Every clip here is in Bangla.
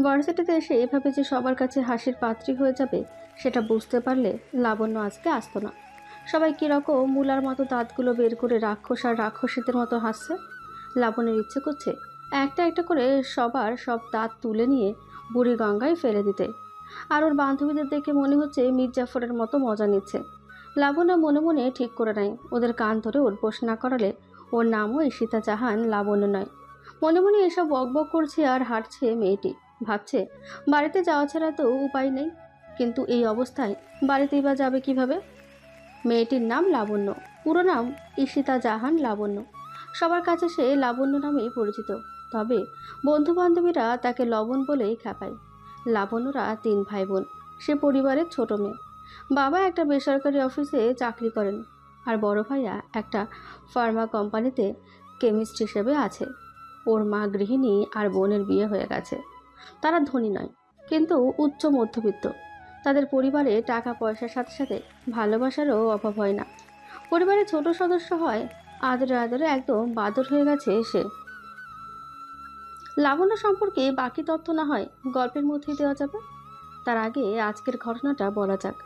ভার্সিটিতে এসে এভাবে যে সবার কাছে হাসির পাত্রী হয়ে যাবে সেটা বুঝতে পারলে লাবণ্য আজকে আসতো না। সবাই কীরকম মূলার মতো দাঁতগুলো বের করে রাক্ষস আর রাক্ষসীদের মতো হাসছে। লাবণ্যের ইচ্ছে করছে একটা একটা করে সবার সব দাঁত তুলে নিয়ে বুড়ি গঙ্গায় ফেলে দিতে। আর ওর বান্ধবীদের দেখে মনে হচ্ছে মির্জাফরের মতো মজা নিচ্ছে। লাবণ্য মনে মনে ঠিক করে নেয় ওদের কান ধরে উঠবোস না করালে ওর নামও ঈশিতা জাহান লাবণ্য নয়। মনে মনে এসব বকবক করছে আর হাঁটছে মেয়েটি। ভাবছে বাড়িতে যাওয়া ছাড়া তো উপায় নেই, কিন্তু এই অবস্থায় বাড়িতেই বা যাবে কিভাবে। মেয়েটির নাম লাবণ্য, পুরো নাম ঈশিতা জাহান লাবণ্য। সবার কাছে সে লাবণ্য নামেই পরিচিত, তবে বন্ধু বান্ধবীরা তাকে লবণ বলেই খ্যাপায়। লাবণ্যরা 3 ভাই বোন। সে পরিবারের ছোট মেয়ে। বাবা একটা বেসরকারি অফিসে চাকরি করেন, আর বড় ভাইয়া একটা ফার্মা কোম্পানিতে কেমিস্ট হিসেবে আছে। ওর মা গৃহিণী আর বোনের বিয়ে হয়ে গেছে। তারা ধনী নয়, কিন্তু উচ্চ মধ্যবিত্ত। তাদের পরিবারে টাকা পয়সার সাথে সাথে ভালোবাসারও অভাব হয় না। পরিবারের ছোট সদস্য হয়, আদরে আদরে একদম বাদর হয়ে গেছে সে। লাবণ্য সম্পর্কে বাকি তথ্য না হয় গল্পের মধ্যেই দেওয়া যাবে। তার আগে আজকের ঘটনাটা বলা যাক।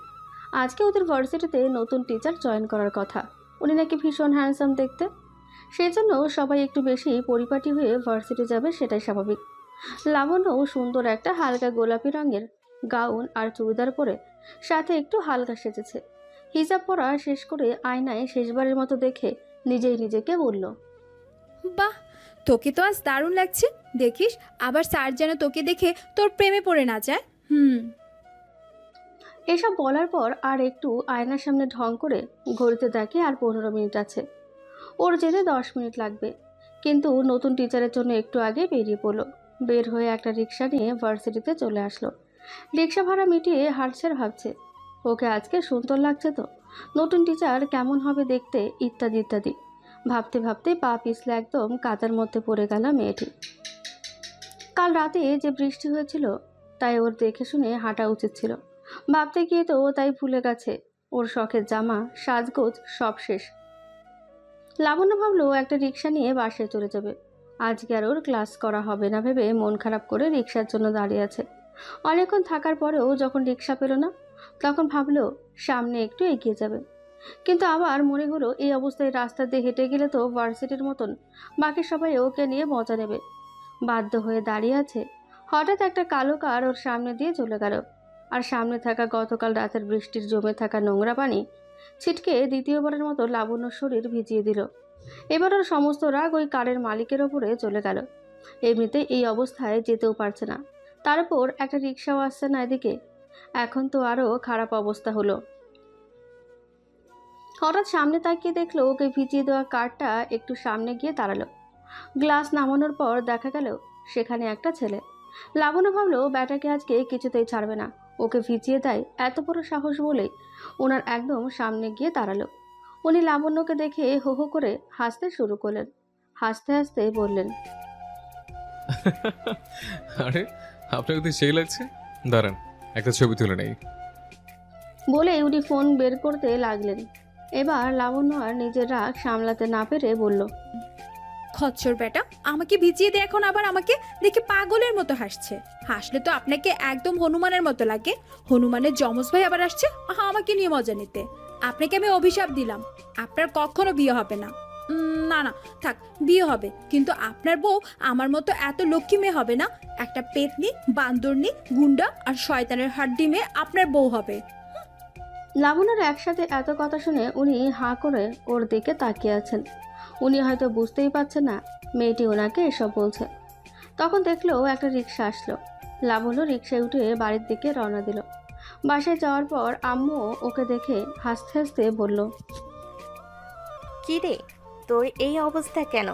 আজকে ওদের ভার্সিটিতে নতুন টিচার জয়েন করার কথা। উনি নাকি ভীষণ হ্যান্ডসাম দেখতে, সেই জন্য সবাই একটু বেশি পরিপাটি হয়ে ভার্সিটি যাবে, সেটাই স্বাভাবিক। লাবণ্য সুন্দর একটা হালকা গোলাপি রঙের গাউন আর চুড়িদার পরে সাথে একটু হালকা সেজেছে। হিজাব পরা শেষ করে আয়নায় শেষবারের মতো দেখে নিজেই নিজেকে বলল, বাহ, তোকে তো আজ দারুণ লাগছে। দেখিস আবার স্যার যেন তোকে দেখে তোর প্রেমে পড়ে না যায়। এসব বলার পর আর একটু আয়নার সামনে ঢং করে ঘড়িতে দেখে আর 15 মিনিট আছে। ওর যেতে 10 মিনিট লাগবে, কিন্তু নতুন টিচারের জন্য একটু আগে বেরিয়ে পড়লো। বের হয়ে একটা রিক্সা নিয়ে ভার্সিটিতে চলে আসলো। রিক্সা ভাড়া মিটিয়ে হাঁটছে আর ভাবছে ওকে আজকে সুন্দর লাগছে তো, নতুন টিচার কেমন হবে দেখতে, ইত্যাদি ইত্যাদি। ভাবতে ভাবতে পা পিছলে একদম কাদার মধ্যে পড়ে গেল মেয়েটি। কাল রাতে যে বৃষ্টি হয়েছিল তাই ওর দেখে শুনে হাঁটা উচিত ছিল। ভাবতে গিয়ে তো ও তাই ভুলে গেছে। ওর শখের জামা সাজগোজ সব শেষ। লাবণ্য ভাবলো একটা রিক্সা নিয়ে বাসায় চলে যাবে। আজকে আর ওর ক্লাস করা হবে না ভেবে মন খারাপ করে রিক্সার জন্য দাঁড়িয়ে আছে। অনেকক্ষণ থাকার পরেও যখন রিক্সা পেল না, তখন ভাবলো সামনে একটু এগিয়ে যাবে। কিন্তু আবার মনে হলো এই অবস্থায় রাস্তা দিয়ে হেঁটে গেলে তো ভার্সিটির মতন বাকি সবাই ওকে নিয়ে মজা নেবে। বাধ্য হয়ে দাঁড়িয়ে আছে। হঠাৎ একটা কালো কার ওর সামনে দিয়ে চলে গেল। আর সামনে থাকা গতকাল রাতের বৃষ্টির জমে থাকা নোংরা পানি ছিটকে দ্বিতীয়বারের মতো লাবণ্যর শরীর ভিজিয়ে দিল। এবার ওর সমস্ত রাগ ওই কারের মালিকের ওপরে চলে গেল। এমনিতে এই অবস্থায় যেতেও পারছে না, তার উপর একটা রিক্সাও আসছে না এদিকে। এখন তো আরও খারাপ অবস্থা হলো। হঠাৎ সামনে তাকিয়ে দেখলো ওকে ভিজিয়ে দেওয়া কারটা একটু সামনে গিয়ে দাঁড়ালো। গ্লাস নামানোর পর দেখা গেল সেখানে একটা ছেলে। লাবণ্য ভাবলো ব্যাটাকে আজকে কিছুতেই ছাড়বে না, ওকে ভিজিয়ে দেয় এত বড় সাহস বলেই ওনার একদম সামনে গিয়ে দাঁড়ালো। উনি লাবণ্যকে দেখে হো হো করে হাসতে শুরু করলেন। হাসতে হাসতে বললেন, আরে, আপনাকে তো সেই লাগছে। দাঁড়ান, একটা ছবি তুলে নেই। বলে উনি ফোন বের করতে লাগলেন। এবার লাবণ্য আর নিজের রাগ সামলাতে না পেরে বলল, খচ্চর বেটা, আমাকে ভিজিয়ে দিয়ে এখন আবার আমাকে দেখে পাগলের মতো হাসছে। হাসলে তো আপনাকে একদম হনুমানের মতো লাগে। হনুমানের যমজ ভাই আবার আসছে আমাকে নিয়ে মজা নিতে। আপনাকে আমি অভিশাপ দিলাম, আপনার কখনো বিয়ে হবে না। না না, থাক, বিয়ে হবে, কিন্তু আপনার বউ আমার মতো এত লক্ষ্মী মেয়ে হবে না। একটা পেতনি, বান্দরনি, গুন্ডা আর শয়তানের হাড্ডি মেয়ে আপনার বউ হবে। লাবণ্যর একসাথে এত কথা শুনে উনি হাঁ করে ওর দিকে তাকিয়ে আছেন। উনি হয়তো বুঝতেই পারছেন না মেয়েটি ওনাকে এসব বলছে। তখন দেখলো একটা রিক্সা আসলো। লাবণ্য রিক্সায় উঠে বাড়ির দিকে রওনা দিল। বাসায় যাওয়ার পর আম্মু ওকে দেখে হাসতে হাসতে বলল, কি রে, তোর এই অবস্থা কেন?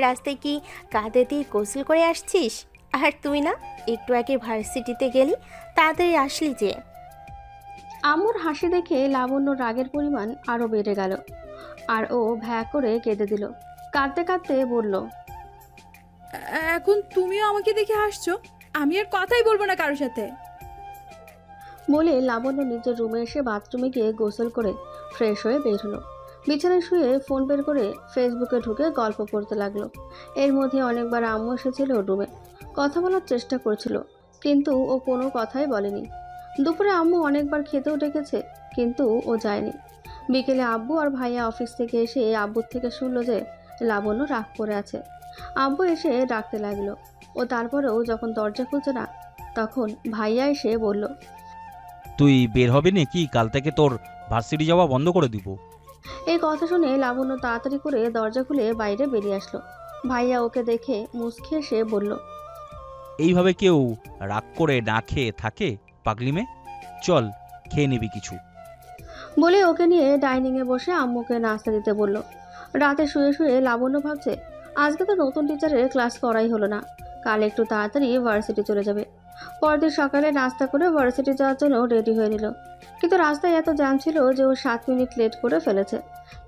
রাস্তায় কি কাঁধে দিয়ে গোসল করে আসছিস? আর তুই না একটু আগে ভার্সিটিতে গেলি, তাড়াতাড়ি আসলি যে। আম্মুর হাসি দেখে লাবণ্যর রাগের পরিমাণ আরও বেড়ে গেল। আর ও ভ্যা করে কেঁদে দিল। কাঁদতে কাঁদতে বলল, এখন তুমিও আমাকে দেখে হাসছো? আমি আর কথাই বলবো না কারোর সাথে। বলে লাবণ্য নিজের রুমে এসে বাথরুমে গিয়ে গোসল করে ফ্রেশ হয়ে বের হলো। বিছানায় শুয়ে ফোন বের করে ফেসবুকে ঢুকে গল্প করতে লাগলো। এর মধ্যে অনেকবার আম্মু এসেছিল রুমে, কথা বলার চেষ্টা করছিল, কিন্তু ও কোনো কথাই বলেনি। দুপুরে আম্মু অনেকবার খেতেও ডেকেছে, কিন্তু ও যায়নি। বিকেলে আব্বু আর ভাইয়া অফিস থেকে এসে আব্বুর থেকে শুনলো যে লাবণ্য রাগ করে আছে। আব্বু এসে ডাকতে লাগলো। ও তারপরেও যখন দরজা খুলছে না, তখন ভাইয়া এসে বলল, তুই বের হবে নাকি? কাল থেকে তোর ভার্সিটি যাওয়া বন্ধ করে দিব। এই কথা শুনে লাবণ্য তাড়াতাড়ি করে দরজা খুলে বাইরে বেরিয়ে আসলো। ভাইয়া ওকে দেখে মুচকি এসে বলল, এইভাবে কেউ রাগ করে না খেয়ে থাকে পাগলি মেয়ে? চল খেয়ে নিবি কিছু। বলে ওকে নিয়ে ডাইনিংয়ে বসে আম্মুকে নাস্তা দিতে বলল। রাতে শুয়ে শুয়ে লাবণ্য ভাবছে, আজকে তো নতুন টিচারের ক্লাস করাই হলো না, কাল একটু তাড়াতাড়ি ভার্সিটি চলে যাবে। পরদিন সকালে নাস্তা করে ভার্সিটি যাওয়ার জন্য রেডি হয়ে নিল, কিন্তু রাস্তায় এত জ্যাম ছিল যে ও 7 মিনিট লেট করে ফেলেছে।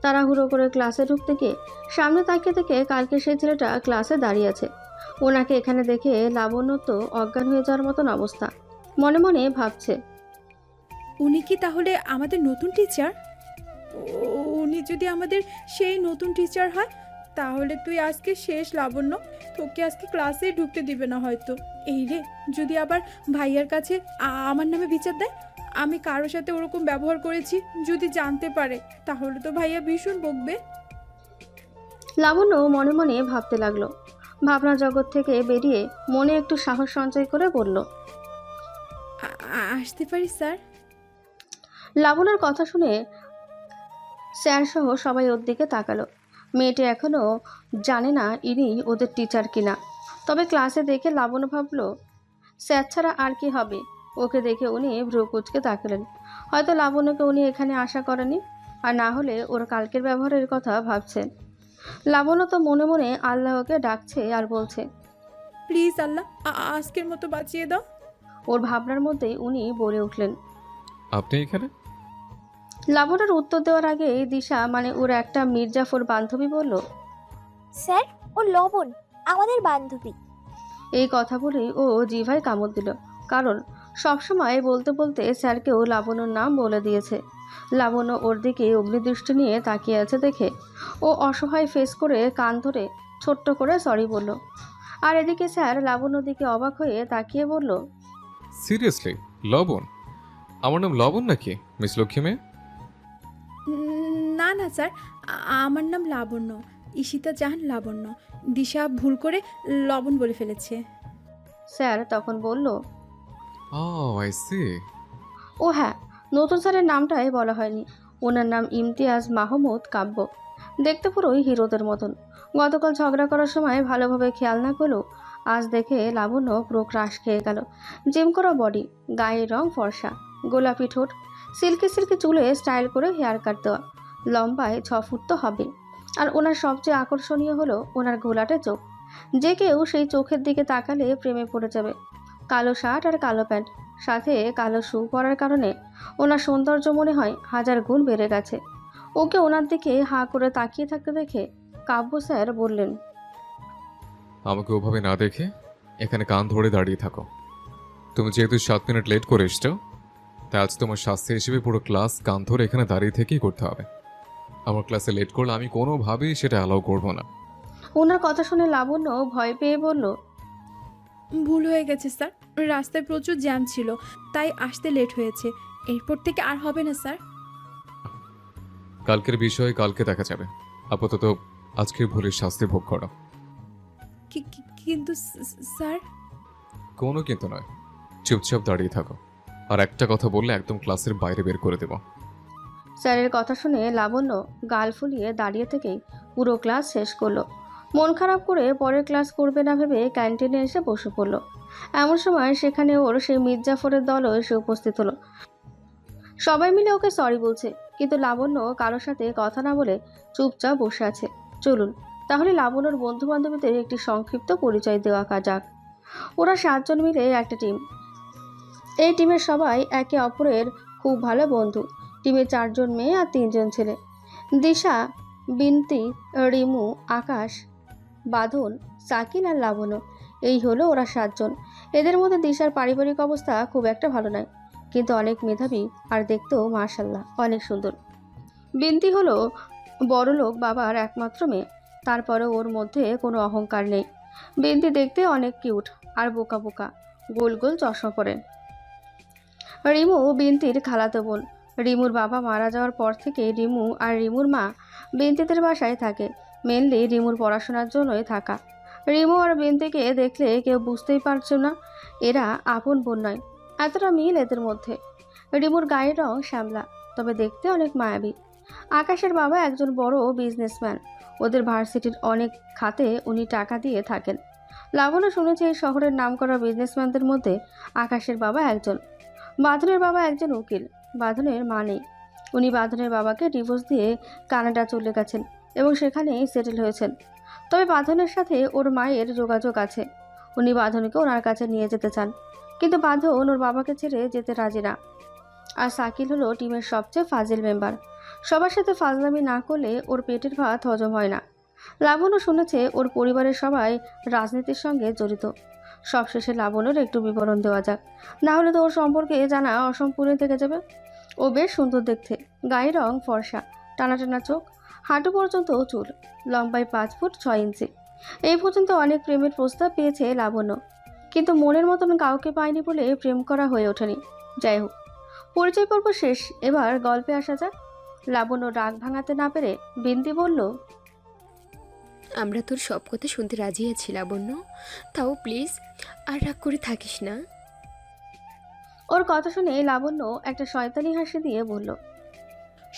তাড়াহুড়ো করে ক্লাসে ঢুকতে গিয়ে সামনে তাকিয়ে থেকে কালকে সেই ছেলেটা ক্লাসে দাঁড়িয়ে আছে। ওনাকে এখানে দেখে লাবণ্য তো অজ্ঞান হয়ে যাওয়ার মতন অবস্থা। মনে মনে ভাবছে, উনি কি তাহলে আমাদের নতুন টিচার? উনি যদি আমাদের সেই নতুন টিচার হয়, তাহলে তুই আজকে শেষ লাবণ্য। তোকে আজকে ক্লাসেই ঢুকতে দিবে না হয়তো। এই রে, যদি আবার ভাইয়ার কাছে আমার নামে বিচার দেয়, আমি কারোর সাথে ওরকম ব্যবহার করেছি যদি জানতে পারে, তাহলে তো ভাইয়া ভীষণ বকবে। লাবণ্য মনে মনে ভাবতে লাগলো। ভাবনা জগৎ থেকে বেরিয়ে মনে একটু সাহস সঞ্চয় করে বলল, আসতে পারি স্যার? লাবণ্যর কথা শুনে স্যার সহ সবাই ওর দিকে তাকালো। মেয়েটি এখনও জানে না ইনি ওদের টিচার কিনা, তবে ক্লাসে দেখে লাবণ্য ভাবলো স্যার ছাড়া আর কি হবে। ওকে দেখে উনি ভ্রু কুচকে তাকালেন। হয়তো লাবণ্যকে উনি এখানে আশা করেনি, আর না হলে ওর কালকের ব্যবহারের কথা ভাবছেন। লাবণ্য তো মনে মনে আল্লাহকে ডাকছে আর বলছে, প্লিজ আল্লাহ, আজকের মতো বাঁচিয়ে দাও। ওর ভাবনার মধ্যেই উনি বলে উঠলেন। আপনি এখানে? লাবণ্যর উত্তর দেওয়ার আগে দিশা মানে ওর একটা মির্জাফর বান্ধবী বলল, স্যার, ও লবণ, আমাদের বান্ধবী। এই কথা বলেই ও জিভায় কামড় দিল, কারণ সবসময় বলতে বলতে স্যারকেও লাবণ্যর নাম বলে দিয়েছে। লাবণ্য ওর দিকে অগ্নিদৃষ্টি নিয়ে তাকিয়ে আছে দেখে ও অসহায় ফেস করে কান ধরে ছোট্ট করে সরি বলল। আর এদিকে স্যার লাবণ্যর দিকে অবাক হয়ে তাকিয়ে বলল, সিরিয়াসলি লবণ? আমার নাম লবণ নাকি মিস লক্ষ্মী মেয়ে? না না স্যার, আমার নাম লাবণ্য, ঈশিতা জাহান লাবণ্য। দিশা ভুল করে লবণ বলে ফেলেছে। স্যার তখন বলল, ও আই সি। ও হ্যাঁ, নতুন স্যারের নামটাই বলা হয়নি। ওনার নাম ইমতিয়াজ মাহমুদ কাব্য। দেখতে পুরোই হিরোদের মতন। গতকাল ঝগড়া করার সময় ভালোভাবে খেয়াল না করলেও আজ দেখে লাবণ্য পুরো ক্রাশ খেয়ে গেল। জিম করা বডি, গায়ের রং ফর্সা, গোলাপি ঠোঁট, সিল্কি সিল্কি চুলে স্টাইল করে হেয়ার কাট দেওয়া, লম্বায় 6 ফুট তো হবে। আর ওনার সবচেয়ে আকর্ষণীয় হলো ওনার ঘোলাটে চোখ। যে কেউ সেই চোখের দিকে তাকালে প্রেমে পড়ে যাবে। কালো শার্ট আর কালো প্যান্ট, সাথে কালো শু পরার কারণে ওনার সৌন্দর্য মনে হয় 1000 গুণ বেড়ে গেছে। ওকে ওনার দিকে হাঁ করে তাকিয়ে থাকতে দেখে কাব্য স্যার বললেন, আমাকে ওভাবে না দেখে এখানে কান ধরে দাঁড়িয়ে থাকো। তুমি যেহেতু 7 মিনিট লেট করে এসছো, তাই আজ তোমার শাস্তি হিসেবে পুরো ক্লাস কান ধরে এখানে দাঁড়িয়ে থেকেই করতে হবে। আমার ক্লাসে লেট করলে আমি কোনোভাবেই সেটা অ্যালাউ করবো না। ওনার কথা শুনে লাবণ্য ভয় পেয়ে বলল, ভুল হয়ে গেছে স্যার, রাস্তায় প্রচুর জ্যাম ছিল, তাই আসতে লেট হয়েছে। এরপর থেকে আর হবে না স্যার। কালকের বিষয়ে কালকে দেখা যাবে। আপাতত আজকের ভুলের শাস্তি ভোগ করো। কিন্তু স্যার। কোনো কিন্তু নয়, চুপচাপ দাঁড়িয়ে থাকো। আর একটা কথা বললে একদম ক্লাসের বাইরে বের করে দেব। স্যারের কথা শুনে লাবণ্য গাল ফুলিয়ে দাঁড়িয়ে থেকেই পুরো ক্লাস শেষ করলো। মন খারাপ করে পরের ক্লাস করবে না ভেবে ক্যান্টিনে এসে বসে পড়ল। এমন সময় সেখানে ওর সেই মির্জাফরের দলও এসে উপস্থিত হলো। সবাই মিলে ওকে সরি বলছে, কিন্তু লাবণ্য কারোর সাথে কথা না বলে চুপচাপ বসে আছে। চলুন তাহলে লাবণ্যর বন্ধু বান্ধবীদের একটি সংক্ষিপ্ত পরিচয় দেওয়া যাক। ওরা 7 জন মিলে একটা টিম। এই টিমের সবাই একে অপরের খুব ভালো বন্ধু। টিমে 4 জন মেয়ে আর 3 জন ছেলে। দিশা, বিনতি, রিমু, আকাশ, বাঁধন, সাকিন আর লাবণ্য, এই হলো ওরা 7 জন। এদের মধ্যে দিশার পারিবারিক অবস্থা খুব একটা ভালো নয়, কিন্তু অনেক মেধাবী আর দেখতেও মাশাআল্লাহ অনেক সুন্দর। বিনতি হলো বড়লোক বাবার একমাত্র মেয়ে, তারপরেও ওর মধ্যে কোনো অহংকার নেই। বিন্তি দেখতে অনেক কিউট আর বোকা বোকা, গোল গোল চশমা পরে। রিমু বিন্তির খালাতো বোন। রিমুর বাবা মারা যাওয়ার পর থেকে রিমু আর রিমুর মা বিন্তিদের বাসায় থাকে। মেনলি রিমুর পড়াশোনার জন্যই থাকা। রিমু আর বিন্তিকে দেখলে কেউ বুঝতেই পারছে না এরা আপন বোন নয়, এতটা মিল এদের মধ্যে। রিমুর গায়ের রং শ্যামলা, তবে দেখতে অনেক মায়াবী। আকাশের বাবা একজন বড় বিজনেসম্যান। ওদের ভার্সিটির অনেক খাতে উনি টাকা দিয়ে থাকেন। লাবণ্য শুনেছে এই শহরের নামকরা বিজনেসম্যানদের মধ্যে আকাশের বাবা একজন। বাঁধনের বাবা একজন উকিল। বাঁধনের মা নেই। উনি বাঁধনের বাবাকে ডিভোর্স দিয়ে কানাডা চলে গেছেন এবং সেখানেই সেটেল হয়েছেন। তবে বাঁধনের সাথে ওর মায়ের যোগাযোগ আছে। উনি বাঁধনকে ওনার কাছে নিয়ে যেতে চান, কিন্তু বাঁধন ওর বাবাকে ছেড়ে যেতে রাজি না। আর সাকিল হলো টিমের সবচেয়ে ফাজিল মেম্বার। সবার সাথে ফাজলামি না করলে ওর পেটের ভাত হজম হয় না। লাবণ্য শুনেছে ওর পরিবারের সবাই রাজনীতির সঙ্গে জড়িত। সবশেষে লাবণ্যর একটু বিবরণ দেওয়া যাক, না হলে তো ওর সম্পর্কে জানা অসম্পূর্ণ থেকে যাবে। ও বেশ সুন্দর দেখতে, গায়ের রং ফর্সা, টানা টানা চোখ, হাঁটু পর্যন্ত চুল, লম্বায় 5 ফুট 6 ইঞ্চি। এই পর্যন্ত অনেক প্রেমের প্রস্তাব পেয়েছে লাবণ্য, কিন্তু মনের মতন কাউকে পায়নি বলে প্রেম করা হয়ে ওঠেনি। যাই হোক, পরিচয় পর্ব শেষ, এবার গল্পে আসা যাক। লাবণ্য রাগ ভাঙাতে না পেরে বিন্তি বলল, আমরা তোর সব কথা শুনতে রাজি আছি লাবণ্য, তাও প্লিজ আর রাগ করে থাকিস না। ওর কথা শুনে লাবণ্য একটা শয়তানি হাসি দিয়ে বলল।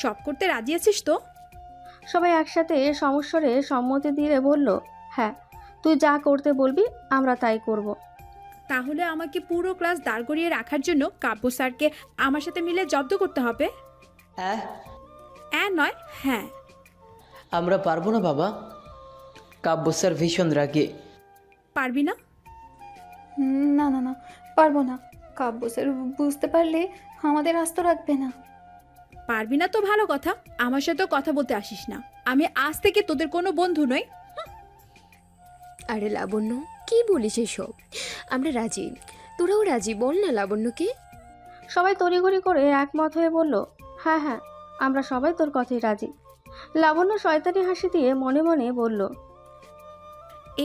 সব করতে রাজি আছিস তো? সবাই একসাথে সমস্বরে সম্মতি দিয়ে বলল, হ্যাঁ, তুই যা করতে বলবি আমরা তাই করব। তাহলে আমাকে পুরো ক্লাস দাঁড় করিয়ে রাখার জন্য কাব্য স্যারকে আমার সাথে মিলে জব্দ করতে হবে। নয়, হ্যাঁ। আমরা পারবো না বাবা, কাব্য স্যার ভীষণ রাগে। পারবি না? না না না, পারবো না। কাব্য স্যার বুঝতে পারলে আমাদের আস্ত রাখবে না। পারবি না তো ভালো কথা, আমার সাথেও কথা বলতে আসিস না। আমি আজ থেকে তোদের কোনো বন্ধু নই। আরে লাবণ্য, কি বলিস এসব? আমরা রাজি, তোরাও রাজি, বল না লাবণ্যকে। সবাই তড়িঘড়ি করে একমত হয়ে বলল, হ্যাঁ হ্যাঁ, আমরা সবাই তোর কথাই রাজি। লাবণ্য শয়তানি হাসি দিয়ে মনে মনে বলল,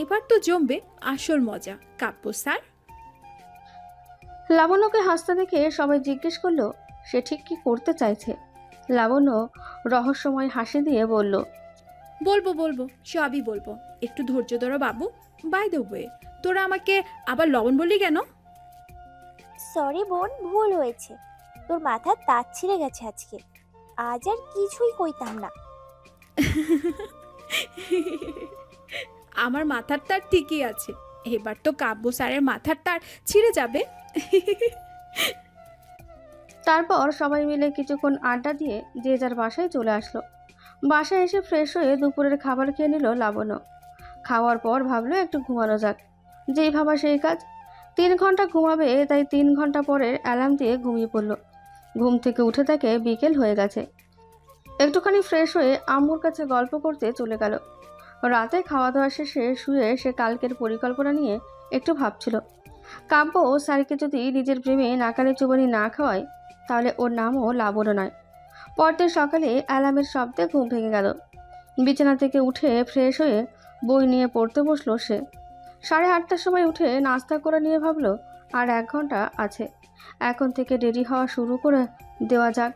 এবার তো জমবে আসল মজা, কাব্য স্যার। লাবণ্যকে হাসতে দেখে সবাই জিজ্ঞেস করলো সে ঠিক কি করতে চাইছে। লাবণ্য রহস্যময় হাসি দিয়ে বলল, বলবো বলবো, সবই বলবো, একটু ধৈর্য ধরো বাবু। বাই দ্য ওয়ে, তোরা আমাকে আবার লবণ বললি কেন? সরি বোন, ভুল হয়েছে। তোর মাথার তার ছিঁড়ে গেছে আজকে। আজ আর কিছুই কইতাম না। আমার মাথার তার ঠিকই আছে, এবার তো কাব্য স্যারের মাথার তার ছিঁড়ে যাবে। তারপর সবাই মিলে কিছুক্ষণ আড্ডা দিয়ে যে যার বাসায় চলে আসলো। বাসায় এসে ফ্রেশ হয়ে দুপুরের খাবার খেয়ে নিল লাবণ্য। খাওয়ার পর ভাবলো একটু ঘুমানো যাক। যেই ভাবা সেই কাজ। 3 ঘন্টা ঘুমাবে, তাই 3 ঘন্টা পরের অ্যালার্ম দিয়ে ঘুমিয়ে পড়ল। ঘুম থেকে উঠে থাকে বিকেল হয়ে গেছে। একটুখানি ফ্রেশ হয়ে আম্মুর কাছে গল্প করতে চলে গেল। রাতে খাওয়া দাওয়া শেষে শুয়ে সে কালকের পরিকল্পনা নিয়ে একটু ভাবছিল। কাব্য স্যারকে যদি নিজের প্রেমে নাকানি চুবানি না খাওয়ায়, তাহলে ওর নামও লাবণ্য নয়। পরদিন সকালে অ্যালার্মের শব্দে ঘুম ভেঙে গেল। বিছানা থেকে উঠে ফ্রেশ হয়ে বই নিয়ে পড়তে বসলো সে। 8:30টার সময় উঠে নাস্তা করে নিয়ে ভাবলো আর 1 ঘন্টা আছে, এখন থেকে রেডি হওয়া শুরু করে দেওয়া যাক।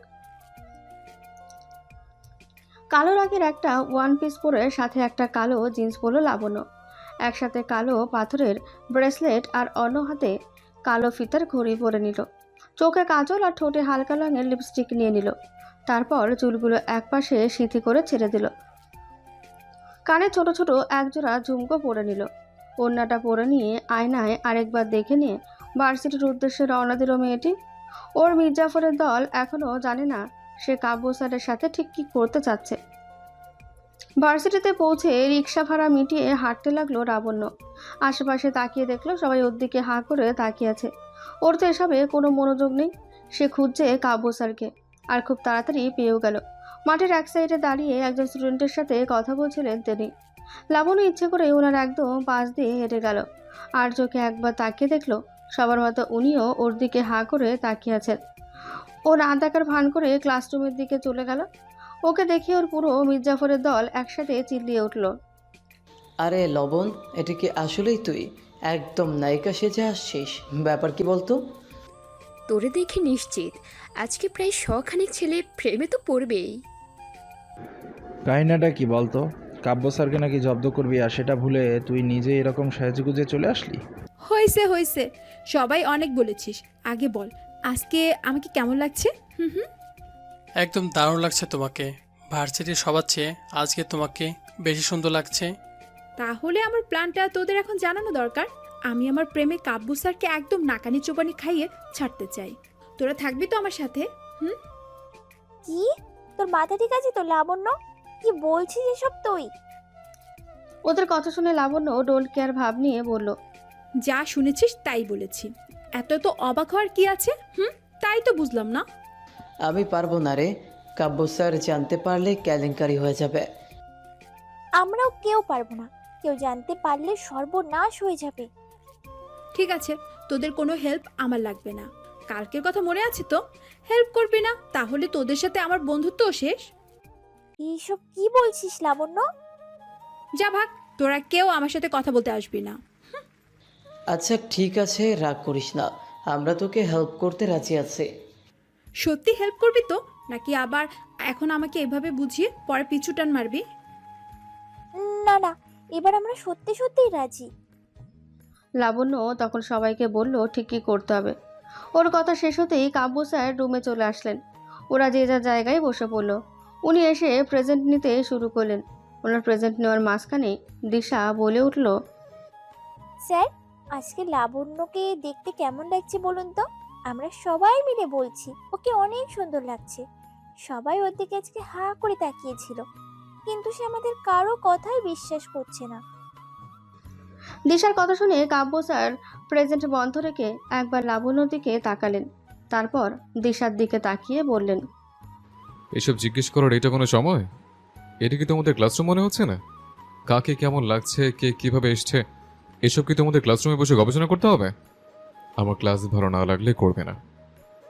কালো রঙের একটা 1 পিস পরে সাথে একটা কালো জিন্স পরল লাবণ্য। একসাথে কালো পাথরের ব্রেসলেট আর অন্য হাতে কালো ফিতার ঘড়ি পরে নিল। চোখে কাজল আর ঠোঁটে হালকা রঙের লিপস্টিক নিয়ে নিল। তারপর চুলগুলো একপাশে সিঁথি করে ছেড়ে দিল। কানে ছোট ছোট একজোড়া ঝুমকো পরে নিল। ওড়নাটা পরে নিয়ে আয়নায় আরেকবার দেখে নিয়ে ভার্সিটির উদ্দেশ্যে রওনা দিল মেয়েটি। ওর মির্জাফরের দল এখনও জানে না সে কাব্য স্যারের সাথে ঠিক কী করতে চাচ্ছে। ভার্সিটিতে পৌঁছে রিক্সা ভাড়া মিটিয়ে হাঁটতে লাগলো লাবণ্য। আশেপাশে তাকিয়ে দেখলো সবাই ওর দিকে হাঁ করে তাকিয়ে আছে। ওর তো এসবে কোনো মনোযোগ নেই। সে খুঁজছে কাব্য স্যারকে, আর খুব তাড়াতাড়ি পেয়েও গেল। মাঠের এক সাইডে দাঁড়িয়ে একজন স্টুডেন্টের সাথে কথা বলছিলেন তিনি। লাবণ্য ইচ্ছে করে ওনার একদম পাশ দিয়ে হেঁটে গেল। আর চোখে একবার তাকিয়ে দেখলো সবার মতো উনিও ওর দিকে হাঁ করে তাকিয়ে আছেন। ও না দেখার ভান করে ক্লাসরুমের দিকে চলে গেল। ওকে দেখে ওর পুরো মির্জাফরের দল একসাথে চিল্লিয়ে উঠল। আরে লবণ, এটা কি আসলেই তুই একদম নায়িকা সেজে আসছিস? ব্যাপার কি বলতো? তোরে দেখে নিশ্চিত আজকে প্রায় শখানেক ছেলে প্রেমে তো পড়বেই। কাহিনাটা কি বলতো? কাব্য স্যারকে নাকি জব্দ করবি, আর সেটা ভুলে তুই নিজে এরকম সাজগুজে চলে আসলি। হয়েছে হয়েছে, সবাই অনেক বলেছিস। আগে বল, আজকে আমাকে কেমন লাগছে? হুম হুম। একদম দারুণ লাগছে তোমাকে। ভার্সিটির সবার চেয়ে আজকে তোমাকে বেশি সুন্দর লাগছে। তাহলে আমার প্ল্যানটা তোদের এখন জানানো দরকার। আমি আমার প্রেমে কাব্য স্যারকে একদম নাকানি চোবানি খাইয়ে ছাড়তে চাই। তোরা থাকবি তো আমার সাথে? হুম। কি, তোর মাথা ঠিক আছে তো লাবণ্য? কি বলছিস এসব তুই? ওদের কথা শুনে লাবণ্য ডোন্ট কেয়ার ভাব নিয়ে বলল, যা শুনেছিস তাই বলেছি। এত তো অবাক হওয়ার কি আছে? হুম, তাই তো বুঝলাম না। আমি পারবো না রে, কাব্য স্যার জানতে পারলে কেলেঙ্কারি হয়ে যাবে। আমরাও কেউ পারবো না, কেউ জানতে পারলে সর্বনাশ হয়ে যাবে। ঠিক আছে, তোদের কোনো হেল্প আমার লাগবে না। কালকের কথা মনে আছে তো? হেল্প করবি না তাহলে তোদের সাথে আমার বন্ধুত্বও শেষ। এইসব কি বলছিস লাবণ্য? যা ভাগ, তোরা কেউ আমার সাথে কথা বলতে আসবি না। আচ্ছা ঠিক আছে, রাগ করিস না, আমরা তোকে হেল্প করতে রাজি আছি। সত্যি হেল্প করবি তো, নাকি আবার এখন আমাকে এভাবে বুঝিয়ে পরে পিছু টান মারবি? না না, এবার আমরা সত্যি সত্যিই রাজি। লাবণ্য তখন সবাইকে বলল ঠিক কী করতে হবে। ওর কথা শেষ হতেই কাব্য স্যার রুমে চলে আসলেন। ওরা যে যার জায়গায় বসে পড়ল। উনি এসে প্রেজেন্ট নিতে শুরু করলেন। ওনার প্রেজেন্ট নেওয়ার মাঝখানে দিশা বলে উঠল, স্যার, আজকে লাবণ্যকে দেখতে কেমন লাগছে বলুন তো? আমরা সবাই মিলে বলছি ওকে অনেক সুন্দর লাগছে। সবাই ওর দিকে আজকে হা করে তাকিয়েছিল, কিন্তু সে আমাদের কারো কথাই বিশ্বাস করছে না। দিশার কথা শুনে কাব্য স্যার প্রেজেন্ট বন্ধ রেখে একবার লাবণ্যর দিকে তাকালেন। তারপর দিশার দিকে তাকিয়ে বললেন, এসব জিজ্ঞেস করার এটা কোনো সময়? এটা কি তোমাদের ক্লাসরুম মনে হচ্ছে না? কাকে কেমন লাগছে, কে কিভাবে এসছে, এসব কি তোমাদের ক্লাসরুমে বসে গবেষণা করতে হবে? আমার ক্লাস ভালো না লাগলে করবে না।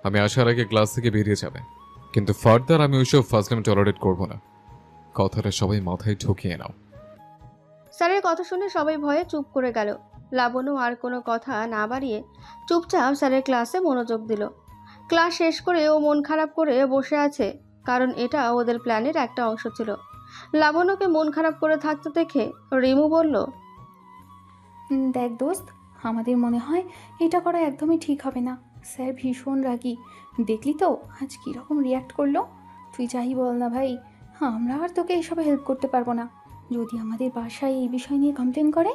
আমি আসার আগে ক্লাস থেকে বেরিয়ে যাবে, কিন্তু ফার্দার আমি ওইসব ফাজলামি টলারেট করব না। কথাটা সবাই মাথায় ঢুকিয়ে নাও। স্যারের কথা শুনে সবাই ভয়ে চুপ করে গেল। লাবণ্য আর কোনো কথা না বাড়িয়ে চুপচাপ স্যারের ক্লাসে মনোযোগ দিল। ক্লাস শেষ করে ও মন খারাপ করে বসে আছে, কারণ এটা ওদের প্ল্যানের একটা অংশ ছিল। লাবণ্যকে মন খারাপ করে থাকতে দেখে রিমু বলল, দেখ দোস্ত, আমাদের মনে হয় এটা করা একদমই ঠিক হবে না। স্যার ভীষণ রাগী, দেখলি তো আজ কীরকম রিয়াক্ট করলো। তুই যাই বল না ভাই, আমরা আর তোকে এসবে হেল্প করতে পারবো না। যদি আমাদের বাসায় এই বিষয় নিয়ে কমপ্লেন করে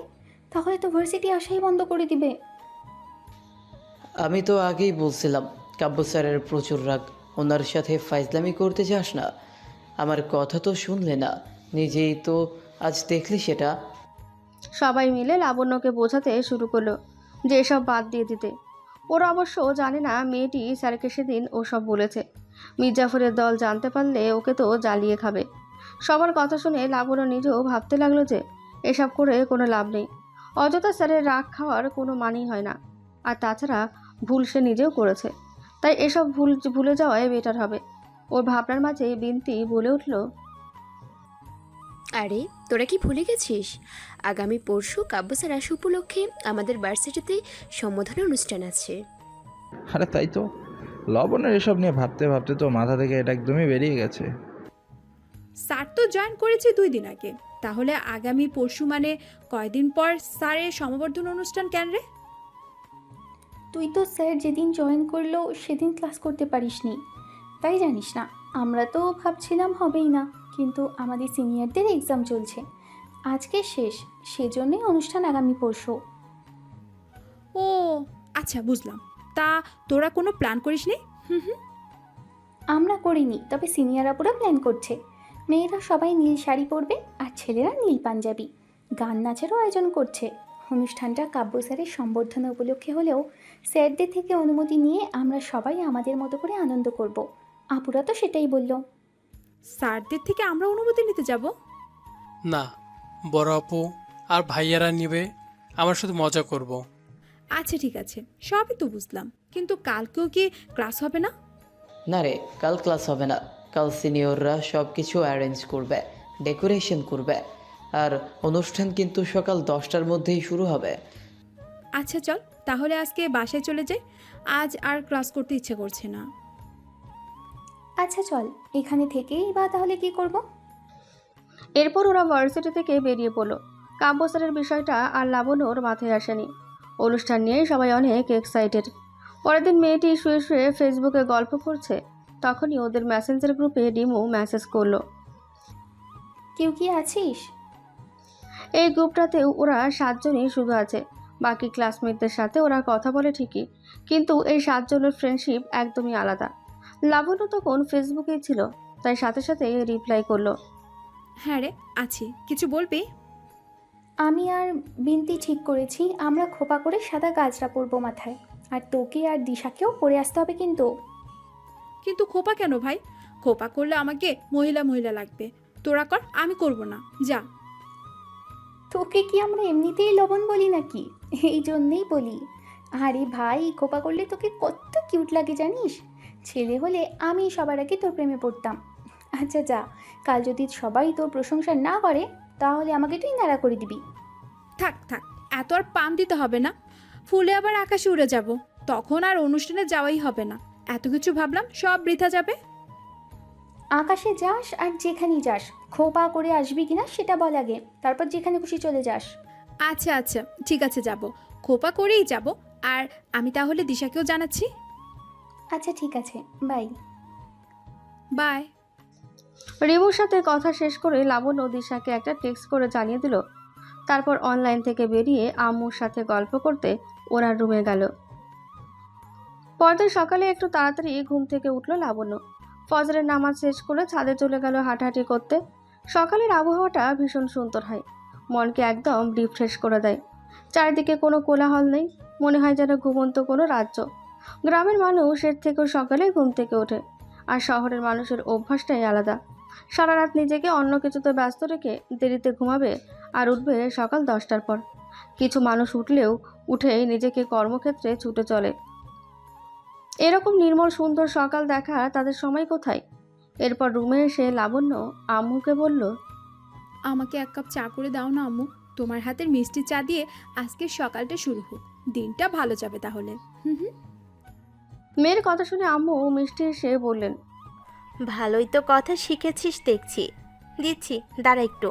তাহলে তো ভার্সিটি আসাই বন্ধ করে দিবে। আমি তো আগেই বলছিলাম কাব্য স্যারের প্রচুর রাগ, ওনার সাথে ফাইজলামি করতে যাস না। আমার কথা তো শুনলে না, নিজেই তো আজ দেখলি সেটা। সবাই মিলে লাবণ্যকে বোঝাতে শুরু করলো যে এসব বাদ দিয়ে দিতে। ওরা অবশ্য জানে না মেয়েটি স্যারকে সেদিন ওসব বলেছে। মির্জাফরের দল জানতে পারলে ওকে তো জ্বালিয়ে খাবে। সবার কথা শুনে লাবণ্য নিজেও ভাবতে লাগলো যে এসব করে কোনো লাভ নেই। অযথা স্যারের রাগ খাওয়ার কোনো মানেই হয় না। আর তাছাড়া ভুল সে নিজেও করেছে, তাই এসব ভুলে যাওয়াই বেটার হবে। ওর ভাবনার মাঝে বিনতি বলে উঠল, আরে তোরা কি ভুলে গেছিস? আগামী পরশু কাব্য স্যার আসা উপলক্ষে আমাদের ভার্সিটিতে সম্বোধনা অনুষ্ঠান আছে। আরে তাই তো, লবণের এসব নিয়ে ভাবতে ভাবতে তো মাথা থেকে এটা একদমই বেরিয়ে গেছে। স্যার তো জয়েন করেছে 2 দিন আগে, তাহলে আগামী পরশু মানে কয়দিন পর স্যারের সমাবর্ধন অনুষ্ঠান কেন রে? তুই তো স্যার যেদিন জয়েন করলো সেদিন ক্লাস করতে পারিসনি, তাই জানিস না। আমরা তো ভাবছিলাম হবেই না, কিন্তু আমাদের সিনিয়রদের এক্সাম চলছে, আজকে শেষ, সেজন্যই অনুষ্ঠান আগামী পরশু। ও আচ্ছা, বুঝলাম। তা তোরা কোনো প্ল্যান করিসনি? হুম হুম। আমরা করিনি, তবে সিনিয়ররা পুরো প্ল্যান করছে। মেয়েরা সবাই নীল শাড়ি পরবে আর ছেলেরা নীল পাঞ্জাবি। গান নাচেরও আয়োজন করছে। অনুষ্ঠানটা কাব্য স্যারের সম্বর্ধনা উপলক্ষে হলেও স্যারদের থেকে অনুমতি নিয়ে আমরা সবাই আমাদের মতো করে আনন্দ করব। আপুরা তো সেটাই বলল। স্যারদের থেকে আমরা অনুমতি নিতে যাব? না, বড় আপু আর ভাইয়ারা নেবে, আমার শুধু মজা করব। আচ্ছা ঠিক আছে, সবই তো বুঝলাম, কিন্তু কালকেও কি ক্লাস হবে না? না রে, কাল ক্লাস হবে না, কাল সিনিয়ররা সব কিছু অ্যারেঞ্জ করবে, ডেকোরেশন করবে, আর অনুষ্ঠান কিন্তু সকাল 10টার মধ্যেই শুরু হবে। আচ্ছা চল তাহলে আজকে বাসায় চলে যাই, আজ আর ক্লাস করতে ইচ্ছে করছে না। আচ্ছা চল, এখানে থেকেই বা তাহলে কি করব? এরপর ওরা ভার্সিটি থেকে বেরিয়ে পড়লো। কাব্য স্যারের বিষয়টা আর লাবণ্যর মাথায় আসেনি। অনুষ্ঠান নিয়ে সবাই অনেক এক্সাইটেড। পরের দিন মেয়েটি শুয়ে শুয়ে ফেসবুকে গল্প করছে, তখনই ওদের মেসেঞ্জার গ্রুপে রিমু মেসেজ করলো। কেউ কি আছিস? এই গ্রুপটাতেও ওরা 7 জনই শুধু আছে। বাকি ক্লাসমেটদের সাথে ওরা কথা বলে ঠিকই, কিন্তু এই 7 জনের ফ্রেন্ডশিপ একদমই আলাদা। লাবণ্য তখন ফেসবুকেই ছিল, তাই সাথে সাথে রিপ্লাই করলো। হ্যাঁ রে আছি, কিছু বলবি? আমি আর বিনতি ঠিক করেছি আমরা খোপা করে সাদা গাজরা পরবো মাথায়, আর তোকে আর দিশাকেও পরে আসতে হবে কিন্তু। কিন্তু খোপা কেন ভাই? খোপা করলে আমাকে মহিলা মহিলা লাগবে। তোরা কর, আমি করব না, যা। তোকে কি আমরা এমনিতেই লবণ বলি নাকি? এই জন্যেই বলি। আরে ভাই, খোপা করলে তোকে কত কিউট লাগে জানিস? ছেলে হলে আমি সবার আগে তোর প্রেমে পড়তাম। আচ্ছা যা, কাল যদি সবাই তোর প্রশংসা না করে তাহলে আমাকে তুই নাড়া করে দিবি। থাক থাক, এত আর পাম দিতে হবে না। ফুলে আবার আকাশে উড়ে যাব, তখন আর অনুষ্ঠানে যাওয়াই হবে না। এত কিছু ভাবলাম, সব বৃথা যাবে। আকাশে যাস আর যেখানেই যাস, খোপা করে আসবি কিনা সেটা বল আগে, তারপর যেখানে খুশি চলে যাস। আচ্ছা আচ্ছা ঠিক আছে, যাব, খোপা করেই যাব। আর আমি তাহলে দিশাকেও জানাচ্ছি। আচ্ছা ঠিক আছে, বাই। বাই। রিমুর সাথে কথা শেষ করে লাবণ্য দিশাকে একটা টেক্সট করে জানিয়ে দিল। তারপর অনলাইন থেকে বেরিয়ে আম্মুর সাথে গল্প করতে ওরা রুমে গেল। পরদিন সকালে একটু তাড়াতাড়ি ঘুম থেকে উঠল লাবণ্য। ফজরের নামাজ শেষ করে ছাদে চলে গেল হাঁটাহাঁটি করতে। সকালের আবহাওয়াটা ভীষণ সুন্দর হয়, মনকে একদম রিফ্রেশ করে দেয়। চারিদিকে কোনো কোলাহল নেই, মনে হয় যেন ঘুমন্ত কোনো রাজ্য। গ্রামের মানুষ এর থেকেও সকালে ঘুম থেকে ওঠে, আর শহরের মানুষের অভ্যাসটাই আলাদা। সারা রাত নিজেকে অন্য কিছুতে ব্যস্ত রেখে দেরিতে ঘুমাবে আর উঠবে সকাল 10টার পর। কিছু মানুষ উঠলেও উঠেই নিজেকে কর্মক্ষেত্রে ছুটে চলে। এরকম নির্মল সুন্দর সকাল দেখা তাদের সময় কোথায়? এরপর রুমে এসে লাবণ্য আম্মুকে বলল, আমাকে 1 কাপ চা করে দাও না আম্মু। তোমার হাতের মিষ্টি চা দিয়ে আজকে সকালটা শুরু হোক, দিনটা ভালো যাবে তাহলে। হুম হুম। মেয়ের কথা শুনে আম্মু মিষ্টি এসে বললেন, ভালোই তো কথা শিখেছিস দেখছি। দিচ্ছি, দাঁড়া একটু।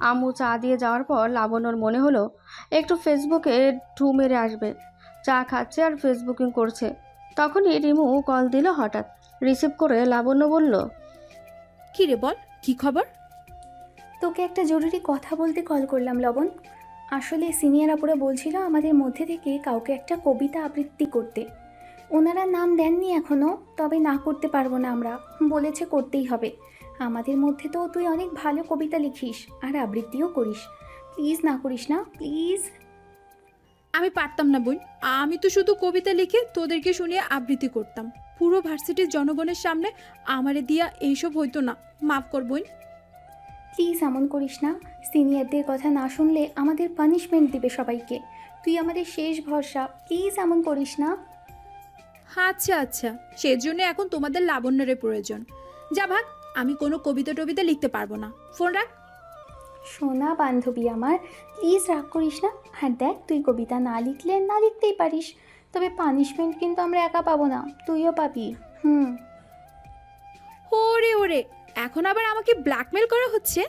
আম্মু চা দিয়ে যাওয়ার পর লাবণ্যর মনে হলো একটু ফেসবুকে ঢু মেরে আসবে। চা খাচ্ছে আর ফেসবুকিং করছে, তখনই রিমু কল দিল হঠাৎ। রিসিভ করে লাবণ্য বলল, কী রে বল, কি খবর? তোকে একটা জরুরি কথা বলতে কল করলাম লবণ। আসলে সিনিয়র আপুরা বলছিল আমাদের মধ্যে থেকে কাউকে একটা কবিতা আবৃত্তি করতে। ওনারা নাম দেননি এখনও, তবে না করতে পারবো না আমরা, বলেছে করতেই হবে। আমাদের মধ্যে তো তুই অনেক ভালো কবিতা লিখিস আর আবৃত্তিও করিস, প্লিজ না করিস না, প্লিজ। আমি পারতাম না বোন, আমি তো শুধু কবিতা লিখে তোদেরকে শুনিয়ে আবৃত্তি করতাম। পুরো ভার্সিটির জনগণের সামনে আমারে দিয়া এইসব হইতো না, মাফ কর বোন। প্লিজ এমন করিস না, সিনিয়রদের কথা না শুনলে আমাদের পানিশমেন্ট দিবে সবাইকে। তুই আমাদের শেষ ভরসা, প্লিজ এমন করিস না। আচ্ছা আচ্ছা, সেজন্য এখন তোমাদের লাবণ্যের প্রয়োজন। যা ভাগ, আমি কোনো কবিতা টবিতা লিখতে পারবো না, ফোন রাখ। সোনা বান্ধবী আমার, প্লিজ রাগ করিস না। আর দেখ, তুই কবিতা না লিখলে না লিখতেই পারিস, তবে পানিশমেন্ট কিন্তু আমরা একা পাবো না, তুইও পাবি। ওরে ওরে, এখন আবার আমাকে ব্ল্যাকমেল করা হচ্ছে।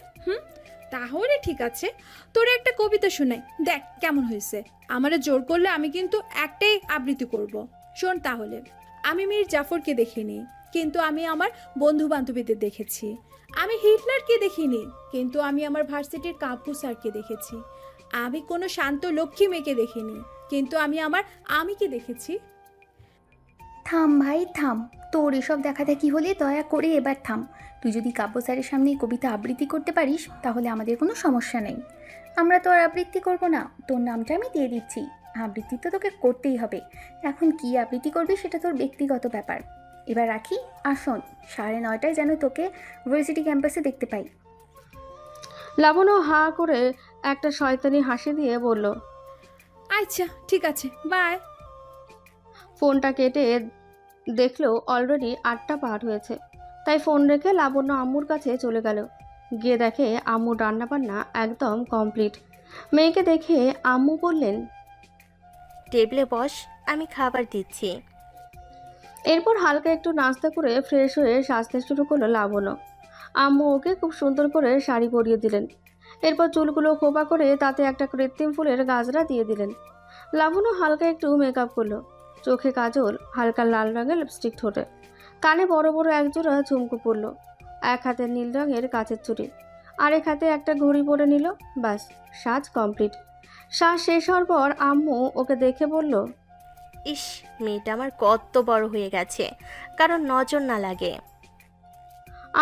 তাহলে ঠিক আছে, তোর একটা কবিতা শোনাই, দেখ কেমন হয়েছে। আমারে জোর করলে আমি কিন্তু একটাই আবৃত্তি করব। শোন তাহলে। আমি মীর জাফরকে দেখিনি, কিন্তু আমি আমার বন্ধু বান্ধবীদের দেখেছি। আমি হিটলারকে দেখিনি, কিন্তু আমি আমার ভার্সিটির কাব্য স্যারকে দেখেছি। আমি কোনো শান্ত লক্ষ্মী মেয়েকে দেখিনি, কিন্তু আমি আমার আমিকে দেখেছি। থাম ভাই থাম, তোর এসব দেখাদেখি হলে দয়া করে এবার থাম। তুই যদি কাব্য স্যারের সামনে এই কবিতা আবৃত্তি করতে পারিস তাহলে আমাদের কোনো সমস্যা নেই। আমরা তো আর আবৃত্তি করবো না, তোর নামটা আমি দিয়ে দিচ্ছি। আবৃত্তি তো তোকে করতেই হবে, এখন কি আবৃত্তি করবি সেটা তোর ব্যক্তিগত ব্যাপার। এবার রাখি, আর শোন, 9:30 যেন তোকে ভার্সিটি ক্যাম্পাসে দেখতে পাই। লাবণ্য হা করে একটা শয়তানি হাসি দিয়ে বলল, আচ্ছা ঠিক আছে, বাই। ফোনটা কেটে দেখলো অলরেডি 8টা পার হয়েছে। তাই ফোন রেখে লাবণ্য আম্মুর কাছে চলে গেল। গিয়ে দেখে আম্মুর রান্নাবান্না একদম কমপ্লিট। মেয়েকে দেখে আম্মু বললেন, টেবিলে বস, আমি খাবার দিচ্ছি। এরপর হালকা একটু নাস্তা করে ফ্রেশ হয়ে সাজতে শুরু করলো লাবণ্য। আম্মু ওকে খুব সুন্দর করে শাড়ি পরিয়ে দিলেন। এরপর চুলগুলো খোপা করে তাতে একটা কৃত্রিম ফুলের গাজরা দিয়ে দিলেন। লাবণ্য হালকা একটু মেকআপ করলো, চোখে কাজল, হালকা লাল রঙের লিপস্টিক ঠোঁটে, কানে বড় বড় একজোড়া ঝুমকো পরলো, এক হাতে নীল রঙের কাচের চুড়ি, আরেক হাতে একটা ঘড়ি পরে নিল। ব্যাস, সাজ কমপ্লিট। সাজ শেষ হওয়ার পর আম্মু ওকে দেখে বলল, ইস, মেয়েটা আমার কত বড় হয়ে গেছে, কারণ নজর না লাগে।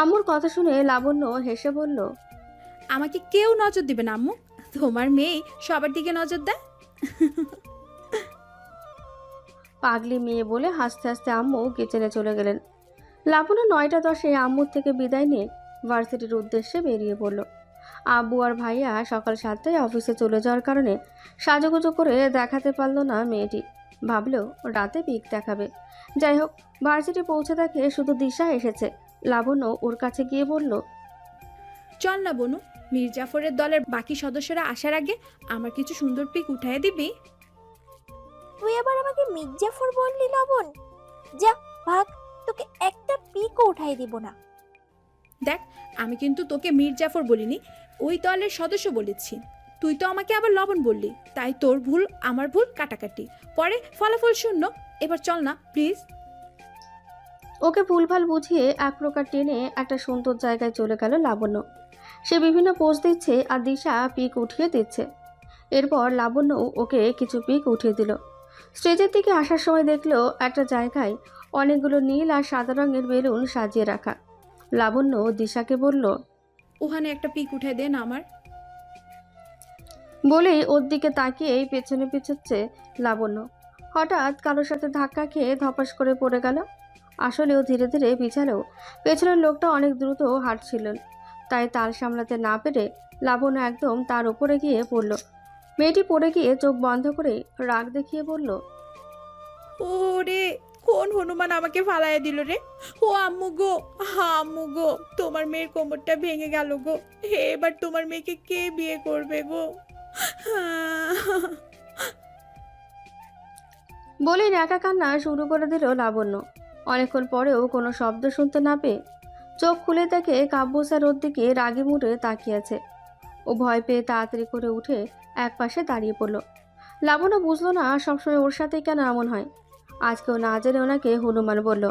আম্মুর কথা শুনে লাবণ্য হেসে বলল, আমাকে কেউ নজর দিবে না আম্মু, তোমার মেয়ে সবার দিকে নজর দেয়। পাগলি মেয়ে বলে হাসতে হাসতে আম্মু কিচেনে চলে গেলেন। লাবণ্য 9টা 10-এ আম্মুর থেকে বিদায় নিয়ে ভার্সিটির উদ্দেশ্যে বেরিয়ে পড়ল। আব্বু আর ভাইয়া সকাল 7টায় অফিসে চলে যাওয়ার কারণে সাজুগুজু করে দেখাতে পারল না মেয়েটি। ভাবলেও রাতে পিক দেখাবে। যাই হোক, ভার্সিটি পৌঁছে দেখে শুধু দিশা এসেছে। লাবণ্য ওর কাছে গিয়ে বলল, চল না বনু, মীর জাফরের দলের বাকি সদস্যরা আসার আগে আমার কিছু সুন্দর পিক উঠায় দিবি। তুই আবার আমাকে মির্জাফর বললি লবণ? যা ভাগ, তোকে একটা পিকও উঠাই দিব না। দেখ, আমি কিন্তু তোকে মীর জাফর বলিনি, ওই দলের সদস্য বলেছি। তুই তো আমাকে আবার লবণ বললি, তাই তোর ভুল আমার ভুল কাটাকাটি, পরে ফলাফল শূন্য। এবার চল না প্লিজ। ওকে ভুলভাল বুঝিয়ে এক প্রকার টেনে একটা সুন্দর জায়গায় চলে গেল লাবণ্য। সে বিভিন্ন পোজ দিচ্ছে আর দিশা পিক উঠিয়ে দিচ্ছে। এরপর লাবণ্য ওকে কিছু পিক উঠিয়ে দিল। স্টেজের দিকে আসার সময় দেখলো একটা জায়গায় অনেকগুলো নীল আর সাদা রঙের বেলুন সাজিয়ে রাখা। লাবণ্য দিশাকে বলল, ওখানে একটা পিক উঠায় দে না আমার। বলেই ওর দিকে তাকিয়েই পেছনে পিছচ্ছে লাবণ্য। হঠাৎ কারোর সাথে ধাক্কা খেয়ে ধপাস করে পড়ে গেল। আসলেও ধীরে ধীরে পিছালেও পেছনের লোকটা অনেক দ্রুত হাঁটছিলেন, তাই তাল সামলাতে না পেরে লাবণ্য একদম তার উপরে গিয়ে পড়ল। মেয়েটি পড়ে গিয়ে চোখ বন্ধ করে রাগ দেখিয়ে বলল, ওরে, কোন হনুমান আমাকে ফালাইয়া দিল রে? ও আম্মু গো, আম্মু গো, তোমার মেয়ের কোমরটা ভেঙে গেল গো। এবার তোমার মেয়েকে কে বিয়ে করবে গো? বলেই একা কান্না শুরু করে দিল লাবণ্য। অনেকক্ষণ পরেও কোনো শব্দ শুনতে না পেয়ে চোখ খুলে দেখে কাব্য স্যার ওর দিকে রাগে মুড়ে তাকিয়ে আছে। ও ভয় পেয়ে তাড়াতাড়ি করে উঠে এক পাশে দাঁড়িয়ে পড়ল। লাবণ্য বুঝলো না সবসময় ওর সাথে কেন এমন হয়। আজকেও না জেনে ওনাকে হনুমান বলল।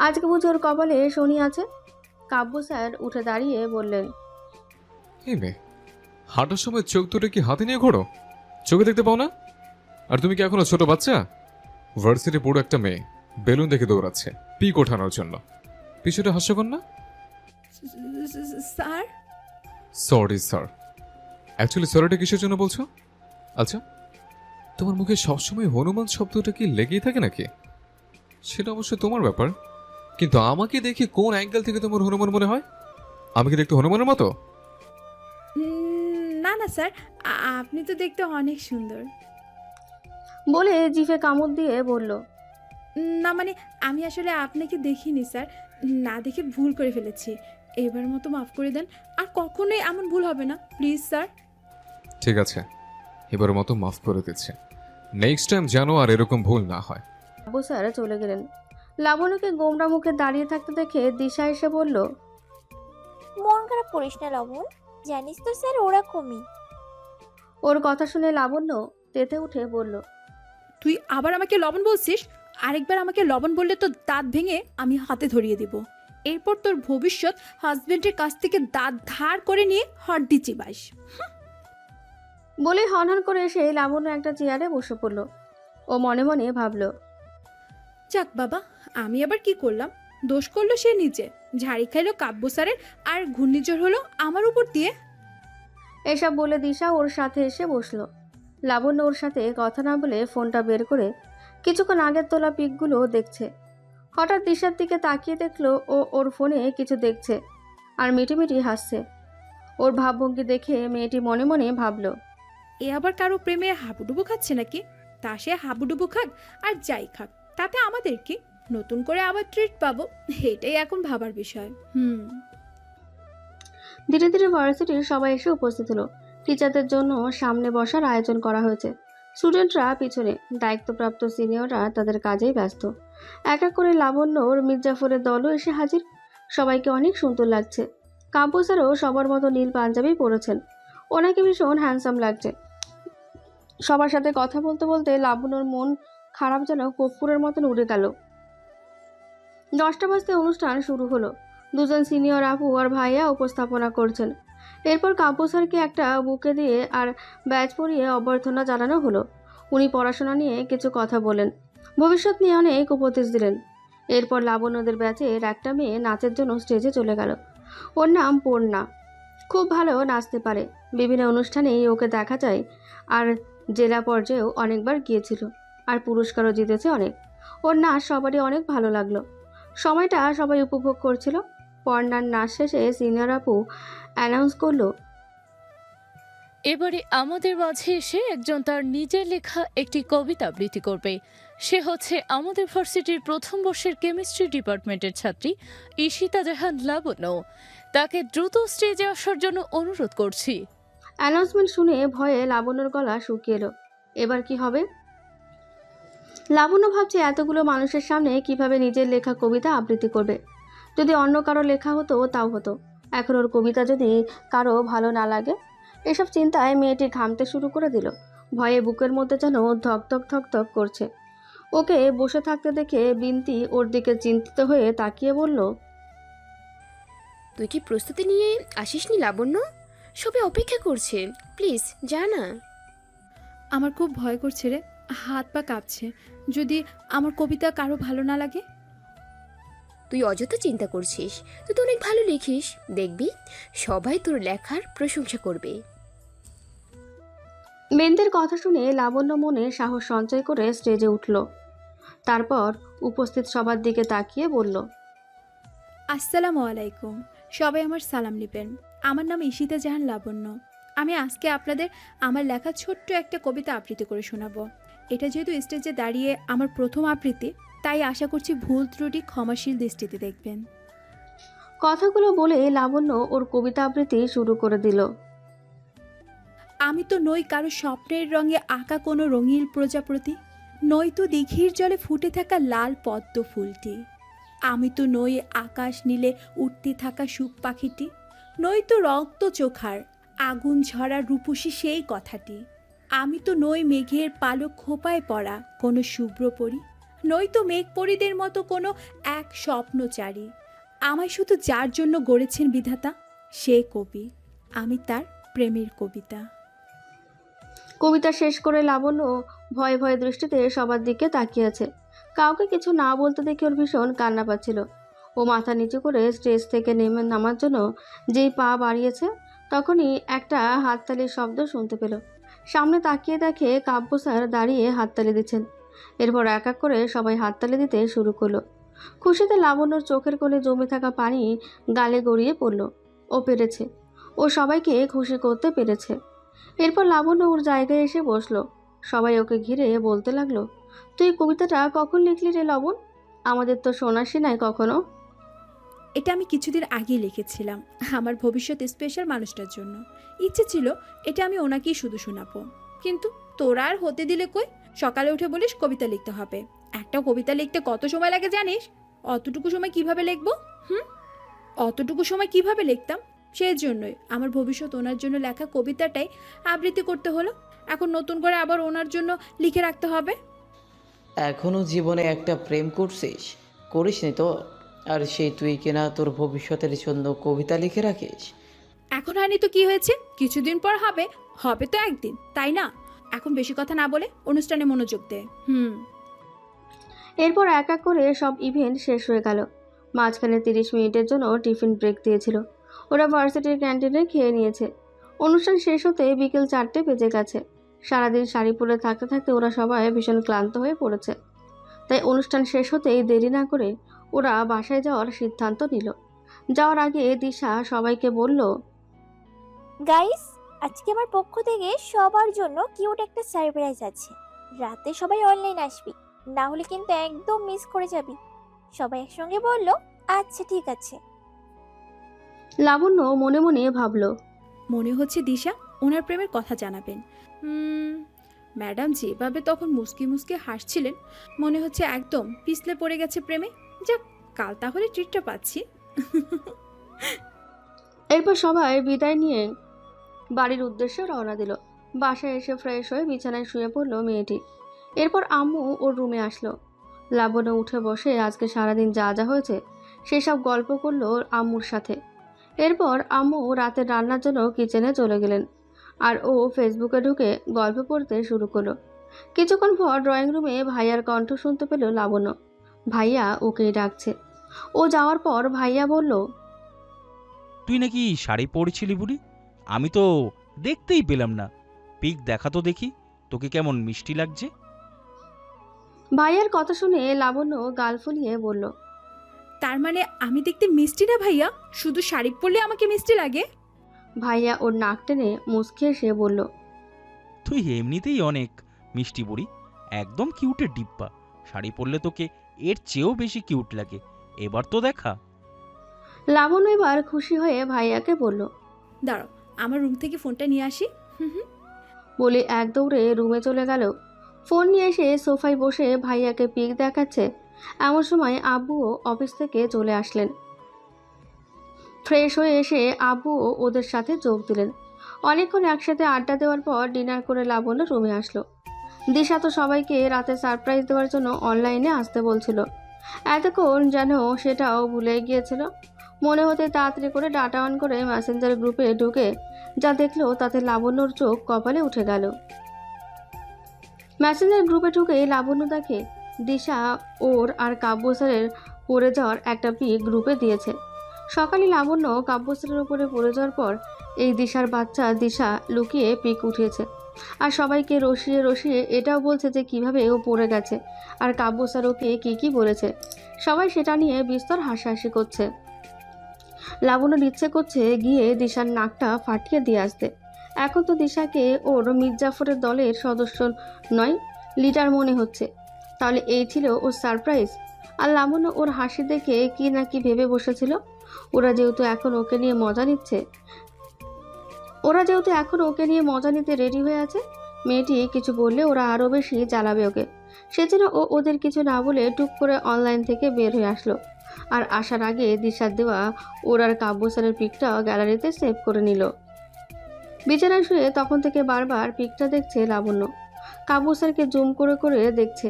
আজকে বুঝে ওর কপালে শনি আছে। কাব্য স্যার উঠে দাঁড়িয়ে বললেন, এই মেয়ে, হাঁটার সময় চোখ দুটো কি হাতে নিয়ে ঘোরো? চোখে দেখতে পাও না? আর তুমি কি এখনো ছোট বাচ্চা? ভার্সিটি পুরো একটা মেয়ে বেলুন দেখে দৌড়াচ্ছে পিক ওঠানোর জন্য। পিছনে হাস্যকর না? Sir, sorry sir. অ্যাকচুয়ালি সরিটা কিসের জন্য বলছো? আচ্ছা, তোমার মুখে সবসময় হনুমান শব্দটা কি লেগেই থাকে নাকি? সেটা অবশ্য তোমার ব্যাপার, কিন্তু আমাকে দেখে কোন অ্যাঙ্গেল থেকে তোমার হনুমান মনে হয়? আমি কি দেখতে হনুমানের মতো? না না স্যার, আপনি তো দেখতে অনেক সুন্দর। বলে জিভে কামড় দিয়ে বলল, না মানে আমি আসলে আপনাকে দেখিনি স্যার, না দেখে ভুল করে ফেলেছি। এবার মতো মাফ করে দেন, আর কখনোই এমন ভুল হবে না প্লিজ স্যার। ঠিক আছে, এবার মতো মাফ করে দিচ্ছে। নেক্সট টাইম যেন আর এরকম ভুল না হয়। কাব্য স্যার চলে গেলেন। লাবণ্যকে গোমরা মুখে দাঁড়িয়ে থাকতে দেখে দিশা এসে বলল, মন খারাপ করিস না লবণ, জানিস তো স্যার ওরকমই। ওর কথা শুনে লাবণ্য তেতে উঠে বলল, তুই আবার আমাকে লবণ বলছিস? আরেকবার আমাকে লবণ বললে তো দাঁত ভেঙে আমি হাতে ধরিয়ে দিব। এরপর তোর ভবিষ্যৎ হাজবেন্ডের কাছ থেকে দাঁত ধার করে নিয়ে হড্ডি চিবাইস। বলে হনহন করে এসে লাবণ্য একটা চেয়ারে বসে পড়ল। ও মনে মনে ভাবল, যাক বাবা, আমি আবার কি করলাম? দোষ করলো সে নিজে, ঝাড়ি খাইলো কাব্য স্যারের, আর ঘূর্ণিঝড় হলো আমার উপর দিয়ে। এসব বলে দিশা ওর সাথে এসে বসলো। লাবণ্য ওর সাথে কথা না বলে ফোনটা বের করে কিছুক্ষণ আগের তোলা পিকগুলো দেখছে। হঠাৎ দিশার দিকে তাকিয়ে দেখলো ও ওর ফোনে কিছু দেখছে আর মিটিমিটি হাসছে। ওর ভাবভঙ্গি দেখে মেয়েটি মনে মনে ভাবলো, এ আবার কারো প্রেমে হাবুডুবু খাচ্ছে নাকি? তা সে হাবুডুবু খাক আর যাই খাক, তাতে আমাদের কি? নতুন করে আবার ট্রিট পাবো, এটাই এখন ভাবার বিষয়। ধীরে ধীরে ভার্সিটির সবাই এসে উপস্থিত হলো। টিচারদের জন্য সামনে বসার আয়োজন করা হয়েছে। স্টুডেন্টরা পিছনে, দায়িত্বপ্রাপ্ত সিনিয়ররা তাদের কাজেই ব্যস্ত। এক এক করে লাবণ্য ওর মির্জাফরের দলও এসে হাজির। সবাইকে অনেক সুন্দর লাগছে। কাব্য স্যারও সবার মতো নীল পাঞ্জাবি পরেছেন। ওনাকে ভীষণ হ্যান্ডসাম লাগছে। সবার সাথে কথা বলতে বলতে লাবণ্যর মন খারাপ যেন কর্পূরের মতন উড়ে গেল। 10টা বাজতে অনুষ্ঠান শুরু হলো। দুজন সিনিয়র আপু আর ভাইয়া উপস্থাপনা করছেন। এরপর কাব্য স্যারকে একটা বুকে দিয়ে আর ব্যাচ পরিয়ে অভ্যর্থনা জানানো হলো। উনি পড়াশোনা নিয়ে কিছু কথা বলেন, ভবিষ্যৎ নিয়ে অনেক উপদেশ দিলেন। এরপর লাবণ্যদের ব্যাচের একটা মেয়ে নাচের জন্য স্টেজে চলে গেল। ওর নাম পূর্ণা। খুব ভালো নাচতে পারে। বিভিন্ন অনুষ্ঠানেই ওকে দেখা যায়, আর জেলা পর্যায়েও অনেকবার গিয়েছিল, আর পুরস্কারও জিতেছে অনেক। ওর নাচ সবারই অনেক ভালো লাগলো। সময়টা সবাই উপভোগ করছিল। পর্ণার নাচ শেষে সিনিয়র আপু অ্যানাউন্স করলো, এবারে আমাদের মাঝে এসে একজন তার নিজের লেখা একটি কবিতা আবৃত্তি করবে। সে হচ্ছে আমাদের ভার্সিটির প্রথম বর্ষের কেমিস্ট্রি ডিপার্টমেন্টের ছাত্রী ঈশিতা জাহান লাবণ্য। তাকে দ্রুত স্টেজে আসার জন্য অনুরোধ করছি। অ্যানাউন্সমেন্ট শুনে ভয়ে লাবণ্যর গলা শুকিয়ে এলো। এবার কি হবে? লাবণ্য ভাবছে এতগুলো মানুষের সামনে কিভাবে নিজের লেখা কবিতা আবৃত্তি করবে। যদি অন্য কারো লেখা হতো তাও হতো, এখন ওর কবিতা যদি কারো ভালো না লাগে। এসব চিন্তায় মেয়েটি ঘামতে শুরু করে দিল। ভয়ে বুকের মধ্যে যেন ধকধক ধকধক করছে। ওকে বসে থাকতে দেখে বিনতি ওর দিকে চিন্তিত হয়ে তাকিয়ে বলল, তুই কি প্রস্তুতি নিয়ে আসিসনি লাবণ্য? সবাই অপেক্ষা করছে, প্লিজ যা না। আমার খুব ভয় করছে রে, হাত পা কাঁপছে। যদি আমার কবিতা কারো ভালো না লাগে? তুই অযথা চিন্তা করছিস, তুই তো অনেক ভালো লিখিস, দেখবি সবাই তোর লেখার প্রশংসা করবে। বিনতির কথা শুনে লাবণ্য মনে সাহস সঞ্চয় করে স্টেজে উঠল। তারপর উপস্থিত সবার দিকে তাকিয়ে বলল, আসসালামু আলাইকুম, সবাই আমার সালাম নেবেন। আমার নাম ঈশিতা জাহান লাবণ্য। আমি আজকে আপনাদের আমার লেখা ছোট্ট একটা কবিতা আবৃত্তি করে শোনাবো। এটা যেহেতু স্টেজে দাঁড়িয়ে আমার প্রথম আবৃত্তি, তাই আশা করছি ভুল ত্রুটি ক্ষমাশীল দৃষ্টিতে দেখবেন। কথাগুলো বলে লাবণ্য ওর কবিতা আবৃত্তি শুরু করে দিল। আমি তো নই কারো স্বপ্নের রঙে আঁকা কোনো রঙিন প্রজাপতি, নই তো দিঘির জলে ফুটে থাকা লাল পদ্ম ফুলটি, আমি তো নই আকাশ নীলে উঠতে থাকা সুখ পাখিটি, নই তো রক্ত চোখার আগুন ঝরা রূপসী সেই কথাটি, আমি তো নই মেঘের পালক খোপায় পড়া কোনো শুভ্র পরী, নই তো মেঘ পরীদের মতো কোনো এক স্বপ্নচারী। আমায় শুধু যার জন্য গড়েছেন বিধাতা, সে কবি, আমি তার প্রেমের কবিতা। কবিতা শেষ করে লাবণ্য ভয়ে ভয়ে দৃষ্টিতে সবার দিকে তাকিয়ে আছে। কাউকে কিছু না বলতে দেখে ওর ভীষণ কান্না পাচ্ছিল। ও মাথা নিচু করে স্টেজ থেকে নামার জন্য যেই পা বাড়িয়েছে, তখনই একটা হাততালির শব্দ শুনতে পেল। সামনে তাকিয়ে দেখে কাব্য স্যার দাঁড়িয়ে হাততালি দিচ্ছেন। এরপর এক এক করে সবাই হাততালি দিতে শুরু করলো। খুশিতে লাবণ্যর চোখের কোণে জমে থাকা পানি গালে গড়িয়ে পড়ল। ও পেরেছে, ও সবাইকে খুশি করতে পেরেছে। এরপর লাবণ্য ওর জায়গায় এসে বসলো। সবাই ওকে ঘিরে বলতে লাগলো, তুই কবিতাটা কখন লিখলি রে লবণ? আমাদের তো শোনাসি নাই কখনো। এটা আমি কিছুদিন আগেই লিখেছিলাম আমার ভবিষ্যৎ স্পেশাল মানুষটার জন্য। ইচ্ছে ছিল এটা আমি ওনাকেই শুধু শোনাবো, কিন্তু তোরা আর হতে দিলে কই? সকালে উঠে বলিস কবিতা লিখতে হবে। একটা কবিতা লিখতে কত সময় লাগে জানিস? অতটুকু সময় কিভাবে লিখবো? অতটুকু সময় কিভাবে লিখতাম? সেই জন্যই আমার ভবিষ্যৎ ওনার জন্য লেখা কবিতাটাই আবৃত্তি করতে হলো। এখন নতুন করে আবার ওনার জন্য লিখে রাখতে হবে। এখনও জীবনে একটা প্রেম করছিস? করিসনি তো? আর সেই তুই কিনা তোর ভবিষ্যতের জন্য কবিতা লিখে রাখিস? এখন হয়নি তো কি হয়েছে? কিছুদিন পর হবে, হবে তো একদিন, তাই না? এখন বেশি কথা না বলে অনুষ্ঠানে মনোযোগ দে। এরপর এক এক করে সব ইভেন্ট শেষ হয়ে গেল। মাঝখানে 30 মিনিটের জন্য টিফিন ব্রেক দিয়েছিল। ওরা ভার্সিটির ক্যান্টিনে খেয়ে নিয়েছে। অনুষ্ঠান শেষ হতে বিকেল 4টে বেজে গেছে। সারাদিন শাড়ি পরে থাকতে থাকতে ওরা সবাই ভীষণ ক্লান্ত হয়ে পড়েছে। তাই অনুষ্ঠান শেষ হতেই দেরি না করে ওরা বাসায় যাওয়ার সিদ্ধান্ত নিল। যাওয়ার আগে দিশা সবাইকে বলল, গাইস, আজকে আমার পক্ষ থেকে সবার জন্য কিউট একটা সারপ্রাইজ আছে। রাতে সবাই অনলাইন আসবি, না হলে কিন্তু একদম মিস করে যাবি। সবাই একসঙ্গে বলল, আচ্ছা ঠিক আছে। লাবণ্য মনে মনে ভাবল, মনে হচ্ছে দিশা ওনার প্রেমের কথা জানাবেন। ম্যাডাম যেভাবে তখন মুসকি মুসকি হাসছিলেন, মনে হচ্ছে একদম পিছলে পড়ে গেছে প্রেমে। যাক, কাল তাহলে ট্রিটটা পাচ্ছি। এরপর সবাই বিদায় নিয়ে বাড়ির উদ্দেশ্যে রওনা দিল। বাসায় এসে ফ্রেশ হয়ে বিছানায় শুয়ে পড়ল মেয়েটি। এরপর আম্মু ওর রুমে আসলো। লাবণ্য উঠে বসে আজকে সারাদিন যা যা হয়েছে সেসব গল্প করলো ওর আম্মুর সাথে। এরপর আম্মু রাতের রান্নার জন্য কিচেনে চলে গেলেন, আর ও ফেসবুকে ঢুকে গল্প পড়তে শুরু করলো। কিছুক্ষণ পর ড্রয়িং রুমে ভাইয়ার কণ্ঠ শুনতে পেল লাবণ্য। ভাইয়া ওকেই ডাকছে। ও যাওয়ার পর ভাইয়া বলল, তুই নাকি শাড়ি পরেছিলি বুড়ি? আমি তো দেখতেই পেলাম না। পিক দেখা তো দেখি, তোকে কেমন মিষ্টি লাগছে। ভাইয়ার কথা শুনে লাবণ্য গাল ফুলিয়ে বলল, তার মানে আমি দেখতে মিষ্টি না ভাইয়া? শুধু শাড়ি পরলে আমাকে মিষ্টি লাগে? ভাইয়া ওর নাক টেনে মুচকে এসে বলল, তুই এমনিতেই অনেক মিষ্টি বুড়ি, একদম কিউটের ডিব্বা। শাড়ি পরলে তোকে এর চেয়েও বেশি কিউট লাগে। এবার তো দেখা। লাবণ্য এবার খুশি হয়ে ভাইয়াকে বলল। দাঁড়াও, আমার রুম থেকে ফোনটা নিয়ে আসি। বলে এক দৌড়ে রুমে চলে গেল। ফোন নিয়ে এসে সোফায় বসে ভাইয়াকে পিক দেখাচ্ছে। এমন সময় আব্বুও অফিস থেকে চলে আসলেন। ফ্রেশ হয়ে এসে আব্বুও ওদের সাথে যোগ দিলেন। অনেকক্ষণ একসাথে আড্ডা দেওয়ার পর ডিনার করে লাবণ্য রুমে আসলো। দিশা তো সবাইকে রাতে সারপ্রাইজ দেওয়ার জন্য অনলাইনে আসতে বলছিল। এতক্ষণ যেন সেটাও ভুলে গিয়েছিল। মনে হতে তাড়াতাড়ি করে ডাটা অন করে মেসেঞ্জার গ্রুপে ঢুকে যা দেখলো তাতে লাবণ্যর চোখ কপালে উঠে গেল। মেসেঞ্জার গ্রুপে ঢুকে লাবণ্য দেখে দিশা ওর আর কাব্য স্যারের পড়ে যাওয়ার একটা পিক গ্রুপে দিয়েছে। সকালে লাবণ্য কাব্য স্যারের উপরে পড়ে যাওয়ার পর এই দিশার বাচ্চা দিশা লুকিয়ে পিক উঠিয়েছে আর সবাইকে রসিয়ে রসিয়ে এটাও বলছে যে কিভাবে ও পড়ে গেছে আর কাব্য স্যার ওকে কী বলেছে। সবাই সেটা নিয়ে বিস্তর হাসাহাসি করছে। লাবণ্যর ইচ্ছে করছে গিয়ে দিশার নাকটা ফাটিয়ে দিয়ে আসতে। এখন তো দিশাকে ওর মির্জাফরের দলের সদস্য নয়, লিডার মনে হচ্ছে। তাহলে এই ছিল ওর সারপ্রাইজ। আর লাবণ্য ওর হাসি দেখে কি না কি ভেবে বসেছিল। ওরা যেহেতু এখন ওকে নিয়ে মজা নিতে রেডি হয়ে আছে, মেয়েটি কিছু বললে ওরা আরও বেশি জ্বালাবে ওকে। সেজন্য ও ওদের কিছু না বলে টুক করে অনলাইন থেকে বের হয়ে আসলো। আর আসার আগে দিশার দেওয়া ওর আর কাব্য স্যারের পিকটা গ্যালারিতে সেভ করে নিল। বিছানায় শুয়ে তখন থেকে বারবার পিকটা দেখছে লাবণ্য। কাব্য স্যারকে জুম করে করে দেখছে।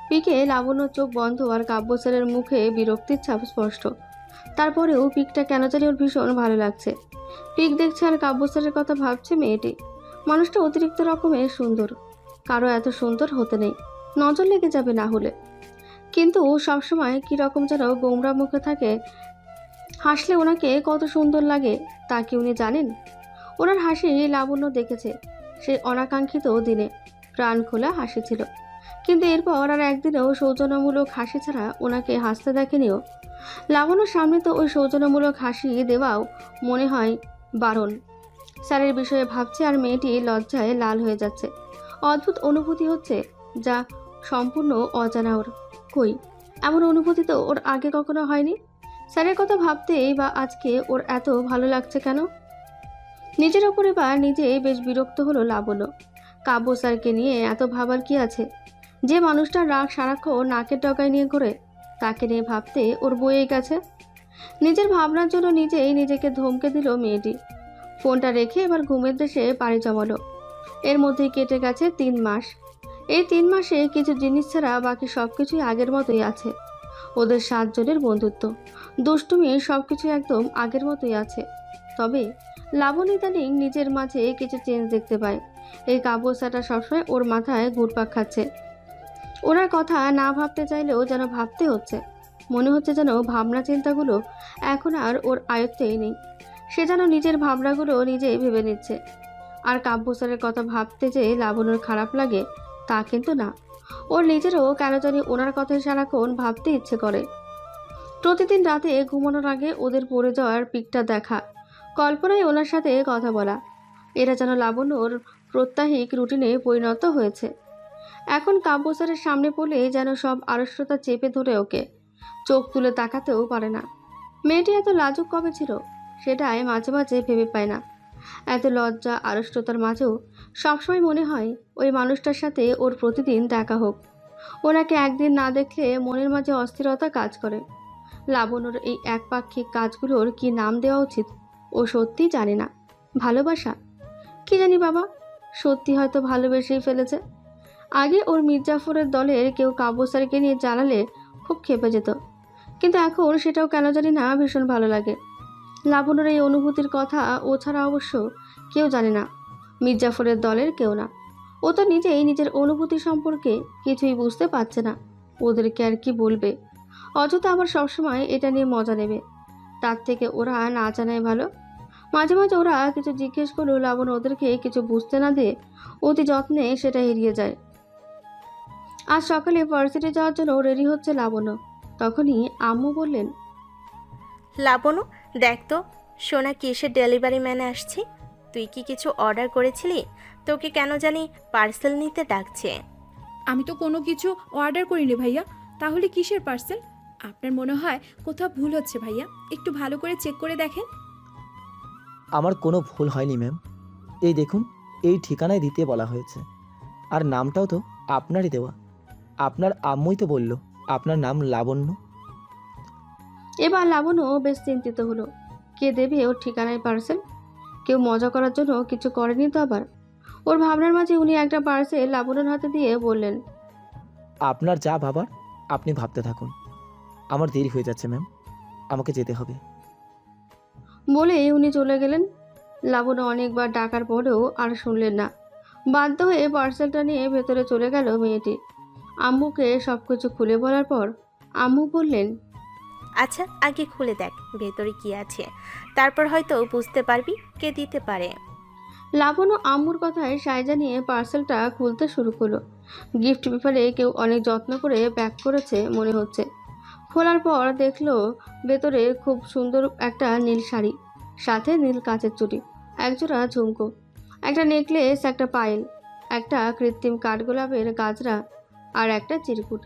পিকে লাবণ্যর চোখ বন্ধ আর কাব্য স্যারের মুখে বিরক্তির ছাপ স্পষ্ট। তারপরেও পিকটা কেন জানি ওর ভীষণ ভালো লাগছে। পিক দেখছে আর কাব্য স্যারের কথা ভাবছে মেয়েটি। মানুষটা অতিরিক্ত রকমের সুন্দর, কারো এত সুন্দর হতে নেই, নজর লেগে যাবে না হলে। কিন্তু সবসময় কীরকম যেন গোমরা মুখে থাকে। হাসলে ওনাকে কত সুন্দর লাগে তা কি উনি জানেন? ওনার হাসি লাবণ্য দেখেছে সেই অনাকাঙ্ক্ষিত দিনে। প্রাণ খোলা হাসি ছিল, কিন্তু এরপর আর একদিনেও সৌজন্যমূলক হাসি ছাড়া ওনাকে হাসতে দেখেনিও। লাবণ্যর সামনে তো ওই সৌজন্যমূলক হাসি দেওয়াও মনে হয় বারণ। স্যারের বিষয়ে ভাবছে আর মেয়েটি লজ্জায় লাল হয়ে যাচ্ছে। অদ্ভুত অনুভূতি হচ্ছে যা সম্পূর্ণ অজানা ওর। কই, এমন অনুভূতি তো ওর আগে কখনো হয়নি। স্যারের কথা ভাবতেই বা আজকে ওর এত ভালো লাগছে কেন? নিজের ওপরে বা নিজে বেশ বিরক্ত হলো লাবণ্য। কাব্য স্যারকে নিয়ে এত ভাবার কি আছে? যে মানুষটার রাগ সারাক্ষণ নাকের ডগায় নিয়ে ঘোরে, তাকে নিয়ে ভাবতে ওর বয়ে গেছে। নিজের ভাবনার জন্য নিজেই নিজেকে ধমকে দিল মেয়েটি। ফোনটা রেখে এবার ঘুমের দেশে পাড়ি জমালো। এর মধ্যেই কেটে গেছে 3 মাস। এই 3 মাসে কিছু জিনিস ছাড়া বাকি সব কিছুই আগের মতোই আছে। ওদের 7 জনের বন্ধুত্ব, দুষ্টুমি সব কিছু একদম আগের মতোই আছে। তবে লাবণী ইদানিং নিজের মাঝে কিছু চেঞ্জ দেখতে পায়। এই কাব্য স্যারটা সবসময় ওর মাথায় ঘুরপাক খাচ্ছে। ওনার কথা না ভাবতে চাইলেও যেন ভাবতে হচ্ছে। মনে হচ্ছে যেন ভাবনা চিন্তাগুলো এখন আর ওর আয়ত্তেই নেই। সে যেন নিজের ভাবনাগুলো নিজেই ভেবে নিচ্ছে। আর কাব্য স্যারের কথা ভাবতে যে লাবণ্যর খারাপ লাগে তা কিন্তু না। ওর নিজেরও কেন জানি ওনার কথাই সারাক্ষণ ভাবতে ইচ্ছে করে। প্রতিদিন রাতে ঘুমানোর আগে ওদের পড়ে যাওয়ার পিকটা দেখা, কল্পনায় ওনার সাথে কথা বলা, এরা যেন লাবণ্যর প্রত্যাহিক রুটিনে পরিণত হয়েছে। এখন কাব্য স্যারের সামনে পড়লে যেন সব আড়ষ্টতা চেপে ধরে ওকে। চোখ তুলে তাকাতেও পারে না। মেয়েটি এত লাজুক কবে ছিল সেটাই মাঝে মাঝে ভেবে পায় না। এত লজ্জা আড়ষ্টতার মাঝেও সবসময় মনে হয় ওই মানুষটার সাথে ওর প্রতিদিন দেখা হোক। ওনাকে একদিন না দেখলে মনের মাঝে অস্থিরতা কাজ করে। লাবণ্যর এই একপাক্ষিক কাজগুলোর কি নাম দেওয়া উচিত ও সত্যি জানে না। ভালোবাসা কি জানি বাবা, সত্যি হয়তো ভালোবেসেই ফেলেছে। আগে ওর মির্জাফরের দলের কেউ কাব্যস্যারকে নিয়ে জ্বালালে খুব ক্ষেপে যেত, কিন্তু এখন সেটাও কেন জানি না ভীষণ ভালো লাগে। লাবণ্যর এই অনুভূতির কথা ও ছাড়া অবশ্য কেউ জানে না, মির্জাফরের দলের কেউ না। ও তো নিজেই নিজের অনুভূতি সম্পর্কে কিছুই বুঝতে পারছে না, ওদেরকে আর কি বলবে। অযথা আবার সবসময় এটা নিয়ে মজা নেবে, তার থেকে ওরা না জানায় ভালো। মাঝে মাঝে ওরা কিছু জিজ্ঞেস করলেও লাবণ্য ওদেরকে কিছু বুঝতে না দিয়ে অতি যত্নে সেটা এড়িয়ে যায়। আজ সকালে ভার্সিটি যাওয়ার জন্য রেডি হচ্ছে লাবণ্য, তখনই আম্মু বললেন, লাবণু, দেখ তো সোনা কিসের ডেলিভারি ম্যান আসছে। তুই কি কিছু অর্ডার করেছিলি? তোকে কেন জানি পার্সেল নিতে ডাকছে। আমি তো কোনো কিছু অর্ডার করিনি ভাইয়া। তাহলে কিসের পার্সেল? আপনার মনে হয় কোথাও ভুল হচ্ছে ভাইয়া, একটু ভালো করে চেক করে দেখেন। আমার কোনো ভুল হয়নি ম্যাম। এই দেখুন, এই ঠিকানায় দিতে বলা হয়েছে, আর নামটাও তো আপনারই দেওয়া। আপনার আম্মুই তো বলল আপনার নাম লাবণ্য। এবার লাবণ্য বেশ চিন্তিত হলো, কে দেবে ওর ঠিকানায় পার্সেল? কেউ মজা করার জন্য কিছু করেনি তো আবার? ওর ভাবনার মাঝে উনি একটা পার্সেল লাবণ্যর হাতে দিয়ে বললেন, আপনার যা ভাবার আপনি ভাবতে থাকুন। আমার দেরি হয়ে যাচ্ছে ম্যাম, আমাকে যেতে হবে। বলে উনি চলে গেলেন। লাবণ্য অনেকবার ডাকার পরেও আর শুনলেন না, বাধ্য হয়ে পার্সেলটা নিয়ে ভেতরে চলে গেল মেয়েটি। আম্মুকে সব কিছু খুলে বলার পর আম্মু বললেন, আচ্ছা, আগে খুলে দেখ ভেতরে কি আছে, তারপর হয়তো বুঝতে পারবি কে দিতে পারে। লাবণ্য আম্মুর কথায় সায় জানিয়ে পার্সেলটা খুলতে শুরু করলো। গিফট পেপারে কেউ অনেক যত্ন করে প্যাক করেছে মনে হচ্ছে। খোলার পর দেখলো ভেতরে খুব সুন্দর একটা নীল শাড়ি, সাথে নীল কাচের চুড়ি, একজোড়া ঝুমকো, একটা নেকলেস, একটা পায়েল, একটা কৃত্রিম কাঠগোলাপের গাজরা আর একটা চিরকুট।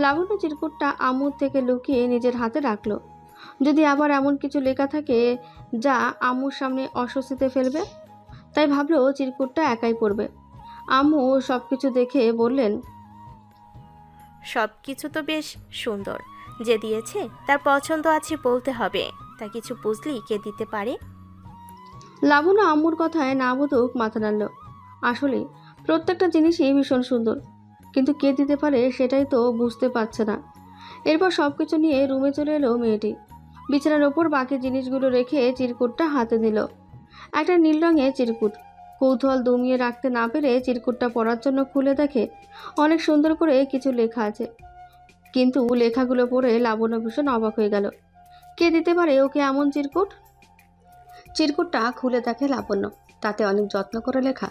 লাবণ্য চিরকুটটা আম্মুর থেকে লুকিয়ে নিজের হাতে রাখলো। যদি আবার এমন কিছু লেখা থাকে যা আম্মুর সামনে অস্বস্তিতে ফেলবে, তাই ভাবলো চিরকুটটা একাই পড়বে। আম্মু সব কিছু দেখে বললেন, সব কিছু তো বেশ সুন্দর, যে দিয়েছে তার পছন্দ আছে বলতে হবে। তা কিছু বুঝলি কে দিতে পারে? লাবণ্য আম্মুর কথায় না বোধক মাথা নাড়ল। আসলে প্রত্যেকটা জিনিসই ভীষণ সুন্দর, কিন্তু কে দিতে পারে সেটাই তো বুঝতে পারছে না। এরপর সব কিছু নিয়ে রুমে চলে এলো মেয়েটি। বিছানার ওপর বাকি জিনিসগুলো রেখে চিরকুটটা হাতে নিল। একটা নীল রঙের চিরকুট। কৌতূহল দমিয়ে রাখতে না পেরে চিরকুটটা পড়ার জন্য খুলে দেখে অনেক সুন্দর করে কিছু লেখা আছে, কিন্তু লেখাগুলো পড়ে লাবণ্য ভীষণ অবাক হয়ে গেল। কে দিতে পারে ওকে এমন চিরকুট? চিরকুটটা খুলে দেখে লাবণ্য, তাতে অনেক যত্ন করে লেখা,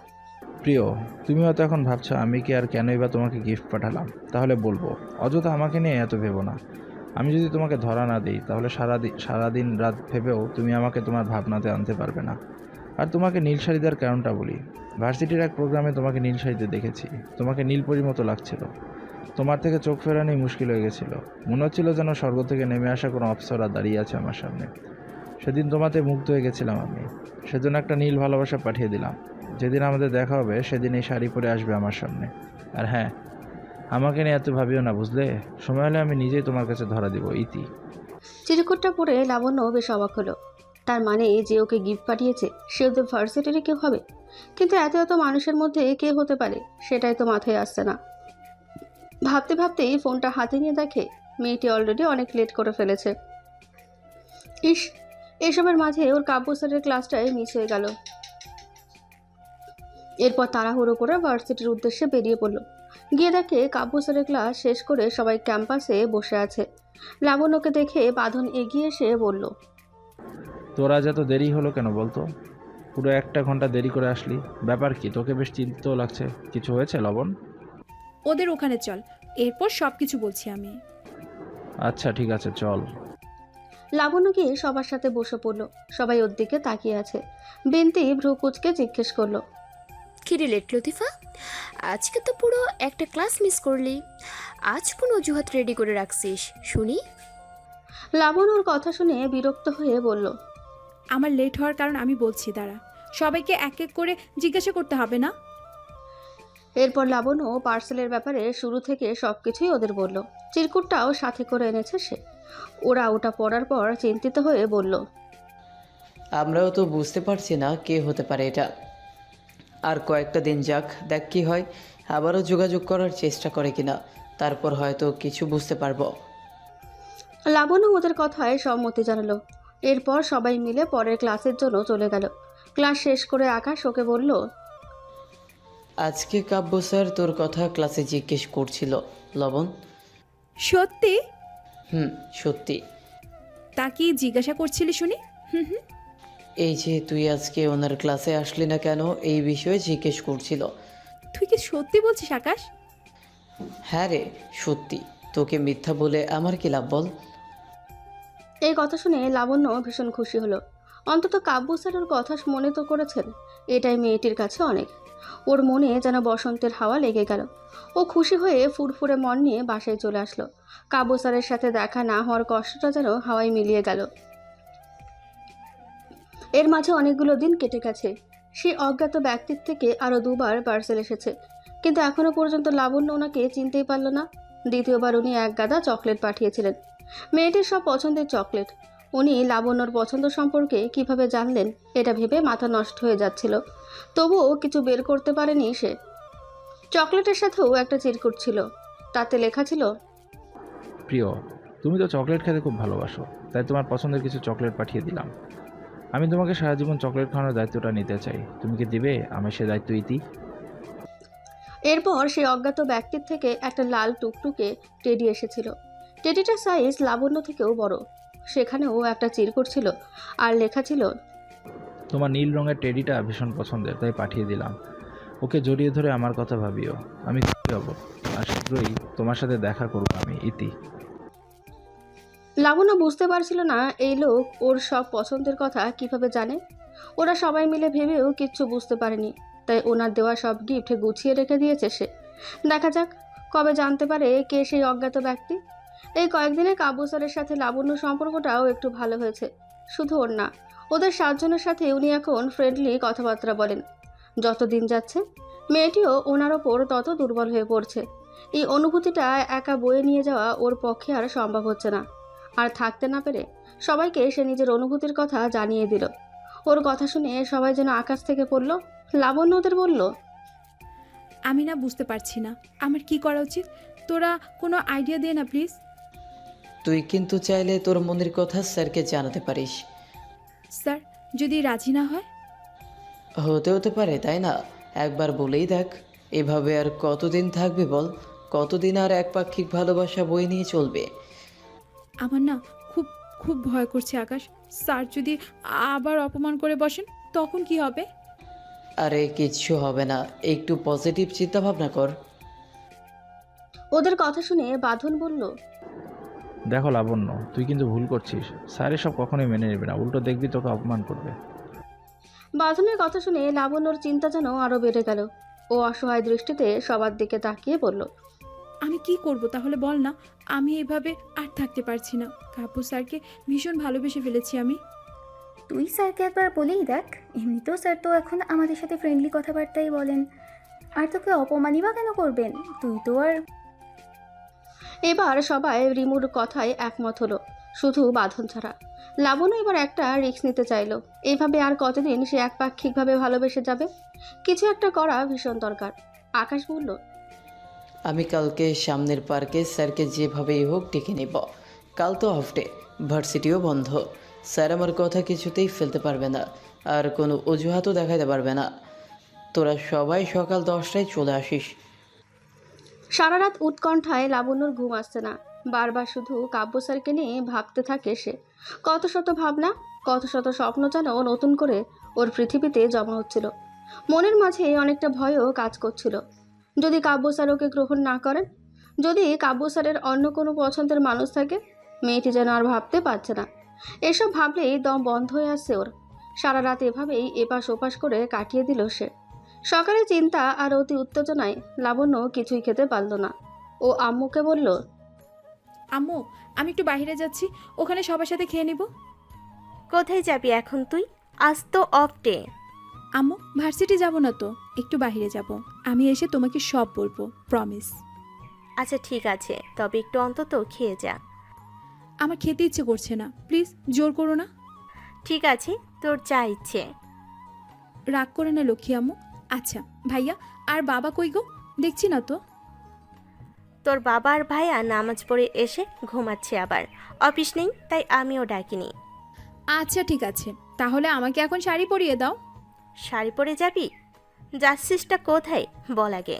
প্রিয়, তুমি হয়তো এখন ভাবছো আমি কি আর কেনই বা তোমাকে গিফট পাঠালাম। তাহলে বলবো, অযথা আমাকে নিয়ে এত ভেবো না। আমি যদি তোমাকে ধরা না দিই তাহলে সারাদিন রাত ভেবেও তুমি আমাকে তোমার ভাবনাতে আনতে পারবে না। আর তোমাকে নীল শাড়ি দেওয়ার কারণটা বলি। ভার্সিটির এক প্রোগ্রামে তোমাকে নীল শাড়িতে দেখেছি। তোমাকে নীলপরির মতো লাগছিল। তোমার থেকে চোখ ফেরানোই মুশকিল হয়ে গেছিল। মনে হচ্ছিল যেন স্বর্গ থেকে নেমে আসা কোনো অপ্সরা দাঁড়িয়ে আছে আমার সামনে। সেদিন তোমাতে মুগ্ধ হয়ে গেছিলাম আমি। সেজন্য একটা নীল ভালোবাসা পাঠিয়ে দিলাম। যেদিন আমাদের দেখা হবে সেদিন এই শাড়ি পরে আসবে আমার সামনে। আর হ্যাঁ, আমাকে নিয়ে এত ভাবিও না, বুঝলে? সময় হলে আমি নিজেই তোমার কাছে ধরা দিব। ইতি। চিরকুটটা পড়ে লাবণ্য বেশ অবাক হলো। তার মানে যে ওকে গিফট পাঠিয়েছে সে ওদের ভার্সিটিরই কেউ হবে, কিন্তু এত এত মানুষের মধ্যে কে হতে পারে সেটাই তো মাথায় আসছে না। ভাবতে ভাবতেই ফোনটা হাতে নিয়ে দেখে মেয়েটি অলরেডি অনেক লেট করে ফেলেছে। ইস, এসবের মাঝে ওর কাব্য স্যারের ক্লাসটাই মিস হয়ে গেল। এরপর তাড়াহুড়ো করে ভার্সিটির উদ্দেশ্যে বেরিয়ে পড়ল। গিয়ে দেখে কাব্য স্যারের ক্লাস শেষ করে সবাই ক্যাম্পাসে বসে আছে। লাবণ্যকে দেখে বাঁধন এগিয়ে এসে বলল, তোর আজ এত দেরি হলো কেন বলতো? পুরো 1 ঘন্টা দেরি করে আসলি, ব্যাপার কি? তোকে বেশ চিন্তিতও লাগছে। কিছু হয়েছে লবণ? ওদের ওখানে চল, এরপর সব কিছু বলছি আমি। আচ্ছা ঠিক আছে, চল। লাবণ্য গিয়ে সবার সাথে বসে পড়ল। সবাই ওর দিকে তাকিয়ে আছে। বিনতি ভ্রু কুচকে জিজ্ঞেস করলো, কিরে লেট লতিফা, আজকে তো পুরো একটা ক্লাস মিস করলি। আজ কোন অজুহাত রেডি করে রাখছিস শুনি? লাবণ ওর কথা শুনে বিরক্ত হয়ে বলল, আমার লেট হওয়ার কারণ আমি বলছি, দাঁড়া। সবাইকে এক এক করে জিজ্ঞাসা করতে হবে না? এরপর লাবণও পার্সেলের ব্যাপারে শুরু থেকে সবকিছুই ওদের বলল। চিরকুটটাও সাথে করে এনেছে সে। ওরা ওটা পড়ার পর চিন্তিত হয়ে বলল, আমরাও তো বুঝতে পারছি না কে হতে পারে এটা। আর কয়েকটা দিন যাক, দেখ কি হয়, আবারও যোগাযোগ করার চেষ্টা করে কিনা, তারপর হয়তো কিছু বুঝতে পারবো। লাবণও ওদের কথায় সম্মতি জানালো। এরপর সবাই মিলে পরের ক্লাসের জন্য চলে গেল। ক্লাস শেষ করে আকাশ ওকে বলল, আজকে কাব্য স্যার তোর কথা ক্লাসে জিজ্ঞেস করছিল লবণ। সত্যি? সত্যি। তা কি জিজ্ঞাসা করছিলি শুনি? হুম হুম। এই যে তুই আজকে ওনার ক্লাসে আসলি না কেন, এই বিষয়ে জিজ্ঞেস করছিল। তুই কি সত্যি বলছিস আকাশ? হ্যাঁ রে, সত্যি। তোকে মিথ্যা বলে আমার কি লাভ বল? এই কথা শুনে লাবণ্য ভীষণ খুশি হলো। অন্তত কাব্য স্যার ওর কথা মনে তো করেছেন, এটাই মেয়েটির কাছে অনেক। ওর মনে যেন বসন্তের হাওয়া লেগে গেল। ও খুশি হয়ে ফুরফুরে মন নিয়ে বাসায় চলে আসলো। কাব্য স্যারের সাথে দেখা না হওয়ার কষ্টটা যেন হাওয়ায় মিলিয়ে গেল। এর মাঝে অনেকগুলো দিন কেটে গেছে। সেই অজ্ঞাত ব্যক্তির থেকে আরও 2বার পার্সেল এসেছে, কিন্তু এখনো পর্যন্ত লাবণ্য ওনাকে চিনতেই পারল না। দ্বিতীয়বার উনি এক গাদা চকলেট পাঠিয়েছিলেন, মেয়েটির সব পছন্দের চকলেট। উনি লাবণ্যর পছন্দ সম্পর্কে কিভাবে জানলেন, এটা ভেবে মাথা নষ্ট হয়ে যাচ্ছিল। তবুও কিছু বের করতে পারেনি সে। চকলেটের সাথেও একটা চিরকুট ছিল, তাতে লেখা ছিল, প্রিয়, তুমি তো চকলেট খেতে খুব ভালোবাসো, তাই তোমার পছন্দের কিছু চকলেট পাঠিয়ে দিলাম। আমি তোমাকে সারা জীবন চকলেট খাওয়ানোর দায়িত্বটা নিতে চাই, তুমি কি দিবে? আমি সে দায়িত্ব ইতি। এরপর সেই অজ্ঞাত ব্যক্তির থেকে একটা লাল টুকটুকে টেডি এসেছিল। টেডিটার সাইজ লাবণ্য থেকেও বড়। সেখানেও একটা চিরকুট ছিল আর লেখা ছিল, তোমার নীল রঙের টেডিটা ভীষণ পছন্দের, তাই পাঠিয়ে দিলাম। ওকে জড়িয়ে ধরে আমার কথা ভাবিও, আমি খুশি হব। আর শীঘ্রই তোমার সাথে দেখা করব আমি, ইতি। লাবণ্য বুঝতে পারছিল না এই লোক ওর সব পছন্দের কথা কিভাবে জানে। ওরা সবাই মিলে ভেবেও কিচ্ছু বুঝতে পারেনি, তাই ওনার দেওয়া সব গিফট গুছিয়ে রেখে দিয়েছে সে। দেখা যাক কবে জানতে পারে কে সেই অজ্ঞাত ব্যক্তি। এই কয়েকদিনে কাব্য স্যারের সাথে লাবণ্য সম্পর্কটাও একটু ভালো হয়েছে। শুধু ওর না, ওদের 7 জনের সাথে উনি এখন ফ্রেন্ডলি কথাবার্তা বলেন। যত দিন যাচ্ছে মেয়েটিও ওনার ওপর তত দুর্বল হয়ে পড়ছে। এই অনুভূতিটা একা বয়ে নিয়ে যাওয়া ওর পক্ষে আর সম্ভব হচ্ছে না। আর থাকতে না পেরে সবাইকে সে নিজের অনুভূতির কথা জানিয়ে দিল। ওর কথা শুনে সবাই যেন আকাশ থেকে পড়ল। লাবণ্য ওদের বলল, আমি না বুঝতে পারছি না আমার কি করা উচিত। তোরা কোনো আইডিয়া দে না প্লিজ। তুই কিন্তু চাইলে তোর মনের কথা স্যারকে জানাতে পারিস। স্যার যদি রাজি না হয়? হতে পারে, তাই না? একবার বলেই দেখ। এভাবে আর কতদিন থাকবে বল? কতদিন আর একপাক্ষিক ভালোবাসা বয়ে নিয়ে চলবে? আমার না খুব খুব ভয় করছে আকাশ। স্যার যদি আবার অপমান করে বসেন তখন কি হবে? আরে কিচ্ছু হবে না, একটু পজিটিভ চিন্তা ভাবনা কর। ওদের কথা শুনে বাঁধন বলল, দেখো লাবণ্য, তুই কিন্তু ভুল করছিস। স্যার এসব কখনোই মেনে নেবে না, উল্টো দেখবি তোকে অপমান করবে। বাঁধনের কথা শুনে লাবণ্যর চিন্তা যেন আরও বেড়ে গেল। ও অসহায় দৃষ্টিতে সবার দিকে তাকিয়ে বলল, আমি কি করব তাহলে বল না। আমি এভাবে আর থাকতে পারছি না। কাব্য স্যারকে ভীষণ ভালোবেসে ফেলেছি আমি। তুই স্যারকে একবার বলেই দেখ, এমনিতেও স্যার তো এখন আমাদের সাথে ফ্রেন্ডলি কথাবার্তাই বলেন, আর তোকে অপমানই বা কেন করবেন? তুই তো আর। এবার সবাই রিমুর কথায় একমত হলো, শুধু বাঁধন ছাড়া। লাবণ্য এবার একটা রিস্ক নিতে চাইলো। এইভাবে আর কতদিন সে একপাক্ষিকভাবে ভালোবেসে যাবে? কিছু একটা করা ভীষণ দরকার। আকাশ বলল, আমি কালকে সামনের পার্কে স্যারকে যেভাবেই হোক ডেকে নেব। কাল তো অফ ডে, ভার্সিটিও বন্ধ। স্যার আমার কথা কিছুতেই ফেলতে পারবে না, আর কোনো অজুহাতও দেখাতে পারবে না। তোরা সবাই সকাল 10টায় চলে আসিস। সারা রাত উৎকণ্ঠায় লাবণ্যর ঘুম আসছে না। বারবার শুধু কাব্য স্যারকে নিয়ে ভাবতে থাকে সে। কত শত ভাবনা, কত শত স্বপ্ন যেন নতুন করে ওর পৃথিবীতে জমা হচ্ছিল। মনের মাঝে অনেকটা ভয়ও কাজ করছিল। যদি কাব্য স্যার ওকে গ্রহণ না করেন, যদি কাব্য স্যারের অন্য কোনো পছন্দের মানুষ থাকে, মেয়েটি যেন আর ভাবতে পারছে না। এসব ভাবলেই দম বন্ধ হয়ে আসছে ওর। সারা রাত এভাবেই এপাশ ওপাশ করে কাটিয়ে দিল সে। সকালে চিন্তা আর অতি উত্তেজনায় লাবণ্য কিছুই খেতে পারল না। ও আম্মুকে বলল, আম্মু, আমি একটু বাইরে যাচ্ছি, ওখানে সবার সাথে খেয়ে নিব। কোথায় যাবি এখন তুই? আজ তো অফ ডে। আম্মু, ভার্সিটি যাব না তো, একটু বাইরে যাব। আমি এসে তোমাকে সব বলবো, প্রমিস। আচ্ছা ঠিক আছে, তবে একটু অন্তত খেয়ে যা। আমার খেতে ইচ্ছে করছে না, প্লিজ জোর করো না। ঠিক আছে, তোর যা ইচ্ছে। রাগ করে না লক্ষ্মী আম্মু। আচ্ছা ভাইয়া আর বাবা কই গো? দেখছি না তো। তোর বাবা আর ভাইয়া নামাজ পড়ে এসে ঘুমাচ্ছে, আবার অফিস নেই তাই আমিও ডাকিনি। আচ্ছা ঠিক আছে, তাহলে আমাকে এখন শাড়ি পরিয়ে দাও। শাড়ি পরে যাবি? যাচ্ছিসটা কোথায় বল আগে।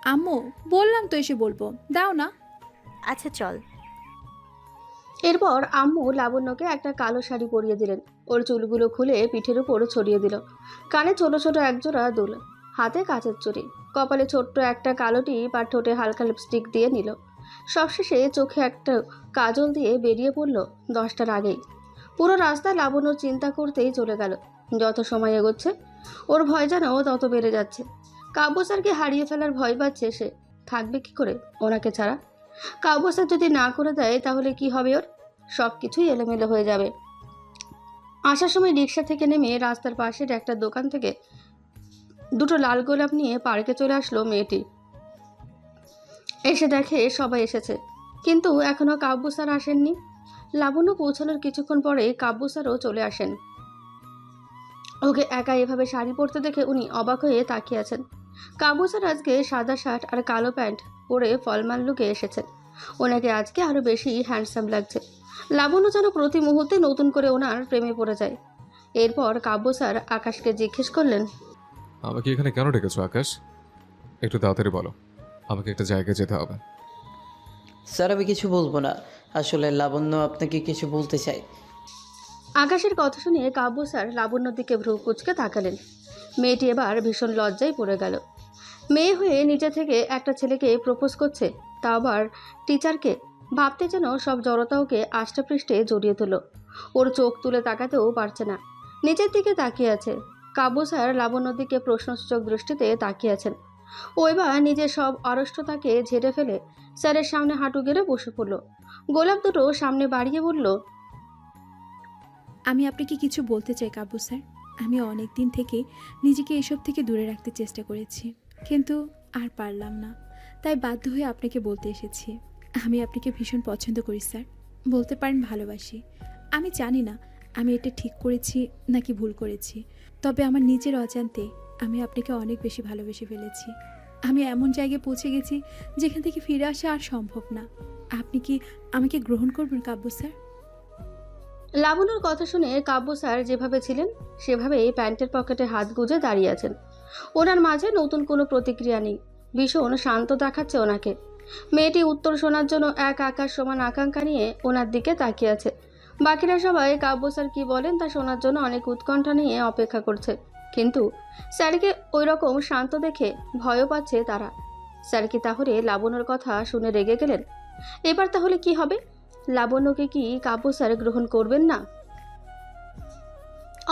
আম্মু, বললাম তো এসে বলবো, দাও না। আচ্ছা চল। এরপর আম্মু লাবণ্যকে একটা কালো শাড়ি পরিয়ে দিলেন। ওর চুলগুলো খুলে পিঠের উপর ছড়িয়ে দিল। কানে ছোট ছোট একজোড়া দুল, হাতে কাচের চুড়ি, কপালে ছোট্ট একটা কালো টিপ আর ঠোঁটে হালকা লিপস্টিক দিয়ে নিল। সবশেষে চোখে একটা কাজল দিয়ে বেরিয়ে পড়ল 10টার আগেই। পুরো রাস্তা লাবণ্য চিন্তা করতেই চলে গেল। যত সময় এগোচ্ছে ওর ভয় যেন তত বেড়ে যাচ্ছে। কাব্য স্যারকে হারিয়ে ফেলার ভয় পাচ্ছে সে। থাকবে কি করে ওনাকে ছাড়া? কাব্য স্যার যদি না করে দেয় তাহলে কি হবে ওর? সব কিছুই এলোমেলো হয়ে যাবে। আসার সময় রিক্সা থেকে নেমে রাস্তার পাশের একটা দোকান থেকে দুটো লাল গোলাপ নিয়ে পার্কে চলে আসলো মেয়েটি। এসে দেখে সবাই এসেছে, কিন্তু এখনো কাব্য স্যার আসেননি। লাবণ্য পৌঁছানোর কিছুক্ষণ পরে কাব্য স্যারও চলে আসেন। ওকে একা এভাবে শাড়ি পরতে দেখে উনি অবাক হয়ে তাকিয়ে আছেন। কাব্য স্যার আজকে সাদা শার্ট আর কালো প্যান্ট পরে ফলমাল লুকে এসেছেন। ওনাকে আজকে আরো বেশি হ্যান্ডসাম লাগছে। লাবণ্য যেন প্রতি মুহূর্তে নতুন করে ওনার প্রেমে পড়ে যায়। এরপর কাব্য স্যার আকাশকে জিজ্ঞেস করলেন, আমাকে এখানে কেন ডেকেছো আকাশ? একটু তাড়াতাড়ি বলো, আমাকে একটা জায়গায় যেতে হবে। স্যার আমি কিছু বলবো না, আসলে লাবণ্য আপনাকে কিছু বলতে চাই। আকাশের কথা শুনে কাব্য স্যার লাবণ্যর দিকে ভ্রু কুঁচকে তাকালেন। মেয়েটি এবার ভীষণ লজ্জায় পড়ে গেল। মেয়ে হয়ে নিজে থেকে একটা ছেলেকে প্রপোজ করছে, তা আবার টিচারকে। ভাবতে যেন সব জড়তা ওকে আষ্টেপৃষ্ঠে জড়িয়ে তোল। ওর চোখ তুলে তাকাতেও পারছে না, নিচের দিকে তাকিয়ে আছে। কাব্য স্যার লাবণ্যর দিকে প্রশ্নসূচক দৃষ্টিতে তাকিয়ে আছেন। ও এবার নিজের সব অরষ্টতাকে ঝেড়ে ফেলে স্যারের সামনে হাঁটু গেড়ে বসে পড়ল। গোলাপ দুটো সামনে বাড়িয়ে বলল, আমি আপনাকে কিছু বলতে চাই কাব্য স্যার। আমি অনেক দিন থেকে নিজেকে এসব থেকে দূরে রাখতে চেষ্টা করেছি, কিন্তু আর পারলাম না, তাই বাধ্য হয়ে আপনাকে বলতে এসেছি। আমি আপনাকে ভীষণ পছন্দ করি স্যার, বলতে পারেন ভালোবাসি। আমি জানি না আমি এটা ঠিক করেছি নাকি ভুল করেছি, তবে আমার নিজের অজান্তে আমি আপনাকে অনেক বেশি ভালোবেসে ফেলেছি। আমি এমন জায়গায় পৌঁছে গেছি যেখান থেকে ফিরে আসা আর সম্ভব না। আপনি কি আমাকে গ্রহণ করবেন কাব্য স্যার? লাবণ্যর কথা শুনে কাব্য স্যার যেভাবে ছিলেন সেভাবেই প্যান্টের পকেটে হাত গুজে দাঁড়িয়ে আছেন। ওনার মাঝে নতুন কোনো প্রতিক্রিয়া নেই, ভীষণ শান্ত দেখাচ্ছে ওনাকে। মেয়েটি উত্তর শোনার জন্য এক আকাশ সমান আকাঙ্ক্ষা নিয়ে ওনার দিকে তাকিয়ে আছে। বাকিরা সবাই কাব্য স্যার কি বলেন তা শোনার জন্য অনেক উৎকণ্ঠা নিয়ে অপেক্ষা করছে, কিন্তু স্যারকে ওই রকম শান্ত দেখে ভয়ও পাচ্ছে তারা। স্যার কি তাহলে লাবণ্যর কথা শুনে রেগে গেলেন? এবার তাহলে কি হবে? লাবণ্যকে কি কাব্য স্যার গ্রহণ করবেন না?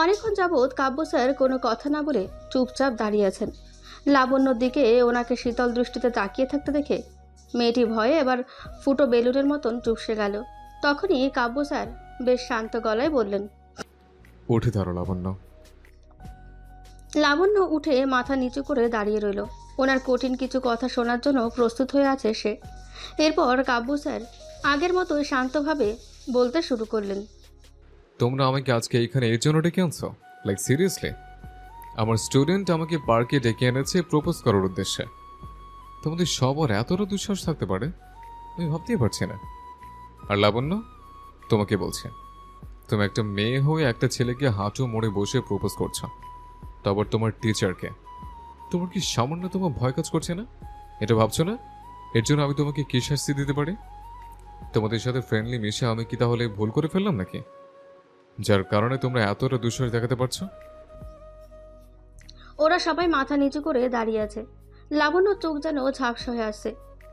অনেকক্ষণ যাবৎ কাব্য স্যার কোনো কথা না বলে চুপচাপ দাঁড়িয়ে আছেন। লাবণ্যর দিকে ওনাকে শীতল দৃষ্টিতে তাকিয়ে থাকতে দেখে মেয়েটি ভয়ে এবার ফুটো বেলুনের মতন চুপসে গেল। তখনই কাব্য স্যার বেশ শান্ত গলায় বললেন, উঠে ধরো লাবণ্য। লাবণ্য উঠে মাথা নিচু করে দাঁড়িয়ে রইল। ওনার কঠিন কিছু কথা শোনার জন্য প্রস্তুত হয়ে আছে সে। এরপর কাব্য স্যার আগের মতো শান্তভাবে বলতে শুরু করলেন, তোমরা আমাকে আজকে এইখানে এর জন্য ডেকে আনছো? Like seriously? আমার স্টুডেন্ট আমাকে পার্কে ডেকে এনেছে প্রপোজ করার উদ্দেশ্যে। তোমাদের সবার এতটা দুঃসাহস থাকতে পারে আমি ভাবতেই পারছি না। আর লাবণ্য, তোমাকে বলছে, তুমি একটা মেয়ে হয়ে একটা ছেলেকে হাঁটু মোড়ে বসে প্রপোজ করছো, তারপর তোমার টিচারকে। তোমার কি সামান্য তোমার ভয় কাজ করছে না? এটা ভাবছো না এর জন্য আমি তোমাকে কি শাস্তি দিতে পারি? তোমাদের সাথে ফ্রেন্ডলি মিশে আমি কি তাহলে ভুল করে ফেললাম নাকি, যার কারণে তোমরা এতটা দুঃসাহস দেখাতে পারছো? ওরা সবাই মাথা নিচু করে দাঁড়িয়ে আছে। লাবণ্যর চোখ যেন ঝাপসা হয়ে আসছে,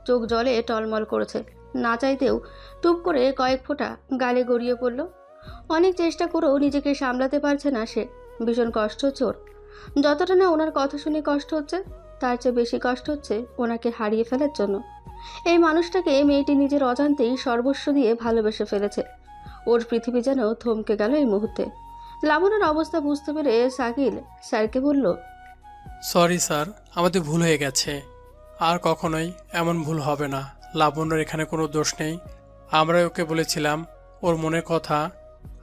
চোখ জলে টলমল করেছে। না চাইতেও টুপ করে কয়েক ফোঁটা গালে গড়িয়ে পড়ল। অনেক চেষ্টা করেও নিজেকে সামলাতে পারছে না সে। ভীষণ কষ্ট হচ্ছে ওর। যতটা না ওনার কথা শুনে কষ্ট হচ্ছে, তার চেয়ে বেশি কষ্ট হচ্ছে ওনাকে হারিয়ে ফেলার জন্য। এই মানুষটাকে মেয়েটি নিজের অজান্তেই সর্বস্ব দিয়ে ভালোবেসে ফেলেছে। ওর পৃথিবী যেন থমকে গেল এই মুহূর্তে। লাবণ্যর অবস্থা বুঝতে পেরে শাকিল স্যারকে বলল, সরি স্যার, আমাদের ভুল হয়ে গেছে। আর কখনোই এমন ভুল হবে না। লাবণ্যর এখানে কোনো দোষ নেই। আমরাই ওকে বলেছিলাম ওর মনের কথা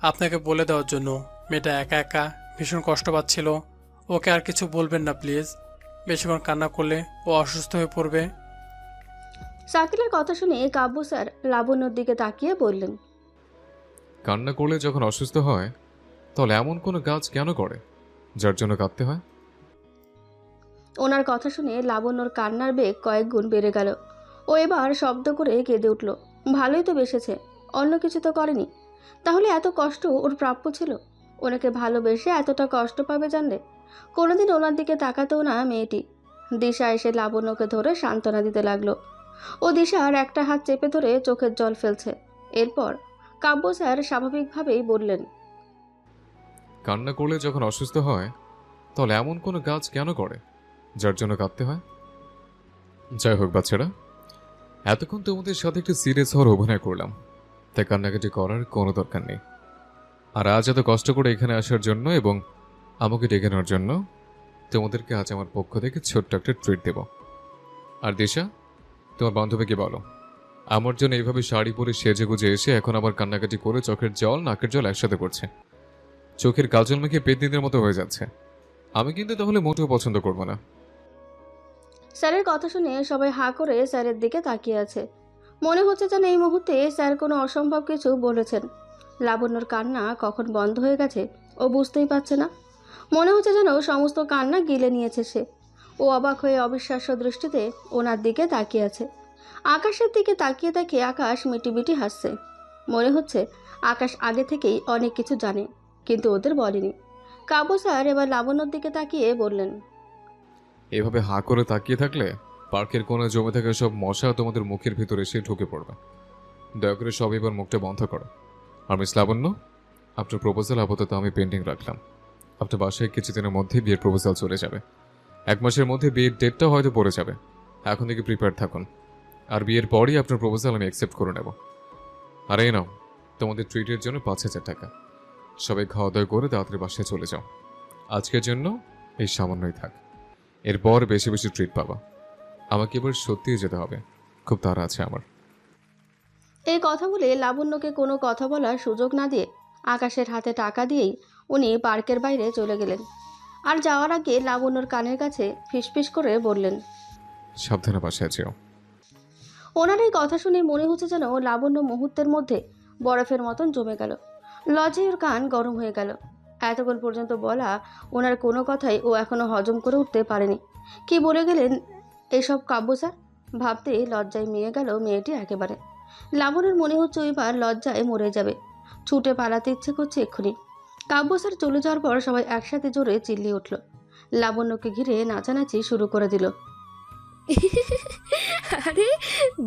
আপনাকে বলে দেওয়ার জন্য। মেয়েটা একা একা ভীষণ কষ্ট পাচ্ছিল। ওকে আর কিছু বলবেন না প্লিজ। বেশিক্ষণ কান্না করলে ও অসুস্থ হয়ে পড়বে। শাকিলের কথা শুনে কাব্য স্যার লাবণ্যর দিকে তাকিয়ে বললেন, কান্না করলে যখন অসুস্থ হয় তাহলে এমন কোনো কাজ কেন করে যার জন্য কাঁদতে হয়? ওনার কথা শুনে লাবণ্যর কান্নার বেগ কয়েক গুণ বেড়ে গেল। ও এবার শব্দ করে কেঁদে উঠল। ভালোই তো বেসেছে, অন্য কিছু তো করেনি। তাহলে এত কষ্ট ওর প্রাপ্য ছিল? ওনাকে ভালোবেসে এতটা কষ্ট পাবে জানলে কোনোদিন ওনার দিকে তাকাতেও না মেয়েটি। দিশা এসে লাবণ্যকে ধরে সান্ত্বনা দিতে লাগলো। ও দিশার একটা হাত চেপে ধরে চোখের জল ফেলছে। এরপর কাব্য স্যার স্বাভাবিকভাবেই বললেন, কান্না করলে যখন অসুস্থ হয় তাহলে এমন কোনো কাজ কেন করে যার জন্য কাঁদতে হয়? যাই হোক বাচ্চারা, এতক্ষণ তোমাদের সাথে একটু সিরিয়াস হওয়ার অভিনয় করলাম, তাই কান্নাকাটি করার কোনো দরকার নেই। আর আজ এত কষ্ট করে এখানে আসার জন্য এবং আমাকে ডেকে নেওয়ার জন্য তোমাদেরকে আজ আমার পক্ষ থেকে ছোট্ট একটা ট্রিট দেব। আর দিশা, তোমার বান্ধবীকে বলো আমার জন্য এইভাবে শাড়ি পরে সেজে গুজে এসে এখন আবার কান্নাকাটি করে চোখের জল নাকের জল একসাথে করছে, চোখের কাজল মেখে পেতনিদের মতো হয়ে যাচ্ছে। আমি কিন্তু তাহলে মোটেও পছন্দ করব না। স্যারের কথা শুনে সবাই হাঁ করে স্যারের দিকে তাকিয়ে আছে। মনে হচ্ছে যেন এই মুহূর্তে স্যার কোনো অসম্ভব কিছু বলেছেন। লাবণ্যর কান্না কখন বন্ধ হয়ে গেছে ও বুঝতেই পারছে না। মনে হচ্ছে যেন সমস্ত কান্না গিলে নিয়েছে সে। ও অবাক হয়ে অবিশ্বাস্য দৃষ্টিতে ওনার দিকে তাকিয়ে আছে। আকাশের দিকে তাকিয়ে তাকিয়ে আকাশ মিটিমিটি হাসছে। মনে হচ্ছে আকাশ আগে থেকেই অনেক কিছু জানে, কিন্তু ওদের বলেনি। কাব্য স্যার এবার লাবণ্যর দিকে তাকিয়ে বললেন, এভাবে হাঁ করে তাকিয়ে থাকলে পার্কের কোণে জমে থাকা সব মশা তোমাদের মুখের ভিতরে এসে ঢুকে পড়বে। দয়া করে সব এবার মুখটা বন্ধ করো। আর মিস লাবণ্য, আপনার প্রপোজাল আপাতত আমি পেন্ডিং রাখলাম। আপনার বাসায় কিছুদিনের মধ্যে বিয়ের প্রপোজাল চলে যাবে। 1 মাসের মধ্যে বিয়ের ডেটটাও হয়তো পড়ে যাবে। এখন থেকে প্রিপেয়ার থাকুন। আর বিয়ের পরই আপনার প্রপোজাল আমি অ্যাকসেপ্ট করে নেব। আর এই নাও তোমাদের ট্রিটের জন্য 5,000 টাকা। সবাই খাওয়া দাওয়া করে তাড়াতাড়ি বাসায় চলে যাও। আজকের জন্য এই সামান্যই থাক, এরপর বেশি বেশি ট্রিট পাবা। আমাকে এবার সত্যিই যেতে হবে, খুব তাড়া আছে আমার। এই কথা বলে লাবণ্যকে কোনো কথা বলার সুযোগ না দিয়ে আকাশের হাতে টাকা দিয়েই উনি পার্কের বাইরে চলে গেলেন। আর যাওয়ার আগে লাবণ্যর কানের কাছে ফিসফিস করে বললেন, সাবধানে বাসায় যেও। ওনার এই কথা শুনে মনে হচ্ছে যেন লাবণ্য মুহূর্তের মধ্যে বরফের মতন জমে গেল। লজ্জায় ওর কান গরম হয়ে গেল। এতক্ষণ পর্যন্ত বলা ওনার কোনো কথাই ও এখনো হজম করে উঠতে পারেনি। কি বলে গেলেন এসব কাব্য স্যার? ভাবতে লজ্জায় মেয়ে গেল মেয়েটি একেবারে। লাবণ্যর মনে হচ্ছে এবার লজ্জায় মরে যাবে। ছুটে পালাতে ইচ্ছে করছে এক্ষুনি। কাব্য স্যার চলে যাওয়ার পর সবাই একসাথে জোরে চিল্লিয়ে উঠল। লাবণ্যকে ঘিরে নাচানাচি শুরু করে দিল। আরে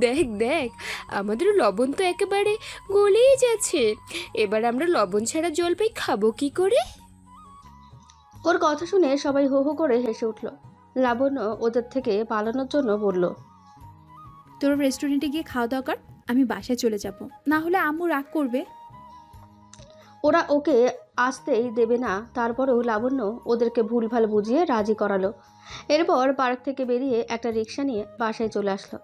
দেখ দেখ, আমাদের লবণ তো একেবারে গলেই যাচ্ছে। এবার আমরা লবণ ছাড়া জলপাই খাবো কি করে? ওর কথা শুনে সবাই হো হো করে হেসে উঠল। লাবণ্য ওদের থেকে পালানোর জন্য বলল, তোর রেস্টুরেন্টে গিয়ে খাওয়া দাওয়া কর, আমি বাসায় চলে যাব, না হলে আম্মু রাগ করবে। ওরা ওকে আসতেই দেবে না, তারপরেও লাবণ্য ওদেরকে ভুলভাল বুঝিয়ে রাজি করালো। এরপর পার্ক থেকে বেরিয়ে একটা রিক্সা নিয়ে বাসায় চলে আসলো।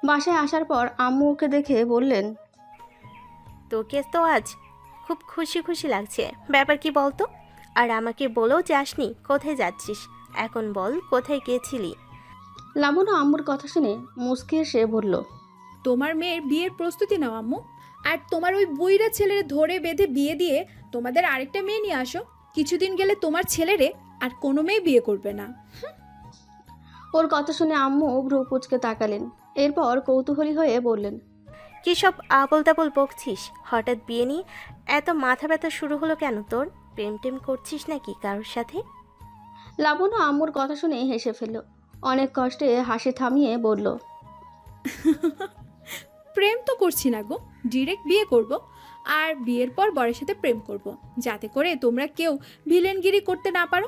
বাসায় আসার পর আম্মু ওকে দেখে বললেন, তোকে তো আজ খুব খুশি খুশি লাগছে, ব্যাপার কি বলতো? আর আমাকে বলেও যাসনি কোথায় যাচ্ছিস, এখন বল কোথায় গিয়েছিলি? লাবণ্য আম্মুর কথা শুনে মুচকি এসে বলল, তোমার মেয়ের বিয়ের প্রস্তুতি নাও আম্মু। আর তোমার ওই বুইড়া ছেলের ধরে বেঁধে বিয়ে দিয়ে তোমাদের আরেকটা মেয়ে নিয়ে আসো। কিছুদিন গেলে তোমার ছেলেরে আর কোনো মেয়ে বিয়ে করবে না। ওর কথা শুনে আম্মু ভ্রু কুচকে তাকালেন। এরপর কৌতূহলী হয়ে বললেন, কী সব আবল তাবল বকছিস? হঠাৎ বিয়ে নিয়ে এত মাথা ব্যথা শুরু হলো কেন তোর? প্রেম টেম করছিস নাকি কারোর সাথে? লাবণ্য আম্মুর কথা শুনে হেসে ফেলল। অনেক কষ্টে হাসি থামিয়ে বলল, প্রেম তো করছি না গো, ডিরেক্ট বিয়ে করব। আর বিয়ের পর বরের সাথে প্রেম করব, যাতে করে তোমরা কেউ ভিলেনগিরি করতে না পারো।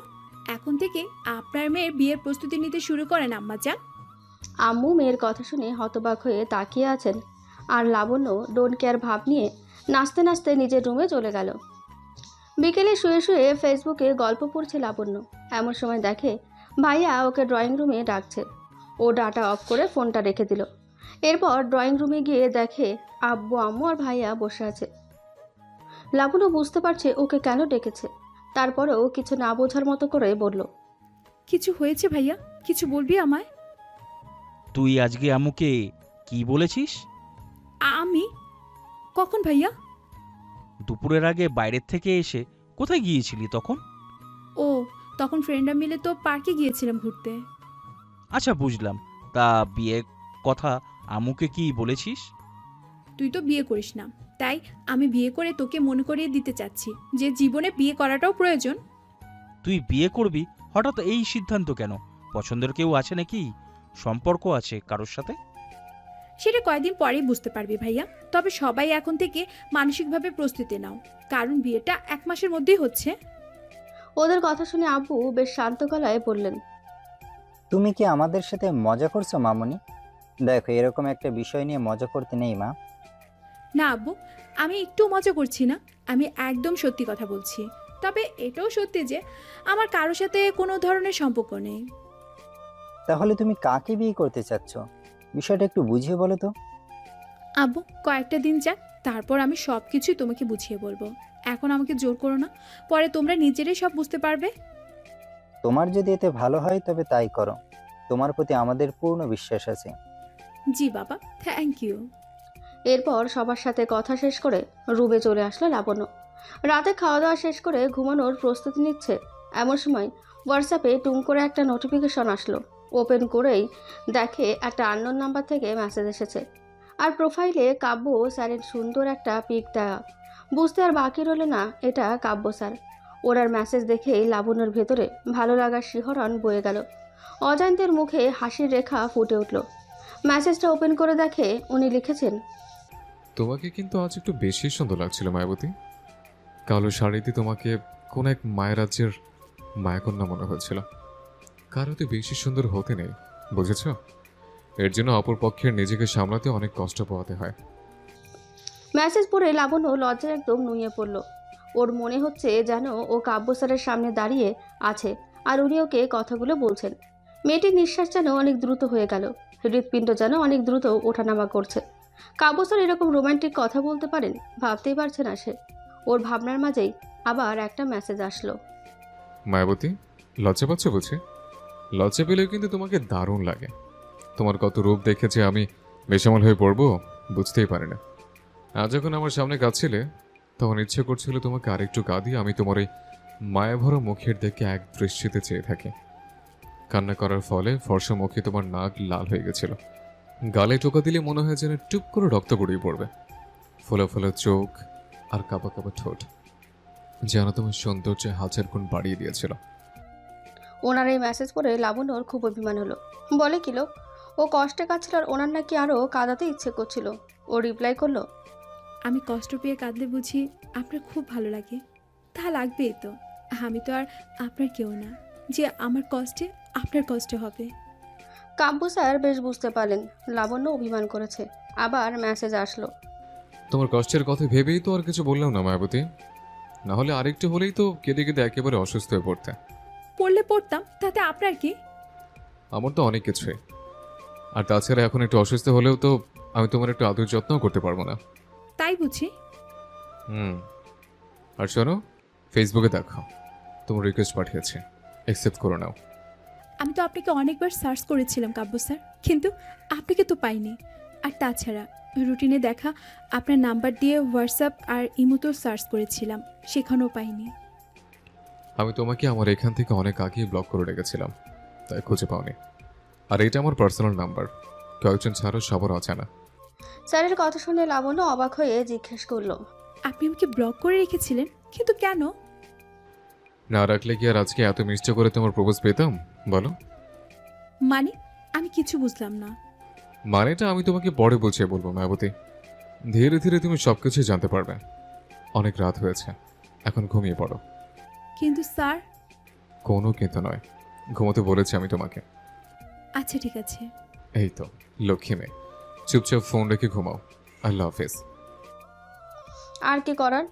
এখন থেকে আপনার মেয়ের বিয়ের প্রস্তুতি নিতে শুরু করেন আম্মা যান। আম্মু মেয়ের কথা শুনে হতবাক হয়ে তাকিয়ে আছেন, আর লাবণ্য ডোন্ট কেয়ার ভাব নিয়ে নাচতে নাচতে নিজের রুমে চলে গেল। বিকেলে শুয়ে শুয়ে ফেসবুকে গল্প পড়ছে লাবণ্য। এমন সময় দেখে ভাইয়া ওকে ড্রয়িং রুমে ডাকছে। ও ডাটা অফ করে ফোনটা রেখে দিল। এরপর ড্রয়িং রুমে গিয়ে দেখে আব্বু আম্মু আর ভাইয়া বসে আছে। লাবণ্য বুঝতে পারছে ওকে কেন ডেকেছে, তারপরেও কিছু না বোঝার মতো করে বলল, কিছু হয়েছে ভাইয়া? কিছু বলবি আমায়? তুই আজকে আম্মুকে কি বলেছিস? আমি? কখন ভাইয়া? দুপুরের আগে বাইরের থেকে এসে কোথায় গিয়েছিলি তখন? ও, তখন ফ্রেন্ডরা মিলে তো পার্কে গিয়েছিলাম ঘুরতে। আচ্ছা, বুঝলাম। তা বিয়ের কথা আম্মুকে কি বলেছিস? তুই তো বিয়ে করিস না, তাই আমি বিয়ে করে তোকে মনে করিয়ে দিতে চাচ্ছি যে জীবনে বিয়ে করাটাও প্রয়োজন। তুই বিয়ে করবি হঠাৎ এই সিদ্ধান্ত কেন? পছন্দের কেউ আছে নাকি? সম্পর্ক আছে কারোর সাথে? সেটা কয়েকদিন পরেই বুঝতে পারবি ভাইয়া। তবে সবাই এখন থেকে মানসিকভাবে প্রস্তুতি নাও, কারণ বিয়েটা 1 মাসের মধ্যেই হচ্ছে। ওদের কথা শুনে আব্বু বেশ শান্ত গলায় বললেন, তুমি কি আমাদের সাথে মজা করছো মামনি? দেখো, এরকম একটা বিষয় নিয়ে মজা করতে নেই মা। না আব্বু, আমি একটু মজা করছি না, আমি একদম সত্যি কথা বলছি। তবে এটাও সত্যি যে আমার কারোর সাথে কোনো ধরনের সম্পর্ক নেই। তাহলে তুমি কাকে বিয়ে করতে চাচ্ছ? বিষয়টা একটু বুঝিয়ে বলো তো। আব্বু, কয়েকটা দিন যাক, তারপর আমি সব কিছুই তোমাকে বুঝিয়ে বলবো। এখন আমাকে জোর করো না, পরে তোমরা নিজেরাই সব বুঝতে পারবে। তোমার যদি এতে ভালো হয় তবে তাই করো। তোমার প্রতি আমাদের পূর্ণ বিশ্বাস আছে। জি বাবা, থ্যাংক ইউ। এরপর সবার সাথে কথা শেষ করে রুমে চলে আসলো লাবণ্য। রাতে খাওয়া দাওয়া শেষ করে ঘুমানোর প্রস্তুতি নিচ্ছে। এমন সময় হোয়াটসঅ্যাপে টুং করে একটা নোটিফিকেশন আসলো। ওপেন করেই দেখে একটা আননোন নাম্বার থেকে মেসেজ এসেছে, আর প্রোফাইলে কাব্য স্যারের সুন্দর একটা পিক দেওয়া। বুঝতে আর বাকি রইল না এটা কাব্য স্যার। ওনার মেসেজ দেখেই লাবণ্যর ভেতরে ভালো লাগার শিহরণ বয়ে গেল। অজান্তের মুখে হাসির রেখা ফুটে উঠল। মেসেজটা ওপেন করে দেখে উনি লিখেছেন, তোমাকে কিন্তু আজ একটু বেশি সুন্দর লাগছিল মায়াবতী। কালো শাড়িতে তোমাকে কোন এক মায়ের রাজ্যের মায়াকন্যা মনে হয়েছিল। কারো তো বেশি সুন্দর হতে নেই, বুঝেছ? এর জন্য অপর পক্ষের নিজেকে সামলাতে অনেক কষ্ট পোহাতে হয়। মেসেজ পড়ে লাবণ্য লজ্জায় একদম নুয়ে পড়ল। ওর মনে হচ্ছে যেন ও কাব্য স্যারের সামনে দাঁড়িয়ে আছে আর উনি ওকে কথাগুলো বলছেন। মেয়েটির নিঃশ্বাস যেন অনেক দ্রুত হয়ে গেল, হৃৎপিণ্ড যেন অনেক দ্রুত ওঠানামা করছে। কাব্য স্যার এরকম রোমান্টিক কথা বলতে পারেন ভাবতেই পারছে না সে। ওর ভাবনার মাঝেই আবার একটা মেসেজ আসলো। মায়াবতী, লজ্জা পাচ্ছ বুঝি? লজ্জা পেলেও কিন্তু তোমাকে দারুণ লাগে। তোমার কত রূপ দেখেছে আমি বেসামাল হয়ে পড়বো বুঝতেই পারি না। আজ যখন আমার সামনে কাঁদছিলে তখন ইচ্ছে করছিল তোমাকে আরেকটু কাঁদিয়ে আমি তোমার এই মায়াভরা মুখের দিকে এক দৃষ্টিতে চেয়ে থাকি। কান্না করার ফলে ফর্সা মুখে তোমার নাক লাল হয়ে গেছিল। গালে টোকা দিলে মনে হয় যেন টুপ করে রক্ত গড়িয়ে পড়বে। ফোলা ফোলা চোখ আর কাঁপা কাঁপা ঠোঁট যেন তোমার সৌন্দর্যে 1000 গুণ বাড়িয়ে দিয়েছিল। ওনার এই মেসেজ পড়ে লাবণ্যর খুব অভিমান হলো। বলে কিলো ও কষ্টে কাঁদছিল আর ওনার নাকি আরও কাঁদাতে ইচ্ছে করছিল। ও রিপ্লাই করলো, আমি কষ্ট পেয়ে কাঁদলে বুঝি আপনার খুব ভালো লাগে? তা লাগবেই তো, আমি তো আর আপনার কেউ না যে আমার কষ্টে আপনার কষ্ট হবে। কাব্য স্যার বেশ বুঝতে পারলেন লাবণ্য অভিমান করেছে। আবার মেসেজ আসলো, তোমার কষ্টের কথা ভেবেই তো আর কিছু বললাম না মায়াবতী, না হলে আরেকটু হলেই তো কেঁদে কেঁদে একেবারে অসুস্থ হয়ে পড়তে। পড়লে পড়তাম, তাতে আপনার কি? আমার তো অনেক কিছুই। আর তাছাড়া এখন একটু অসুস্থ হলেও তো আমি তোমার একটু আদর যত্নও করতে পারবো না। তাই বুঝি? আর শোনো, ফেসবুকে দেখো তোমার রিকোয়েস্ট পাঠিয়েছে, অ্যাকসেপ্ট করে নাও। আমি তো আপনাকে অনেকবার সার্চ করেছিলাম কাব্য স্যার, কিন্তু আপনাকে তো পাইনি। আর তাছাড়া রুটিনে দেখা আপনার নাম্বার দিয়ে হোয়াটসঅ্যাপ আর ইমোতেও সার্চ করেছিলাম, সেখানেও পাইনি। আমি তোমাকে আমার এখান থেকে অনেক আগেই ব্লক করে রেখেছিলাম, তাই খুঁজে পাওনি। আর এটা আমার পার্সোনাল নাম্বার, কয়েকজন ছাড়াও সবার অজানা। স্যারের কথা শুনে লাবণ্য অবাক হয়ে জিজ্ঞেস করলো, আপনি আমাকে ব্লক করে রেখেছিলেন, কিন্তু কেন? না রাখলে কি আর আজকে এত মিষ্টি করে তোমার প্রপোজ পেতাম বলো? মানে আমি কিছু বুঝলাম না। মানেটা আমি তোমাকে পরে বুঝিয়ে বলবো মায়াবতী। ধীরে ধীরে তুমি সবকিছু জানতে পারবে। অনেক রাত হয়েছে, এখন ঘুমিয়ে পড়ো। কিন্তু স্যার। কোনো কিন্তু নয়, ঘুমোতে বলেছি আমি তোমাকে। আচ্ছা ঠিক আছে। এই তো লক্ষ্মী মেয়ে, চুপচাপ ফোন রেখে ঘুমাও। আল্লাহ হাফেজ। আর কি করার,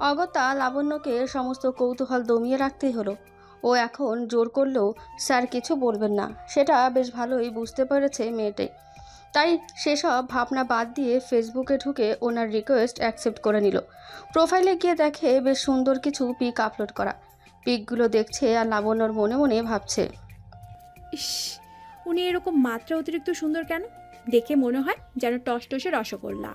অগত্যা লাবণ্যকে সমস্ত কৌতূহল দমিয়ে রাখতেই হলো। ও এখন জোর করলেও স্যার কিছু বলবেন না, সেটা বেশ ভালোই বুঝতে পেরেছে মেয়েটি। তাই সেসব ভাবনা বাদ দিয়ে ফেসবুকে ঢুকে ওনার রিকোয়েস্ট অ্যাকসেপ্ট করে নিল। প্রোফাইলে গিয়ে দেখে বেশ সুন্দর কিছু পিক আপলোড করা। পিকগুলো দেখছে আর লাবণ্যর মনে মনে ভাবছে, ইস, উনি এরকম মাত্রা অতিরিক্ত সুন্দর কেন? দেখে মনে হয় যেন টসটসে রসগোল্লা।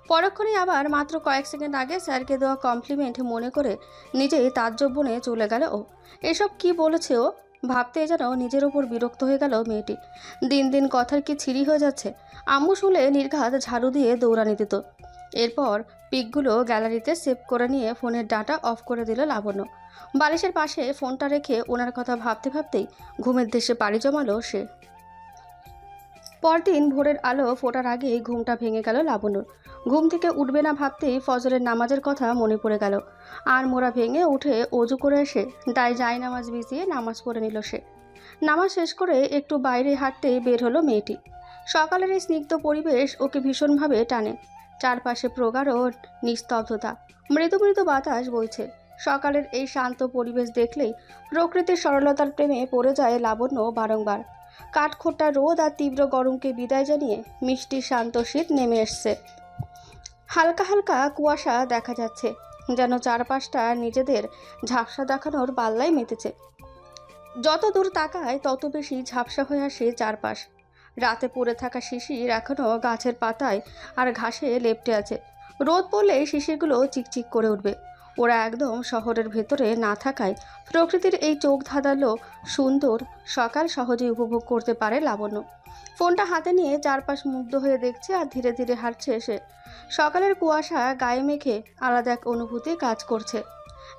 পরক্ষণে আবার মাত্র কয়েক সেকেন্ড আগে স্যারকে দেওয়া কমপ্লিমেন্ট মনে করে নিজেই তাজ্জব বনে চলে গেল ও। এসব কি বলেছে ও, ভাবতে যেন নিজের ওপর বিরক্ত হয়ে গেল মেয়েটি। দিন দিন কথার কি ছিরি হয়ে যাচ্ছে। আম্মু শুনলে নির্ঘাত ঝাড়ু দিয়ে দৌড়ানি দিত। এরপর পিকগুলো গ্যালারিতে সেভ করে নিয়ে ফোনের ডাটা অফ করে দিল লাবণ্য। বালিশের পাশে ফোনটা রেখে ওনার কথা ভাবতে ভাবতেই ঘুমের দেশে পাড়ি জমালো সে। পরদিন ভোরের আলো ফোটার আগেই ঘুমটা ভেঙে গেল লাবণ্যর। ঘুম থেকে উঠবে না ভাবতেই ফজরের নামাজের কথা মনে পড়ে গেল। আর মোড়া ভেঙে উঠে অজু করে এসে ডাই নামাজ বিছিয়ে নামাজ পড়ে নিল সে। নামাজ শেষ করে একটু বাইরে হাঁটতেই বের হলো মেয়েটি। সকালের এই স্নিগ্ধ পরিবেশ ওকে ভীষণভাবে টানে। চারপাশে প্রগাঢ় নিস্তব্ধতা, মৃদু মৃদু বাতাস বইছে। সকালের এই শান্ত পরিবেশ দেখলেই প্রকৃতির সরলতার প্রেমে পড়ে যায় লাবণ্য বারংবার। কাঠখোট্টা রোদ আর তীব্র গরমকে বিদায় জানিয়ে মিষ্টি শান্ত শীত নেমে এসছে। হালকা হালকা কুয়াশা দেখা যাচ্ছে, যেন চারপাশটা নিজেদের ঝাপসা দেখানোর পাল্লায় মেতেছে। যত দূর তাকায় তত বেশি ঝাপসা হয়ে আসে চারপাশ। রাতে পড়ে থাকা শিশির এখনও গাছের পাতায় আর ঘাসে লেপ্টে আছে। রোদ পড়লে শিশিরগুলো চিকচিক করে উঠবে। ওরা একদম শহরের ভেতরে না থাকায় প্রকৃতির এই চোখ ধাঁধালো সুন্দর সকাল সহজেই উপভোগ করতে পারে লাবণ্য। ফোনটা হাতে নিয়ে চারপাশ মুগ্ধ হয়ে দেখছে আর ধীরে ধীরে হাঁটছে সে। সকালের কুয়াশা গায়ে মেখে আলাদা এক অনুভূতি কাজ করছে।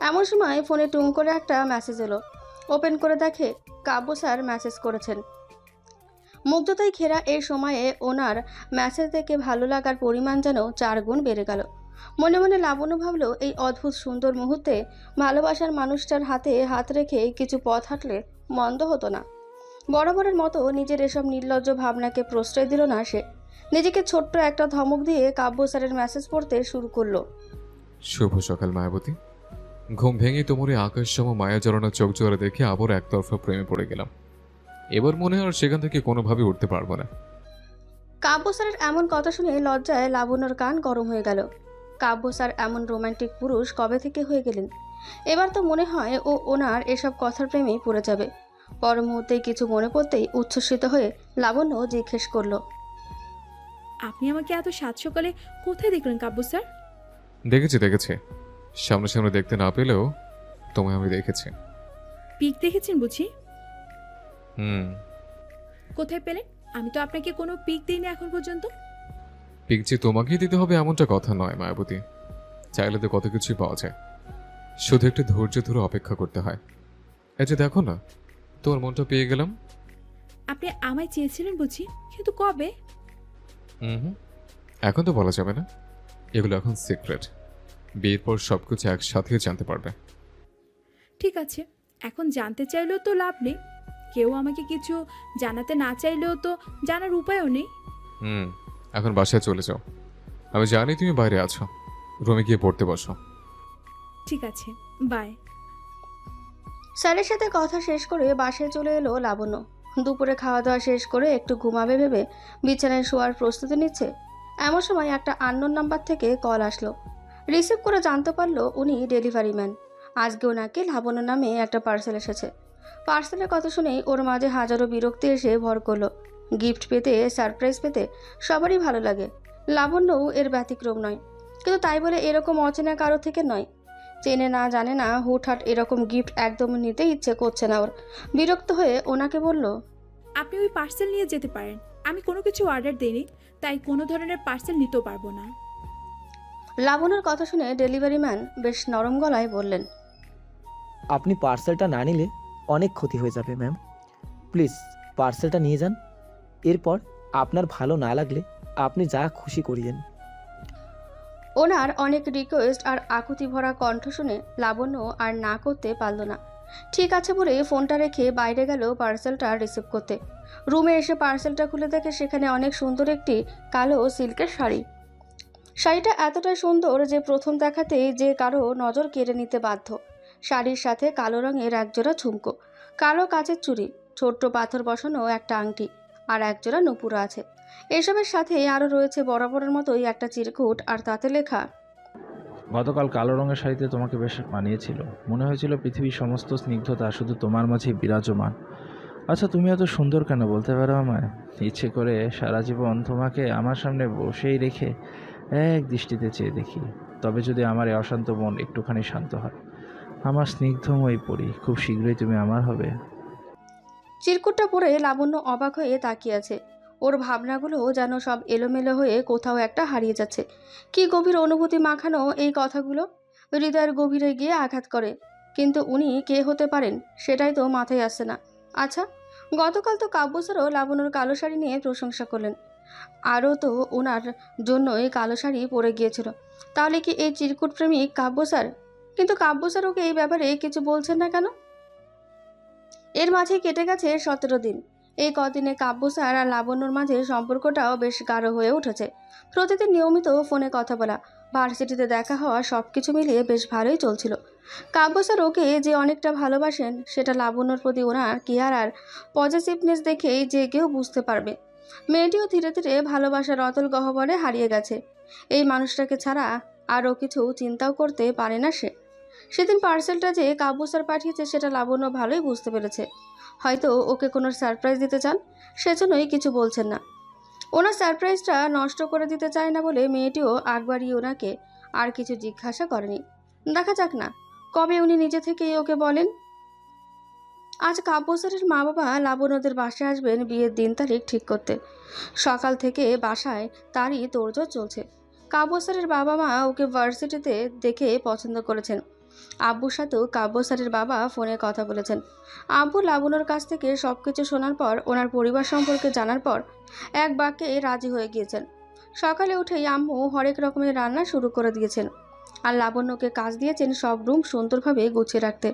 এমন সময় ফোনে টুং করে একটা মেসেজ এলো। ওপেন করে দেখে কাব্য স্যার মেসেজ করেছেন। মুগ্ধতায় ঘেরা এই সময়ে ওনার মেসেজ দেখে ভালো লাগার পরিমাণ যেন 4 গুণ বেড়ে গেল। মনে মনে লাবণ্য ভাবল, এই অদ্ভুত সুন্দর মুহূর্তে ভালোবাসার মানুষটার হাতে হাত রেখে কিছু পথ হাঁটলে মন্দ হতো না। বরাবরের মতো নিজের এসব নির্লজ্জ ভাবনাকে প্রশ্রয় দিল না সে। নিজেকে ছোট্ট একটা ধমক দিয়ে কাব্য স্যারের মেসেজ পড়তে শুরু করলো। শুভ সকাল মায়াবতী। ঘুম ভেঙে তোমার এই আকাশ সম মায়া জড়ানো চোখ জোড়া দেখে আবার একতরফা প্রেমে পড়ে গেলাম। এবার মনে হয় আর সেখান থেকে কোনোভাবে উঠতে পারবো না। কাব্য স্যারের এমন কথা শুনে লজ্জায় লাবণ্যর কান গরম হয়ে গেল। কাব্য স্যার এমন রোমান্টিক পুরুষ কবে থেকে হয়ে গেলেন? এবার তো মনে হয় ও ওনার এসব কথার প্রেমেই পড়ে যাবে। পর মুহূর্তেই কিছু মনে পড়তেই উচ্ছ্বসিত হয়ে লাবণ্য জিজ্ঞেস করলো, আপনি আমাকে এত সাত সকালে কোথায় দেখলেন কাব্য স্যার? দেখেছি। সামনে দেখতে না পেলেও তোমায় আমি দেখেছি। পিক দেখেছেন বুঝি? কোথায় পেলেন? আমি তো আপনাকে কোনো পিক দিইনি এখন পর্যন্ত। পিক যে তোমাকেই দিতে হবে এমনটা কথা নয় মায়াবতী। চাইলে তো কত কিছুই পাওয়া যায়, শুধু একটু ধৈর্য ধরে অপেক্ষা করতে হয়। এই যে দেখো না, তোমার মনটা পেয়ে গেলাম। আপনি আমায় চেয়েছিলেন বুঝি, কিন্তু কবে? এখন তো বলা যাবে না, এগুলো এখন সিক্রেট। বিয়ের পর সবকিছু একসাথে জানতে পারবে। ঠিক আছে, এখন জানতে চাইলেও তো লাভ নেই। কেউ আমাকে কিছু জানাতে না চাইলেও তো জানার উপায়ও নেই। এখন বাসায় চলে যাও। আমি জানি তুমি বাইরে আছো, রুমে গিয়ে পড়তে বসো। ঠিক আছে, বাই। স্যারের সাথে কথা শেষ করে বাসায় চলে এলো লাবণ্য। দুপুরে খাওয়া দাওয়া শেষ করে একটু ঘুমাবে ভেবে বিছানায় শোয়ার প্রস্তুতি নিচ্ছে। এমন সময় একটা আননোন নাম্বার থেকে কল আসলো। রিসিভ করে জানতে পারলো উনি ডেলিভারি ম্যান। আজকে ওনাকে লাবণ্য নামে একটা পার্সেল এসেছে। পার্সেলের কথা শুনেই ওর মাঝে হাজারো বিরক্তি এসে ভর করলো। গিফট পেতে, সারপ্রাইজ পেতে সবারই ভালো লাগে, লাবণ্যও এর ব্যতিক্রম নয়। কিন্তু তাই বলে এরকম অচেনা কারো থেকে নয়। চেনে না জানে না হুটহাট এরকম গিফট একদম নিতে ইচ্ছে করছে না ওর। বিরক্ত হয়ে ওনাকে বলল, আপনি ওই পার্সেল নিয়ে যেতে পারেন। আমি কোনো কিছু অর্ডার দিইনি, তাই কোনো ধরনের পার্সেল নিতেও পারবো না। লাবণ্যর কথা শুনে ডেলিভারি ম্যান বেশ নরম গলায় বললেন, আপনি পার্সেলটা না নিলে অনেক ক্ষতি হয়ে যাবে ম্যাম। প্লিজ পার্সেলটা নিয়ে যান। এরপর আপনার ভালো না লাগলে আপনি যা খুশি করিয়েন। ওনার অনেক রিকোয়েস্ট আর আকুতি ভরা কণ্ঠ শুনে লাবণ্য আর না করতে পারল না। ঠিক আছে বলে ফোনটা রেখে বাইরে গেল পার্সেলটা রিসিভ করতে। রুমে এসে পার্সেলটা খুলে দেখে সেখানে অনেক সুন্দর একটি কালো সিল্কের শাড়ি। শাড়িটা এতটাই সুন্দর যে প্রথম দেখাতেই যে কারো নজর কেড়ে নিতে বাধ্য। শাড়ির সাথে কালো রঙের একজোড়া ঝুমকো, কালো কাচের চুড়ি, ছোট্ট পাথর বসানো একটা আংটি আর একজোড়া নুপুর আছে। এসবের সাথে আরও রয়েছে বরাবরের মতোই একটা চিরকুট আর তাতে লেখা, গতকাল কালো রঙের শাড়িতে তোমাকে বেশ মানিয়েছিল। মনে হয়েছিল পৃথিবীর সমস্ত স্নিগ্ধতা শুধু তোমার মাঝেই বিরাজমান। আচ্ছা, তুমি এত সুন্দর কেন বলতে পারো আমায়? ইচ্ছে করে সারা জীবন তোমাকে আমার সামনে বসেই রেখে এক দৃষ্টিতে চেয়ে দেখি, তবে যদি আমার এই অশান্ত মন একটুখানি শান্ত হয়। আমার স্নিগ্ধময়ী পরি, খুব শীঘ্রই তুমি আমার হবে। চিরকুটটা পরে লাবণ্য অবাক হয়ে তাকিয়ে আছে। ওর ভাবনাগুলো যেন সব এলোমেলো হয়ে কোথাও একটা হারিয়ে যাচ্ছে। কি গভীর অনুভূতি মাখানো এই কথাগুলো, হৃদয়ের গভীরে গিয়ে আঘাত করে। কিন্তু উনি কে হতে পারেন সেটাই তো মাথায় আসছে না। আচ্ছা, গতকাল তো কাব্য স্যারও লাবণ্যর কালো শাড়ি নিয়ে প্রশংসা করলেন। আরও তো ওনার জন্য এই কালো শাড়ি পরে গিয়েছিল। তাহলে কি এই চিরকুট প্রেমিক কাব্য স্যার? কিন্তু কাব্য স্যার ওকে এই ব্যাপারে কিছু বলছেন না কেন? এর মাঝে কেটে গেছে 17 দিন। এই কদিনে কাব্য স্যার আর লাবণ্যর মাঝে সম্পর্কটাও বেশ গাঢ় হয়ে উঠেছে। প্রতিদিন নিয়মিত ফোনে কথা বলা, ভার্সিটিতে দেখা হওয়া, সব কিছু মিলিয়ে বেশ ভালোই চলছিল। কাব্য স্যার ওকে যে অনেকটা ভালোবাসেন সেটা লাবণ্যর প্রতি ওনার কেয়ার আর পজিটিভনেস দেখেই যে কেউ বুঝতে পারবে। মেয়েটিও ধীরে ধীরে ভালোবাসার অতল গহ্বরে হারিয়ে গেছে। এই মানুষটাকে ছাড়া আরও কিছু চিন্তাও করতে পারে না সে। সেদিন পার্সেলটা যে কাব্য স্যার পাঠিয়েছে সেটা লাবণ্য ভালোই বুঝতে পেরেছে। হয়তো ওকে কোনো সারপ্রাইজ দিতে চান, সেজন্যই কিছু বলছেন না। ওনার সারপ্রাইজটা নষ্ট করে দিতে চায় না বলে মেয়েটিও আগ বাড়িয়ে ওনাকে আর কিছু জিজ্ঞাসা করেনি। দেখা যাক না কবে উনি নিজে থেকেই ওকে বলেন। আজ কাব্য স্যারের মা বাবা লাবণ্যদের বাসায় আসবেন বিয়ের দিন তারিখ ঠিক করতে। সকাল থেকে বাসায় তারই তোড়জোড় চলছে। কাব্য স্যারের বাবা মা ওকে ভার্সিটিতে দেখে পছন্দ করেছেন। আব্বুর সাথেও কাব্য স্যারের বাবা ফোনে কথা বলেছেন। আব্বু লাবণ্যর কাছ থেকে সব কিছু শোনার পর, ওনার পরিবার সম্পর্কে জানার পর এক বাক্যে রাজি হয়ে গিয়েছেন। সকালে উঠেই আম্মু হরেক রকমের রান্না শুরু করে দিয়েছেন আর লাবণ্যকে কাজ দিয়েছেন সব রুম সুন্দরভাবে গুছিয়ে রাখতে।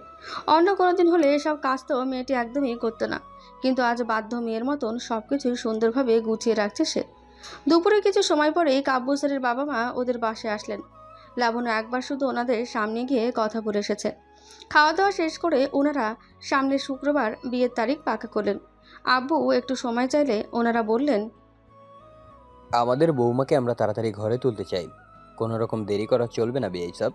অন্য কোনো দিন হলে এসব কাজ তো মেয়েটি একদমই করতো না, কিন্তু আজ বাধ্য মেয়ের মতন সব কিছুই সুন্দরভাবে গুছিয়ে রাখছে সে। দুপুরে কিছু সময় পরেই কাব্য স্যারের বাবা মা ওদের বাসায় আসলেন। লাবণ্য একবার শুধু ওনাদের সামনে গিয়ে কথা বলে এসেছে। খাওয়া দাওয়া শেষ করে ওনারা সামনের শুক্রবার বিয়ের তারিখ পাকা করলেন। আব্বু একটু সময় চাইলে ওনারা বললেন, আমাদের বৌমাকে আমরা তাড়াতাড়ি ঘরে তুলতে চাই, কোনো রকম দেরি করা চলবে না বিয়ে সব।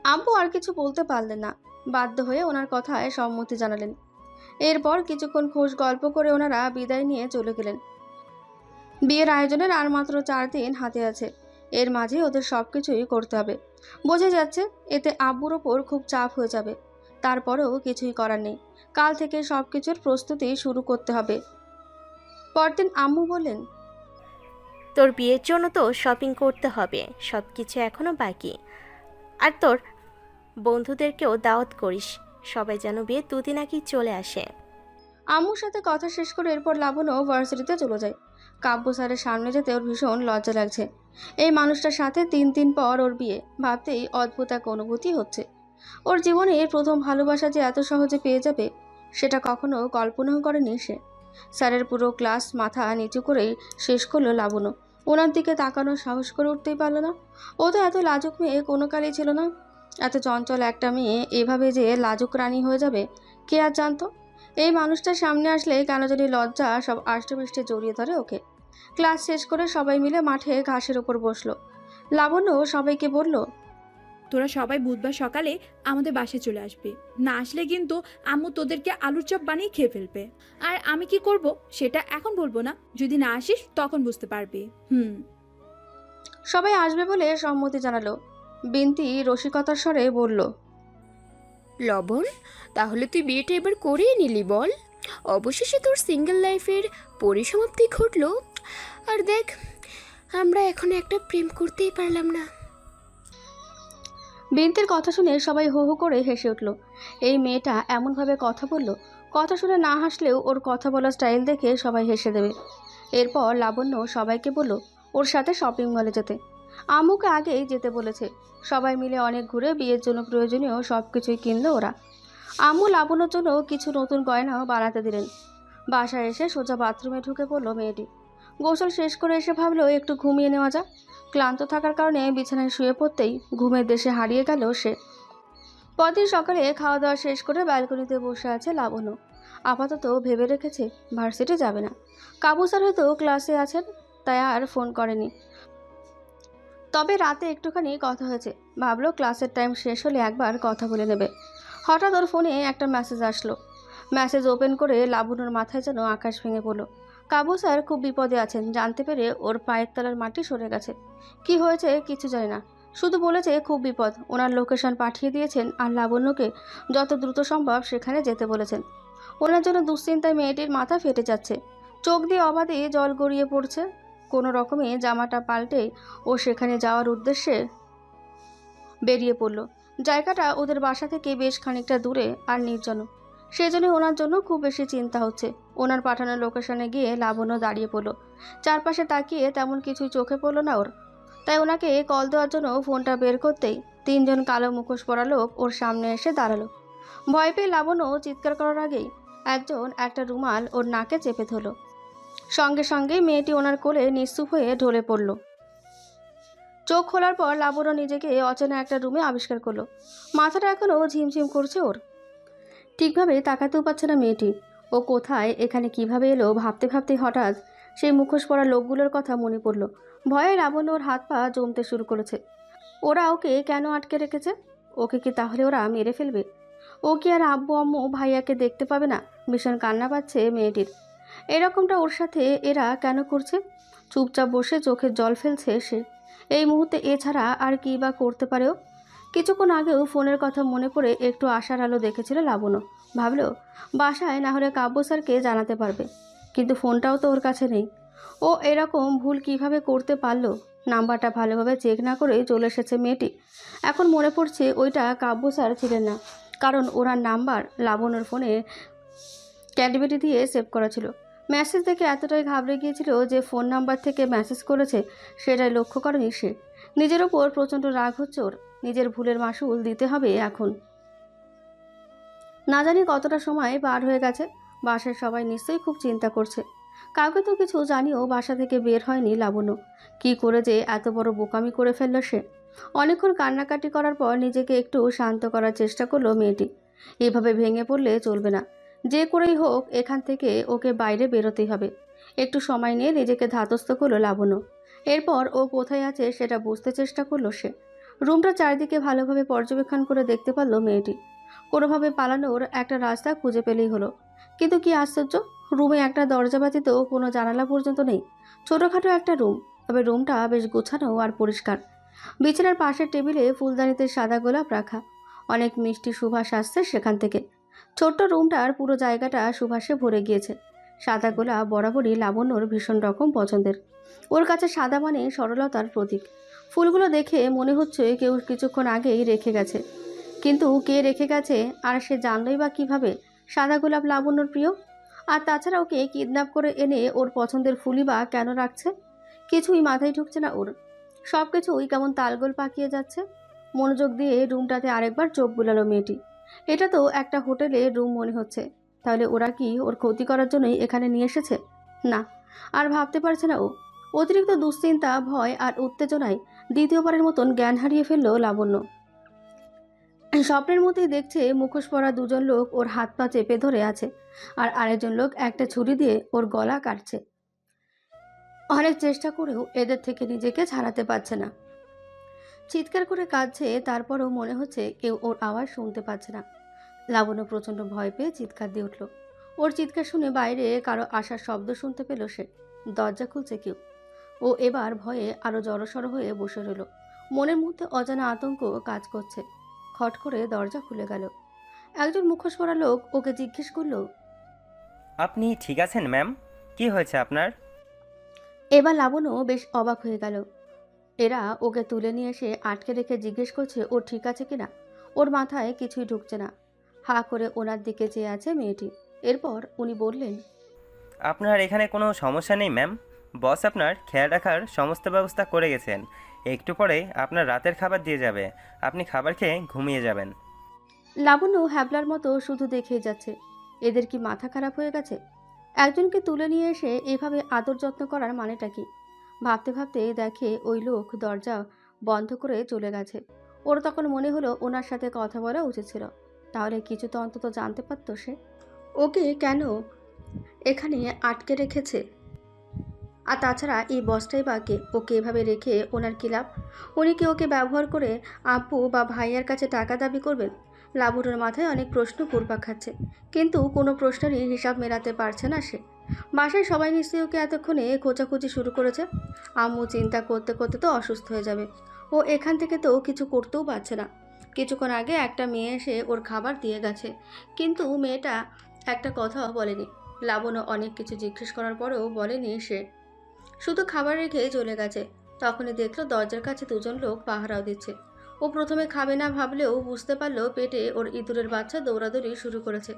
আব্বু আর কিছু বলতে পারলেন না, বাধ্য হয়ে ওনার কথায় সম্মতি জানালেন। এরপর কিছুক্ষণ খোশ গল্প করে ওনারা বিদায় নিয়ে চলে গেলেন। বিয়ের আয়োজনের আর মাত্র 4 দিন হাতে আছে। এর মাঝে ওদের সব কিছুই করতে হবে। বোঝা যাচ্ছে এতে আব্বুর ওপর খুব চাপ হয়ে যাবে। তারপরেও কিছুই করার নেই, কাল থেকে সব কিছুর প্রস্তুতি শুরু করতে হবে। পরদিন আম্মু বললেন, তোর বিয়ের জন্য তো শপিং করতে হবে, সব কিছু এখনও বাকি। আর তোর বন্ধুদেরকেও দাওয়াত করিস, সবাই যেন বিয়ে 2 দিন আগেই চলে আসে। আম্মুর সাথে কথা শেষ করে এরপর লাবণ্য ভার্সিটিতে চলে যায়। কাব্য স্যারের সামনে যেতে ওর ভীষণ লজ্জা লাগছে। এই মানুষটার সাথে 3 দিন পর ওর বিয়ে, ভাবতেই অদ্ভুত এক অনুভূতি হচ্ছে। ওর জীবনে প্রথম ভালোবাসা যে এত সহজে পেয়ে যাবে সেটা কখনো কল্পনাও করেনি সে। স্যারের পুরো ক্লাস মাথা নিচু করেই শেষ করলো লাবণ্য। ওনার দিকে তাকানোর সাহস করে উঠতেই পারল না। ও তো এত লাজুক মেয়ে কোনো কালেই ছিল না। এত চঞ্চল একটা মেয়ে এভাবে যে লাজুক রানী হয়ে যাবে কে আর জানতো। এই মানুষটার সামনে আসলে কেন জানি লজ্জা সব আষ্টে জড়িয়ে ধরে ওকে। ক্লাস শেষ করে সবাই মিলে মাঠে ঘাসের ওপর বসলো। লাবণ্য সবাইকে বলল, তোরা সবাই বুধবার সকালে আমাদের বাসায় চলে আসবে, না আসলে কিন্তু আম্মু তোদেরকে আলুর চপ বানিয়ে খেয়ে ফেলবে। আর আমি কি করব সেটা এখন বলবো না, যদি না আসিস তখন বুঝতে পারবি। সবাই আসবে বলে সম্মতি জানালো। বিন্তি রসিকতার স্বরে বলল, লবণ, তাহলে তুই বিয়েটা এবার করেই নিলি বল। অবশেষে তোর সিঙ্গেল লাইফের পরিসমাপ্তি ঘটলো। আর দেখ, আমরা এখন একটা প্রেম করতেই পারলাম না। বিন্তির কথা শুনে সবাই হো হো করে হেসে উঠল। এই মেয়েটা এমনভাবে কথা বলল, কথা শুনে না হাসলেও ওর কথা বলার স্টাইল দেখে সবাই হেসে দেবে। এরপর লাবণ্য সবাইকে বলল ওর সাথে শপিং মলে যেতে। আম্মুকে আগেই যেতে বলেছে। সবাই মিলে অনেক ঘুরে বিয়ের জন্য প্রয়োজনীয় সব কিছুই কিনলো ওরা। আম্মু লাবণ্যর জন্য কিছু নতুন গয়নাও বানাতে দিলেন। বাসায় এসে সোজা বাথরুমে ঢুকে পড়ল মেয়েটি। গোসল শেষ করে এসে ভাবলো একটু ঘুমিয়ে নেওয়া যাক। ক্লান্ত থাকার কারণে বিছানায় শুয়ে পড়তেই ঘুমের দেশে হারিয়ে গেল সে। পরদিন সকালে খাওয়া দাওয়া শেষ করে ব্যালকনিতে বসে আছে লাবণ্য। আপাতত ভেবে রেখেছে ভার্সিটি যাবে না। কাবু স্যার হয়তো ক্লাসে আছেন, তাই আর ফোন করেনি। তবে রাতে একটুখানি কথা হয়েছে, ভাবলো ক্লাসের টাইম শেষ হলে একবার কথা বলে নেবে। হঠাৎ ওর ফোনে একটা মেসেজ আসলো। মেসেজ ওপেন করে লাবণ্যর মাথায় যেন আকাশ ভেঙে পড়লো। কাবু স্যার খুব বিপদে আছেন জানতে পেরে ওর পায়ের তলার মাটি সরে গেছে। কি হয়েছে কিছু জানি না, শুধু বলেছে খুব বিপদ। ওনার লোকেশন পাঠিয়ে দিয়েছেন আর লাবণ্যকে যত দ্রুত সম্ভব সেখানে যেতে বলেছেন। ওনার জন্য দুশ্চিন্তায় মেয়েটির মাথা ফেটে যাচ্ছে, চোখ দিয়ে অবাধে জল গড়িয়ে পড়ছে। কোনো রকমে জামাটা পাল্টে ও সেখানে যাওয়ার উদ্দেশ্যে বেরিয়ে পড়ল। জায়গাটা ওদের বাসা থেকে বেশ খানিকটা দূরে আর নির্জন, সেজন্য ওনার জন্য খুব বেশি চিন্তা হচ্ছে। ওনার পাঠানোর লোকেশনে গিয়ে লাবণ্য দাঁড়িয়ে পড়ল। চারপাশে তাকিয়ে তেমন কিছুই চোখে পড়ল না ওর, তাই ওনাকে কল দেওয়ার জন্য ফোনটা বের করতেই 3 জন কালো মুখোশ পরা লোক ওর সামনে এসে দাঁড়ালো। ভয় পেয়ে লাবণ্য চিৎকার করার আগেই একজন একটা রুমাল ওর নাকে চেপে ধরল। সঙ্গে সঙ্গে মেয়েটি ওনার কোলে নিস্তুপ হয়ে ঢলে পড়ল। চোখ খোলার পর লাবণ্য নিজেকে অচেনা একটা রুমে আবিষ্কার করলো। মাথাটা এখনও ঝিমঝিম করছে ওর, ঠিকভাবে তাকাতেও পারছে না মেয়েটি। ও কোথায়, এখানে কিভাবে এলো ভাবতে ভাবতে হঠাৎ সেই মুখোশ পরা লোকগুলোর কথা মনে পড়ল। ভয়ে লাবণ্য ওর হাত পা জমতে শুরু করেছে। ওরা ওকে কেন আটকে রেখেছে? ওকে কি তাহলে ওরা মেরে ফেলবে? ও কি আর আব্বু আম্মু ভাইয়াকে দেখতে পাবে না? ভীষণ কান্না পাচ্ছে মেয়েটির। এরকমটা ওর সাথে এরা কেন করছে? চুপচাপ বসে চোখের জল ফেলছে সে। এই মুহূর্তে এছাড়া আর কী বা করতে পারেও? কিছুক্ষণ আগেও ফোনের কথা মনে করে একটু আশার আলো দেখেছিল লাবণ্য। ভাবলো বাসায় না হলে কাব্য স্যারকে জানাতে পারবে, কিন্তু ফোনটাও তো ওর কাছে নেই। ও এরকম ভুল কিভাবে করতে পারলো? নাম্বারটা ভালোভাবে চেক না করে চলে এসেছে মেয়েটি। এখন মনে পড়ছে ওইটা কাব্য স্যার ছিলেন না, কারণ ওনার নাম্বার লাবণ্যর ফোনে ক্যাডবেরি দিয়ে সেভ করা ছিল। মেসেজ দেখে এতটাই ঘাবড়ে গিয়েছিল যে ফোন নাম্বার থেকে মেসেজ করেছে সেটাই লক্ষ্য করেনি সে। নিজের ওপর প্রচণ্ড রাগ হচ্ছে ওর। নিজের ভুলের মাসুল দিতে হবে এখন। না জানি কতটা সময় পার হয়ে গেছে। বাসায় সবাই নিশ্চয়ই খুব চিন্তা করছে। কাউকে তো কিছু জানিও বাসা থেকে বের হয়নি লাবণ্য। কি করে যে এত বড় বোকামি করে ফেলল সে। অনেকক্ষণ কান্নাকাটি করার পর নিজেকে একটু শান্ত করার চেষ্টা করলো মেয়েটি। এভাবে ভেঙে পড়লে চলবে না, যে করেই হোক এখান থেকে ওকে বাইরে বেরোতেই হবে। একটু সময় নিয়ে নিজেকে ধাতস্থ করলো লাবণ্য। এরপর ও কোথায় আছে সেটা বুঝতে চেষ্টা করলো সে। রুমটা চারিদিকে ভালোভাবে পর্যবেক্ষণ করে দেখতে পারলো মেয়েটি। কোনোভাবে পালানোর একটা রাস্তা খুঁজে পেলেই হলো। কিন্তু কি আশ্চর্য, রুমে একটা দরজা ব্যতীত কোনো জানালা পর্যন্ত নেই। ছোটোখাটো একটা রুম, তবে রুমটা বেশ গোছানো আর পরিষ্কার। বিছানার পাশের টেবিলে ফুলদানিতে সাদা গোলাপ রাখা। অনেক মিষ্টি সুবাস আসছে সেখান থেকে। ছোট্ট রুমটার পুরো জায়গাটা সুবাসে ভরে গিয়েছে। সাদা গোলাপ বরাবরই লাবণ্যর ভীষণ রকম পছন্দের। ওর কাছে সাদা মানে সরলতার প্রতীক। ফুলগুলো দেখে মনে হচ্ছে কেউ কিছুক্ষণ আগেই রেখে গেছে, কিন্তু কে রেখে গেছে আর সে জানলই বা কীভাবে সাদা গোলাপ লাবণ্যর প্রিয়? আর তাছাড়া ওকে কিডন্যাপ করে এনে ওর পছন্দের ফুলই বা কেন রাখছে? কিছুই মাথায় ঢুকছে না ওর। সব কিছুই কেমন তালগোল পাকিয়ে যাচ্ছে। মনোযোগ দিয়ে রুমটাতে আরেকবার চোখ বুলালো মেয়েটি। এটা তো একটা হোটেলের রুম মনে হচ্ছে। তাহলে ওরা কি ওর ক্ষতি করার জন্যই এখানে নিয়ে এসেছে? না, আর ভাবতে পারছে না ও। অতিরিক্ত দুশ্চিন্তা, ভয় আর উত্তেজনায় দ্বিতীয়বারের মতন জ্ঞান হারিয়ে ফেলল লাবণ্য। স্বপ্নের মধ্যেই দেখছে মুখোশ পরা 2 জন লোক ওর হাত পা চেপে ধরে আছে, আর আরেকজন লোক একটা ছুরি দিয়ে ওর গলা কাটছে। অনেক চেষ্টা করেও এদের থেকে নিজেকে ছাড়াতে পারছে না। চিৎকার করে কাঁদছে, তারপরও মনে হচ্ছে কেউ ওর আওয়াজ শুনতে পাচ্ছে না। লাবণ্য প্রচণ্ড ভয় পেয়ে চিৎকার দিয়ে উঠল। ওর চিৎকার শুনে বাইরে কারো আসার শব্দ শুনতে পেল সে। দরজা খুলছে কেউ। ও এবার ভয়ে আরও জড়সড় হয়ে বসে রইল। মনের মধ্যে অজানা আতঙ্ক কাজ করছে। খট করে দরজা খুলে গেল। একজন মুখোশ পরা লোক ওকে জিজ্ঞেস করলো, আপনি ঠিক আছেন ম্যাম? কি হয়েছে আপনার? এবার লাবণ্য বেশ অবাক হয়ে গেল। এরা ওকে তুলে নিয়ে এসে আটকে রেখে জিজ্ঞেস করছে ও ঠিক আছে কিনা। ওর মাথায় কিছুই ঢুকছে না। হা করে ওনার দিকে চেয়ে আছে মেয়েটি। এরপর উনি বললেন, আপনার এখানে কোনো সমস্যা নেই ম্যাম। বস আপনার খেয়াল রাখার সমস্ত ব্যবস্থা করে গেছেন। একটু পরে আপনার রাতের খাবার দিয়ে যাবে। আপনি খাবার খেয়ে ঘুমিয়ে যাবেন। লাবণ্য হ্যাবলার মতো শুধু দেখেই যাচ্ছে। এদের কি মাথা খারাপ হয়ে গেছে? একজনকে তুলে নিয়ে এসে এভাবে আদর যত্ন করার মানেটা কি? ভাবতে ভাবতে দেখে ওই লোক দরজা বন্ধ করে চলে গেছে। ওর তখন মনে হলো ওনার সাথে কথা বলা উচিত ছিল, তাহলে কিছু তো অন্তত জানতে পারতো সে। ওকে কেন এখানে আটকে রেখেছে? আর তাছাড়া এই বসটাই বা কে? ওকে এভাবে রেখে ওনার কী লাভ? উনি কি ওকে ব্যবহার করে আব্বু বা ভাইয়ার কাছে টাকা দাবি করবেন? লাবুরের মাথায় অনেক প্রশ্ন ঘুরপাক খাচ্ছে, কিন্তু কোনো প্রশ্নেরই হিসাব মেলাতে পারছে না সে। বাসায় সবাই নিশ্চয়ই ওকে এতক্ষণে খোঁজাখুঁজি শুরু করেছে। আম্মু চিন্তা করতে করতে তো অসুস্থ হয়ে যাবে। ও এখান থেকে তো কিছু করতেও পারছে না। কিছুক্ষণ আগে একটা মেয়ে এসে ওর খাবার দিয়ে গেছে, কিন্তু মেয়েটা একটা কথাও বলেনি। লাবণ্য অনেক কিছু জিজ্ঞেস করার পরেও বলেনি সে, শুধু খাবার রেখে চলে গেছে। তখনই দেখলো দরজার কাছে দুজন লোক পাহারাও দিচ্ছে। ও প্রথমে খাবে না ভাবলেও বুঝতে পারলো পেটে ওর ইঁদুরের বাচ্চা দৌড়াদৌড়ি শুরু করেছে।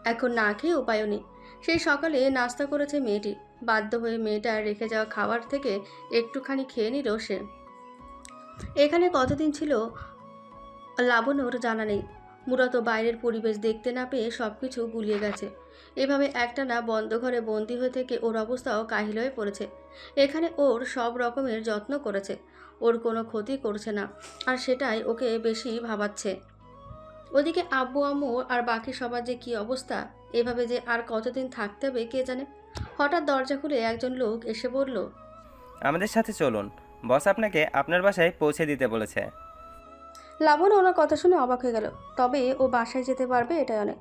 এখন না খেয়ে উপায়ও নেই। সেই সকালে নাস্তা করেছে মেয়েটি। বাধ্য হয়ে মেয়েটা রেখে যাওয়া খাবার থেকে একটুখানি খেয়ে নিল সে। এখানে কতদিন ছিল লাবণ্যর জানা নেই। মূলত বাইরের পরিবেশ দেখতে না পেয়ে সব কিছু গুলিয়ে গেছে। এভাবে একটানা বন্ধ ঘরে বন্দি হয়ে থেকে ওর অবস্থাও কাহিল হয়ে পড়েছে। এখানে ওর সব রকমের যত্ন করেছে, ওর কোনো ক্ষতি করছে না, আর সেটাই ওকে বেশি ভাবাচ্ছে। ওদিকে আব্বু আম্মু আর বাকি সবার যে কী অবস্থা, এভাবে যে আর কতদিন থাকতে হবে কে জানে। হঠাৎ দরজা খুলে একজন লোক এসে বলল, আমাদের সাথে চলুন, বস আপনাকে আপনার বাসায় পৌঁছে দিতে বলেছে। লাবণ্য ওনার কথা শুনে অবাক হয়ে গেল। তবে ও বাসায় যেতে পারবে এটাই অনেক।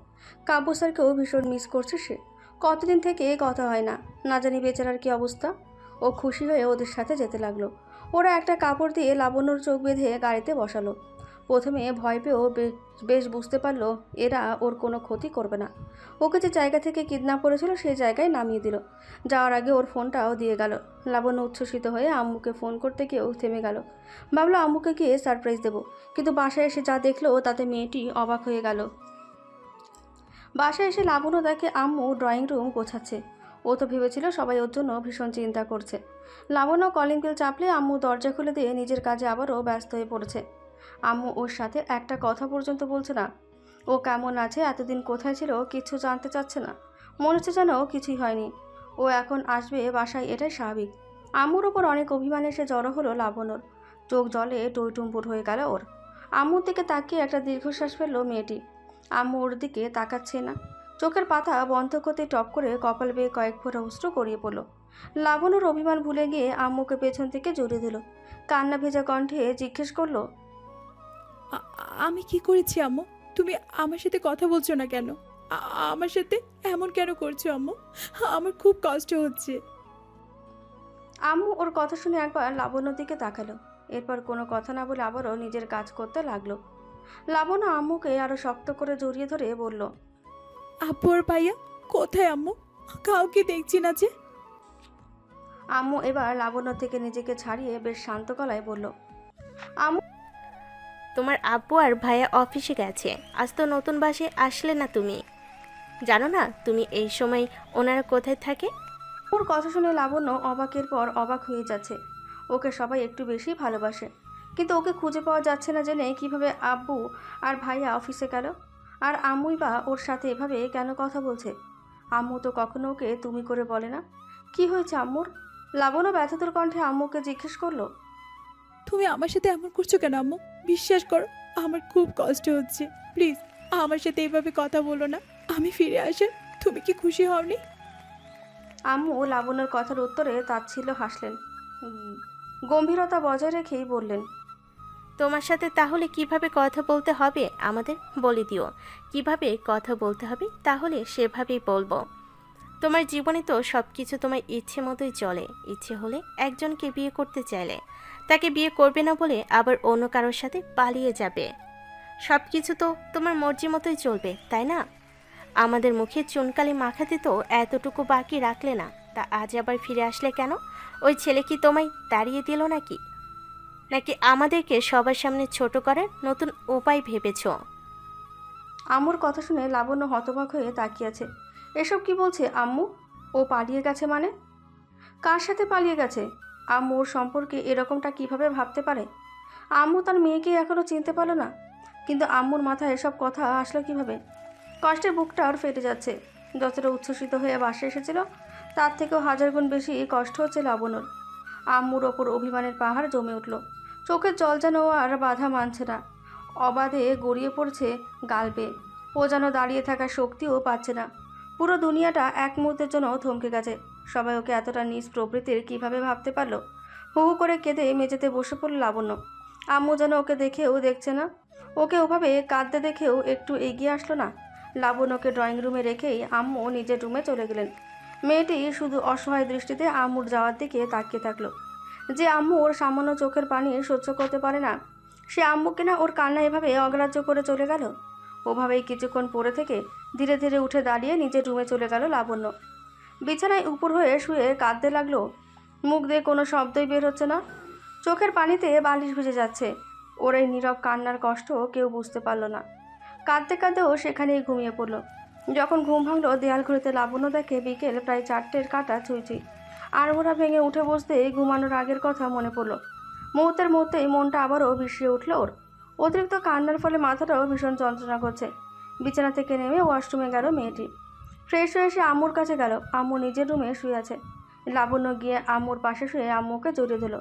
কাব্য স্যারকেও ভীষণ মিস করছে সে। কতদিন থেকে কথা হয় না, না জানি বেচারার কী অবস্থা। ও খুশি হয়ে ওদের সাথে যেতে লাগলো। ওরা একটা কাপড় দিয়ে লাবণ্যর চোখ বেঁধে গাড়িতে বসালো। প্রথমে ভয় পেয়েও বেশ বুঝতে পারলো এরা ওর কোনো ক্ষতি করবে না। ওকে যে জায়গা থেকে কিডন্যাপ করেছিল সেই জায়গায় নামিয়ে দিল। যাওয়ার আগে ওর ফোনটাও দিয়ে গেল। লাবণ্য উচ্ছ্বসিত হয়ে আম্মুকে ফোন করতে গিয়েও থেমে গেল। ভাবলো আম্মুকে গিয়ে সারপ্রাইজ দেবো, কিন্তু বাসায় এসে যা দেখলো তাতে মেয়েটি অবাক হয়ে গেল। বাসায় এসে লাবণ্য দেখে আম্মু ড্রয়িং রুম গোছাচ্ছে। ও তো ভেবেছিল সবাই ওর জন্য ভীষণ চিন্তা করছে। লাবণ্য কলিং বেল চাপলে আম্মু দরজা খুলে দিয়ে নিজের কাজে আবারও ব্যস্ত হয়ে পড়েছে। আম্মু ওর সাথে একটা কথা পর্যন্ত বলছে না। ও কেমন আছে, এতদিন কোথায় ছিল কিছু জানতে চাচ্ছে না। মনে হচ্ছে যেন কিছুই হয়নি। ও এখন আসবে বাসায়, এটাই স্বাভাবিক। আম্মুর ওপর অনেক অভিমান এসে জড়ো হলো লাবণ্যর। চোখ জলে টইটুম্বুর হয়ে গেল ওর। আম্মুর দিকে তাকিয়ে একটা দীর্ঘশ্বাস ফেললো মেয়েটি। আম্মু ওর দিকে তাকাচ্ছে না। চোখের পাতা বন্ধ করতে টপ করে কপাল বেয়ে কয়েক ফোঁটা অশ্রু গড়িয়ে পড়ল। লাবণ্যর অভিমান ভুলে গিয়ে আম্মুকে পেছন থেকে জড়িয়ে দিল। কান্না ভেজা কণ্ঠে জিজ্ঞেস করলো, আমি কি করেছি আম্মু? তুমি আমার সাথে কথা বলছো না কেন? আমার সাথে এমন কেন করছো আম্মু? আমার খুব কষ্ট হচ্ছে। আম্মু ওর কথা শুনে একবার লাবণ্যর দিকে তাকালো। এরপর কোনো কথা না বলে আবারও নিজের কাজ করতে লাগলো। লাবণ্য আম্মুকে আরো শক্ত করে জড়িয়ে ধরে বলল, আব্বু আর ভাইয়া কোথায় আম্মু? কাউকে দেখছি না যে। আম্মু এবার লাবণ্য থেকে নিজেকে ছাড়িয়ে বেশ শান্ত গলায় বলল, আম্মু তোমার আব্বু আর ভাইয়া অফিসে গেছে। আজ তো নতুন বাসায় আসলে না তুমি। জানো না তুমি এই সময় ওনারা কোথায় থাকে? ওর কথা শুনে লাবণ্য অবাকের পর অবাক হয়ে যাচ্ছে। ওকে সবাই একটু বেশি ভালোবাসে, কিন্তু ওকে খুঁজে পাওয়া যাচ্ছে না জেনে কিভাবে আব্বু আর ভাইয়া অফিসে গেল। আর আম্মুই বা ওর সাথে এভাবে কেন কথা বলছে? আম্মু তো কখনো ওকে তুমি করে বলে না। কি হয়েছে আম্মুর? লাবণ্য ব্যথাতুর কণ্ঠে আম্মুকে জিজ্ঞেস করলো, তুমি আমার সাথে এমন করছো কেন আম্মু? বিশ্বাস করো আমার খুব কষ্ট হচ্ছে। প্লিজ আমার সাথে এইভাবে কথা বলো না। আমি ফিরে আসে তুমি কি খুশি হওনি? আম্মু লাবণ্যর কথার উত্তরে তাচ্ছিল্য হাসলেন। গম্ভীরতা বজায় রেখেই বললেন, তোমার সাথে তাহলে কিভাবে কথা বলতে হবে আমাদের বলে দিও। কিভাবে কথা বলতে হবে তাহলে সেভাবেই বলবো। তোমার জীবনে তো সব কিছু তোমার ইচ্ছে মতোই চলে। ইচ্ছে হলে একজনকে বিয়ে করতে চাইলে তাকে বিয়ে করবে না বলে আবার অন্য কারোর সাথে পালিয়ে যাবে। সব কিছু তো তোমার মর্জি মতোই চলবে, তাই না? আমাদের মুখে চুনকালি মাখাতে তো এতটুকু বাকি রাখলে না, তা আজ আবার ফিরে আসলে কেন? ওই ছেলে কি তোমায় তাড়িয়ে দিল নাকি? নাকি আমাদেরকে সবার সামনে ছোট করার নতুন উপায় ভেবেছ? আম্মুর কথা শুনে লাবণ্য হতবাক হয়ে তাকিয়ে আছে। এসব কি বলছে আম্মু? ও পালিয়ে গেছে মানে? কার সাথে পালিয়ে গেছে? আম্মু ওর সম্পর্কে এরকমটা কিভাবে ভাবতে পারে? আম্মু তার মেয়েকে এখনও চিনতে পারল না। কিন্তু আম্মুর মাথায় এসব কথা আসলো কিভাবে? কষ্টে বুকটা আর ফেটে যাচ্ছে। যতটা উচ্ছ্বসিত হয়ে বাসায় এসেছিল তার থেকেও হাজার গুণ বেশি কষ্ট হচ্ছে লাবণ্যর। আম্মুর ওপর অভিমানের পাহাড় জমে উঠল। চোখের জল যেন আর বাধা মানছে না, অবাধে গড়িয়ে পড়ছে গাল বেয়ে। ও যেন দাঁড়িয়ে থাকার শক্তিও পাচ্ছে না। পুরো দুনিয়াটা এক মুহূর্তের জন্য থমকে গেছে। সবাই ওকে এতটা নিজ প্রবৃত্তির কীভাবে ভাবতে পারলো? হু হু করে কেঁদে মেঝেতে বসে পড়ল লাবণ্য। আম্মু যেন ওকে দেখেও দেখছে না, ওকে ওভাবে কাঁদতে দেখেও একটু এগিয়ে আসলো না। লাবণ্যকে ড্রয়িং রুমে রেখেই আম্মু নিজের রুমে চলে গেলেন। মেয়েটি শুধু অসহায় দৃষ্টিতে আম্মুর যাওয়ার দিকে তাকিয়ে থাকলো। যে আম্মু ওর সামান্য চোখের পানি সহ্য করতে পারে না, সে আম্মুকে না ওর কান্না এভাবে অগ্রাহ্য করে চলে গেল। ওভাবেই কিছুক্ষণ পরে থেকে ধীরে ধীরে উঠে দাঁড়িয়ে নিজের রুমে চলে গেল লাবণ্য। বিছানায় উপর হয়ে শুয়ে কাঁদতে লাগলো। মুখ দিয়ে কোনো শব্দই বের হচ্ছে না, চোখের পানিতে বালিশ ভিজে যাচ্ছে। ওর এই নীরব কান্নার কষ্ট কেউ বুঝতে পারল না। কাঁদতে কাঁদতেও সেখানেই ঘুমিয়ে পড়ল। যখন ঘুম ভাঙলো দেয়াল ঘড়িতে লাবণ্য দেখে বিকেল প্রায় 4টের কাটা ছুঁই। আড়মোড়া ভেঙে উঠে বসতে ঘুমানোর আগের কথা মনে পড়ল। মুহূর্তের মধ্যেই মনটা আবারও বিষিয়ে উঠল ওর। অতিরিক্ত কান্নার ফলে মাথাটাও ভীষণ যন্ত্রণা করছে। বিছানা থেকে নেমে ওয়াশরুমে গেল মেয়েটি। ফ্রেশ হয়ে এসে আম্মুর কাছে গেল। আম্মু নিজের রুমে শুয়ে আছে। লাবণ্য গিয়ে আম্মুর পাশে শুয়ে আম্মুকে জড়িয়ে দিল।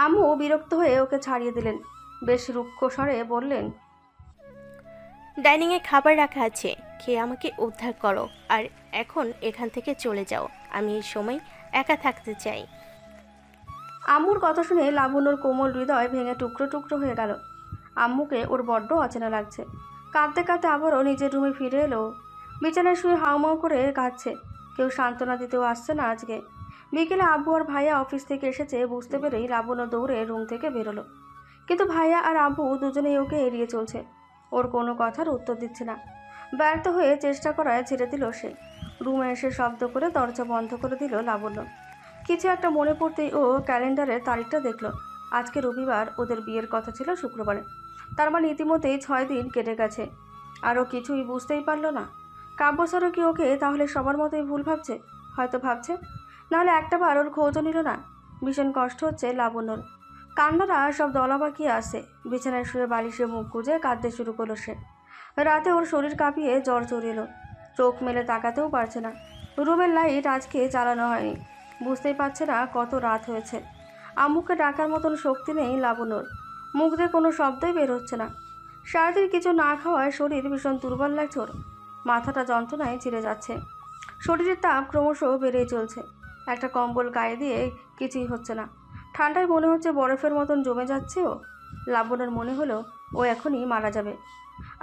আম্মু বিরক্ত হয়ে ওকে ছাড়িয়ে দিলেন। বেশ রুক্ষ স্বরে বললেন, ডাইনিংয়ে খাবার রাখা আছে, খেয়ে আমাকে উদ্ধার করো। আর এখন এখান থেকে চলে যাও, আমি এই সময় একা থাকতে চাই। আম্মুর কথা শুনে লাবণ্যর কোমল হৃদয় ভেঙে টুকরো টুকরো হয়ে গেল। আম্মুকে ওর বড্ড অচেনা লাগছে। কাঁদতে কাঁদতে আবারও নিজের রুমে ফিরে এলো। বিছানায় শুয়ে হাউমাউ করে কাঁদছে। কেউ সান্ত্বনা দিতেও আসছে না আজকে। বিকেলে আব্বু আর ভাইয়া অফিস থেকে এসেছে বুঝতে পেরেই লাবণ্য দৌড়ে রুম থেকে বেরোলো। কিন্তু ভাইয়া আর আব্বু দুজনেই ওকে এড়িয়ে চলছে। ওর কোনো কথার উত্তর দিচ্ছে না। ব্যর্থ হয়ে চেষ্টা করায় ছেড়ে দিল সে। রুমে এসে শব্দ করে দরজা বন্ধ করে দিল লাবণ্য। কিছু একটা মনে পড়তেই ও ক্যালেন্ডারের তারিখটা দেখল। আজকে রবিবার, ওদের বিয়ের কথা ছিল শুক্রবারে। তার মানে ইতিমধ্যেই 6 দিন কেটে গেছে। আরও কিছুই বুঝতেই পারল না। কাব্যস্বরও কি ওকে তাহলে সবার মতোই ভুল ভাবছে? হয়তো ভাবছে, নাহলে একটাবার ওর খোঁজও নিল না। ভীষণ কষ্ট হচ্ছে লাবণ্যর। কান্নারা সব দলা পাকিয়ে আসে। বিছানায় শুয়ে বালিশে মুখ গুজে কাঁদতে শুরু করলো সে। রাতে ওর শরীর কাঁপিয়ে জ্বর চড়ে এলো। চোখ মেলে তাকাতেও পারছে না। রুমের লাইট আজকে চালানো হয়নি। বুঝতেই পারছে না কত রাত হয়েছে। আম্মুকে ডাকার মতন শক্তি নেই লাবণ্যর। মুখ দিয়ে কোনো শব্দই বের হচ্ছে না। সারাদিন কিছু না খাওয়ায় শরীর ভীষণ দুর্বল লাগছে ওর। মাথাটা যন্ত্রণায় ছিঁড়ে যাচ্ছে। শরীরের তাপ ক্রমশ বেড়েই চলছে। একটা কম্বল গায়ে দিয়ে কিছুই হচ্ছে না। ঠান্ডায় মনে হচ্ছে বরফের মতন জমে যাচ্ছে ও। লাবণ্যর মনে হলো ও এখনই মারা যাবে।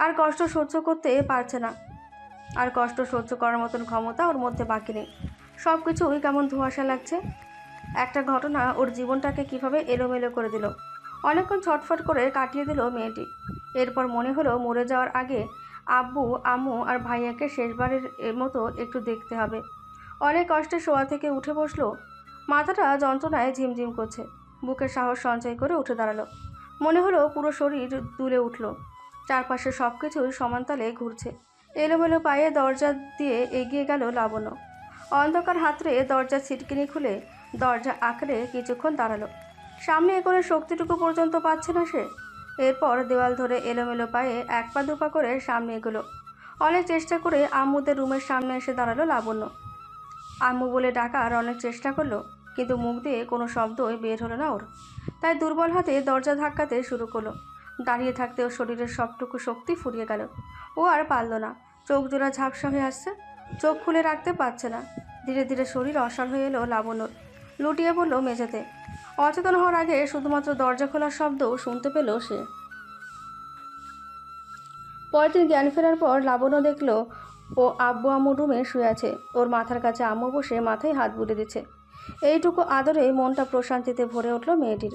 আর কষ্ট সহ্য করতে পারছে না। আর কষ্ট সহ্য করার মতন ক্ষমতা ওর মধ্যে বাকি নেই। সব কিছুই কেমন ধোঁয়াশা লাগছে। একটা ঘটনা ওর জীবনটাকে কিভাবে এলোমেলো করে দিল। অনেকক্ষণ ছটফট করে কাটিয়ে দিল মেয়েটি। এরপর মনে হলো মরে যাওয়ার আগে আব্বু, আম্মু আর ভাইয়াকে শেষবারের মতো একটু দেখতে হবে। অনেক কষ্টে শোয়া থেকে উঠে বসলো। মাথাটা যন্ত্রণায় ঝিমঝিম করছে। বুকে সাহস সঞ্চয় করে উঠে দাঁড়ালো। মনে হলো পুরো শরীর দুলে উঠল। চারপাশে সব কিছুই সমানতালে ঘুরছে। এলোমেলো পায়ে দরজা দিয়ে এগিয়ে গেল লাবণ্য। অন্ধকার হাতড়ে দরজার ছিটকিনি খুলে দরজা আঁকড়ে কিছুক্ষণ দাঁড়ালো। সামনে এগোলে শক্তিটুকু পর্যন্ত পাচ্ছে না সে। এরপর দেওয়াল ধরে এলোমেলো পায়ে 1 পা 2 পা করে সামনে এগোলো। অনেক চেষ্টা করে আম্মুদের রুমের সামনে এসে দাঁড়ালো লাবণ্য। আম্মু বলে ডাকার অনেক চেষ্টা করলো, কিন্তু মুখ দিয়ে কোনো শব্দই বের হলো না ওর। তাই দুর্বল হাতে দরজা ধাক্কাতে শুরু করলো। দাঁড়িয়ে থাকতে ওর শরীরের সবটুকু শক্তি ফুরিয়ে গেল। ও আর পারল না। চোখ জোড়া ঝাপসা হয়ে আসছে। চোখ খুলে রাখতে পারছে না। ধীরে ধীরে শরীর অসাড় হয়ে এলো লাবণ্যর। লুটিয়ে পড়ল মেঝেতে। অচেতন হওয়ার আগে শুধুমাত্র দরজা খোলার শব্দ শুনতে পেল সে। পরের দিন জ্ঞান ফেরার পর লাবণ্য দেখল ও আব্বু আম্মুর রুমে শুয়ে আছে। ওর মাথার কাছে আম্মু বসে মাথায় হাত বুলে দিচ্ছে। এইটুকু আদরে মনটা প্রশান্তিতে ভরে উঠল মেয়েটির।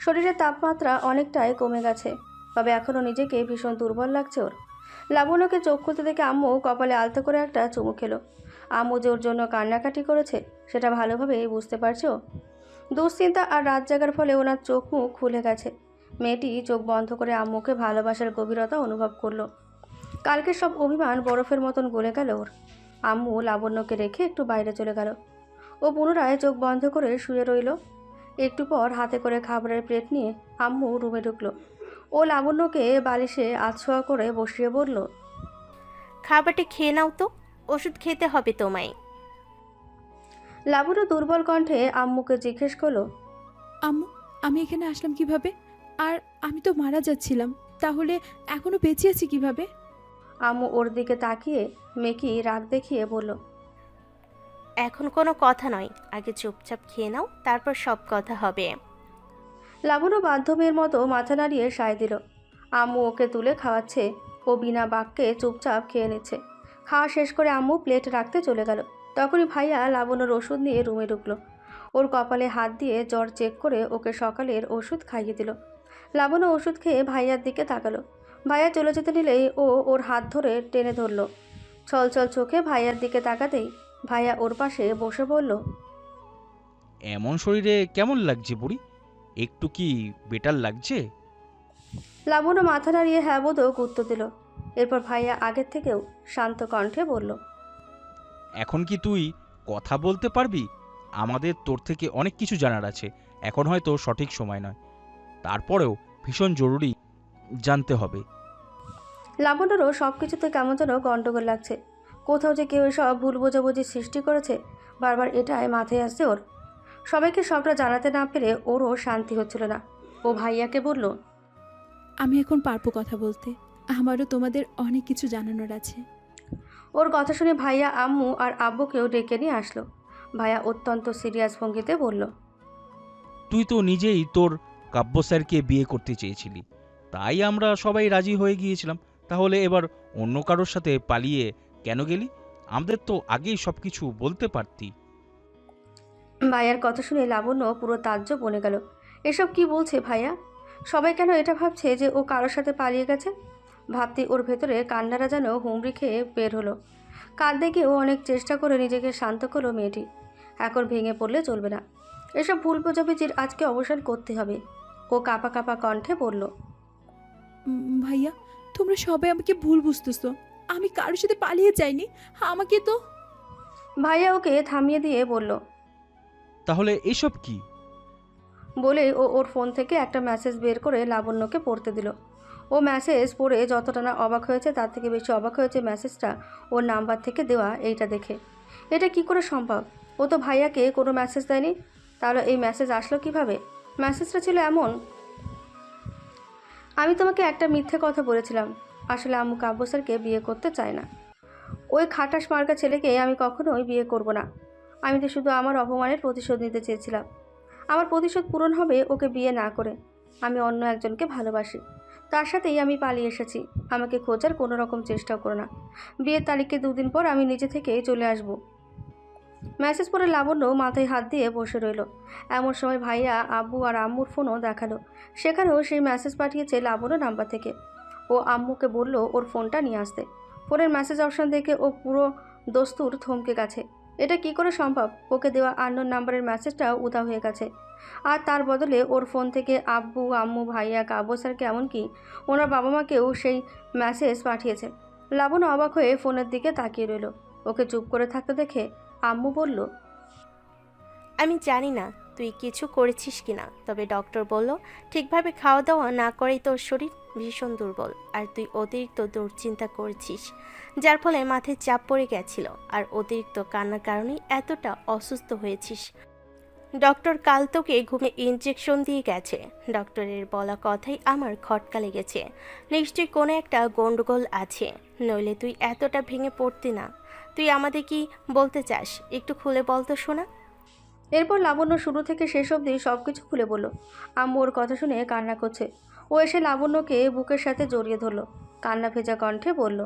শরীরের তাপমাত্রা অনেকটাই কমে গেছে, তবে এখনও নিজেকে ভীষণ দুর্বল লাগছে ওর। লাবণ্যকে চোখ খুলতে দেখে আম্মু কপালে আলতো করে একটা চুমু খেলো। আম্মু যে ওর জন্য কান্নাকাটি করেছে সেটা ভালোভাবেই বুঝতে পারছো। দুশ্চিন্তা আর রাত জাগার ফলে ওনার চোখ মুখ খুলে গেছে। মেয়েটি চোখ বন্ধ করে আম্মুকে ভালোবাসার গভীরতা অনুভব করলো। কালকে সব অভিমান বরফের মতন গলে গেল ওর। আম্মু লাবণ্যকে রেখে একটু বাইরে চলে গেল। ও পুনরায় চোখ বন্ধ করে শুয়ে রইল। একটু পর হাতে করে খাবারের প্লেট নিয়ে আম্মু রুমে ঢুকলো। ও লাবণ্যকে বালিশে আছোয়া করে বসিয়ে বলল, খাবারটা খেয়ে নাও তো, ওষুধ খেতে হবে তোমায়। লাবণ্য দুর্বল কণ্ঠে আম্মুকে জিজ্ঞেস করলো, আম্মু, আমি এখানে আসলাম কিভাবে? আর আমি তো মারা যাচ্ছিলাম, তাহলে এখনো বেঁচে আছি কিভাবে? আম্মু ওর দিকে তাকিয়ে মেকি রাগ দেখিয়ে বলল, এখন কোনো কথা নয়, আগে চুপচাপ খেয়ে নাও, তারপর সব কথা হবে। লাবণ্য বাধ্য মেয়ের মতো মাথা নাড়িয়ে সায় দিল। আম্মু ওকে তুলে খাওয়াচ্ছে, ও বিনা বাক্যে চুপচাপ খেয়ে নিচ্ছে। খাওয়া শেষ করে আম্মু প্লেট রাখতে চলে গেল। তখনই ভাইয়া লাবণ্যর ওষুধ নিয়ে রুমে ঢুকলো। ওর কপালে হাত দিয়ে জ্বর চেক করে ওকে সকালের ওষুধ খাইয়ে দিল। লাবণ্য ওষুধ খেয়ে ভাইয়ার দিকে তাকালো। ভাইয়া চলে যেতে নিলেই ও ওর হাত ধরে টেনে ধরল। ছলছল চোখে ভাইয়ার দিকে তাকাতেই ভাইয়া ওর পাশে বসে বলল, এমন শরীরে কেমন লাগছে বুড়ি? একটু কি বেটার লাগছে? লাবণ্য মাথা নাড়িয়ে হ্যাঁ বোধক উত্তর দিল। এরপর ভাইয়া আগের থেকেও শান্ত কণ্ঠে বলল, এখন কি তুই কথা বলতে পারবি? আমাদের তোর থেকে অনেক কিছু জানার আছে, এখন হয়তো সঠিক সময় নয়, তারপরেও ভীষণ জরুরি জানতে হবে। লাবণ্যরও সব কিছুতে কেমন যেন গণ্ডগোল লাগছে। কোথাও যে কেউ এসব ভুল বোঝাবুঝি সৃষ্টি করেছে, বারবার এটাই মাথায় আসছে ওর। সবাইকে সবটা জানাতে না পেরে ওরও শান্তি হচ্ছিল না। ও ভাইয়াকে বলল, আমি এখন পারবো কথা বলতে, আমারও তোমাদের অনেক কিছু জানানোর আছে। ওর কথা শুনে ভাইয়া আম্মু আর আব্বুকেও ডেকে নিয়ে আসলো। ভাইয়া অত্যন্ত সিরিয়াস ভঙ্গিতে বলল, তুই তো নিজেই তোর কাব্য স্যারকে বিয়ে করতে চেয়েছিলি, তাই আমরা সবাই রাজি হয়ে গিয়েছিলাম। তাহলে এবার অন্য কারোর সাথে পালিয়ে কেন গেলি? আমাদের তো আগেই সব কিছু বলতে পারতি। ভাইয়ার কথা শুনে লাবণ্য পুরো তাজ্জব বনে গেল। এসব কি বলছে ভাইয়া? সবাই কেন এটা ভাবছে যে ও কারোর সাথে পালিয়ে গেছে? ভাবতে ওর ভেতরে কান্নারা যেন হুমড়ি খেয়ে বের হলো। কাঁদতে গিয়ে ও অনেক চেষ্টা করে নিজেকে শান্ত করলো মেয়েটি। এখন ভেঙে পড়লে চলবে না। এসব ভুল বোঝাবুঝির আজকে অবসান করতে হবে। ও কাঁপা কাঁপা কণ্ঠে বলল, ভাইয়া, তোমরা সবাই আমাকে ভুল বুঝতেছো, আমি কারোর সাথে পালিয়ে যাইনি। আমাকে তো... ভাইয়া ওকে থামিয়ে দিয়ে বলল। তাহলে এসব কি? বলে ও ওর ফোন থেকে একটা মেসেজ বের করে লাবণ্যকে পড়তে দিল। ও মেসেজ পড়ে যতটা না অবাক হয়েছে তার থেকে বেশি অবাক হয়েছে মেসেজটা ওর নাম্বার থেকে দেওয়া এইটা দেখে। এটা কি করে সম্ভব? ও তো ভাইয়াকে কোনো মেসেজ দেয়নি, তাহলে এই মেসেজ আসলো কিভাবে? মেসেজটা ছিল এমন, আমি তোমাকে একটা মিথ্যে কথা বলেছিলাম, আসলে আম্মু কাব্য স্যারকে বিয়ে করতে চায় না। ওই খাটাস মার্কা ছেলেকে আমি কখনোই বিয়ে করব না। আমি তো শুধু আমার অপমানের প্রতিশোধ নিতে চেয়েছিলাম। আমার প্রতিশোধ পূরণ হবে ওকে বিয়ে না করে। আমি অন্য একজনকে ভালোবাসি, তার সাথেই আমি পালিয়ে এসেছি। আমাকে খোঁজার কোনো রকম চেষ্টাও করো না। বিয়ের তারিখে 2 দিন পর আমি নিজে থেকেই চলে আসব। মেসেজ পড়ে লাবণ্য মাথায় হাত দিয়ে বসে রইল। এমন সময় ভাইয়া আব্বু আর আম্মুর ফোনও দেখালো। সেখানেও সেই মেসেজ পাঠিয়েছে লাবণ্য নাম্বার থেকে। ও আম্মুকে বলল ওর ফোনটা নিয়ে আসতে। ফোনের মেসেজ অপশান দেখে ও পুরো দস্তুর থমকে গেছে। এটা কি করে সম্ভব? ওকে দেওয়া আননোন নাম্বারের মেসেজটাও উধাও হয়ে গেছে, আর তার বদলে ওর ফোন থেকে আব্বু আম্মু ভাইয়া কাব্য স্যারকে এমনকি ওনার বাবা মাকেও সেই মেসেজ পাঠিয়েছে। লাবণ্য অবাক হয়ে ফোনের দিকে তাকিয়ে রইল। ওকে চুপ করে থাকতে দেখে আম্মু বলল, আমি জানি না তুই কিছু করেছিস কিনা, তবে ডক্টর বলল ঠিকভাবে খাওয়া দাওয়া না করেই তোর শরীর ভীষণ দুর্বল, আর তুই অতিরিক্ত দুশ্চিন্তা করেছিস, যার ফলে মাথায় চাপ পড়ে গেছিল, আর অতিরিক্ত কান্নার কারণেই এতটা অসুস্থ হয়েছিস। ডক্টর কাল তোকে ঘুমে ইনজেকশন দিয়ে গেছে। ডক্টরের বলা কথাই আমার খটকা লেগেছে। নিশ্চয়ই কোনো একটা গন্ডগোল আছে, নইলে তুই এতটা ভেঙে পড়তি না। তুই আমাদের কি বলতে চাস, একটু খুলে বল তো শোনা। এরপর লাবণ্য শুরু থেকে শেষ অবধি সব কিছু খুলে বলল। আম্মু ওর কথা শুনে কান্না করছে। ও এসে লাবণ্যকে বুকের সাথে জড়িয়ে ধরল। কান্না ভেজা কণ্ঠে বলল,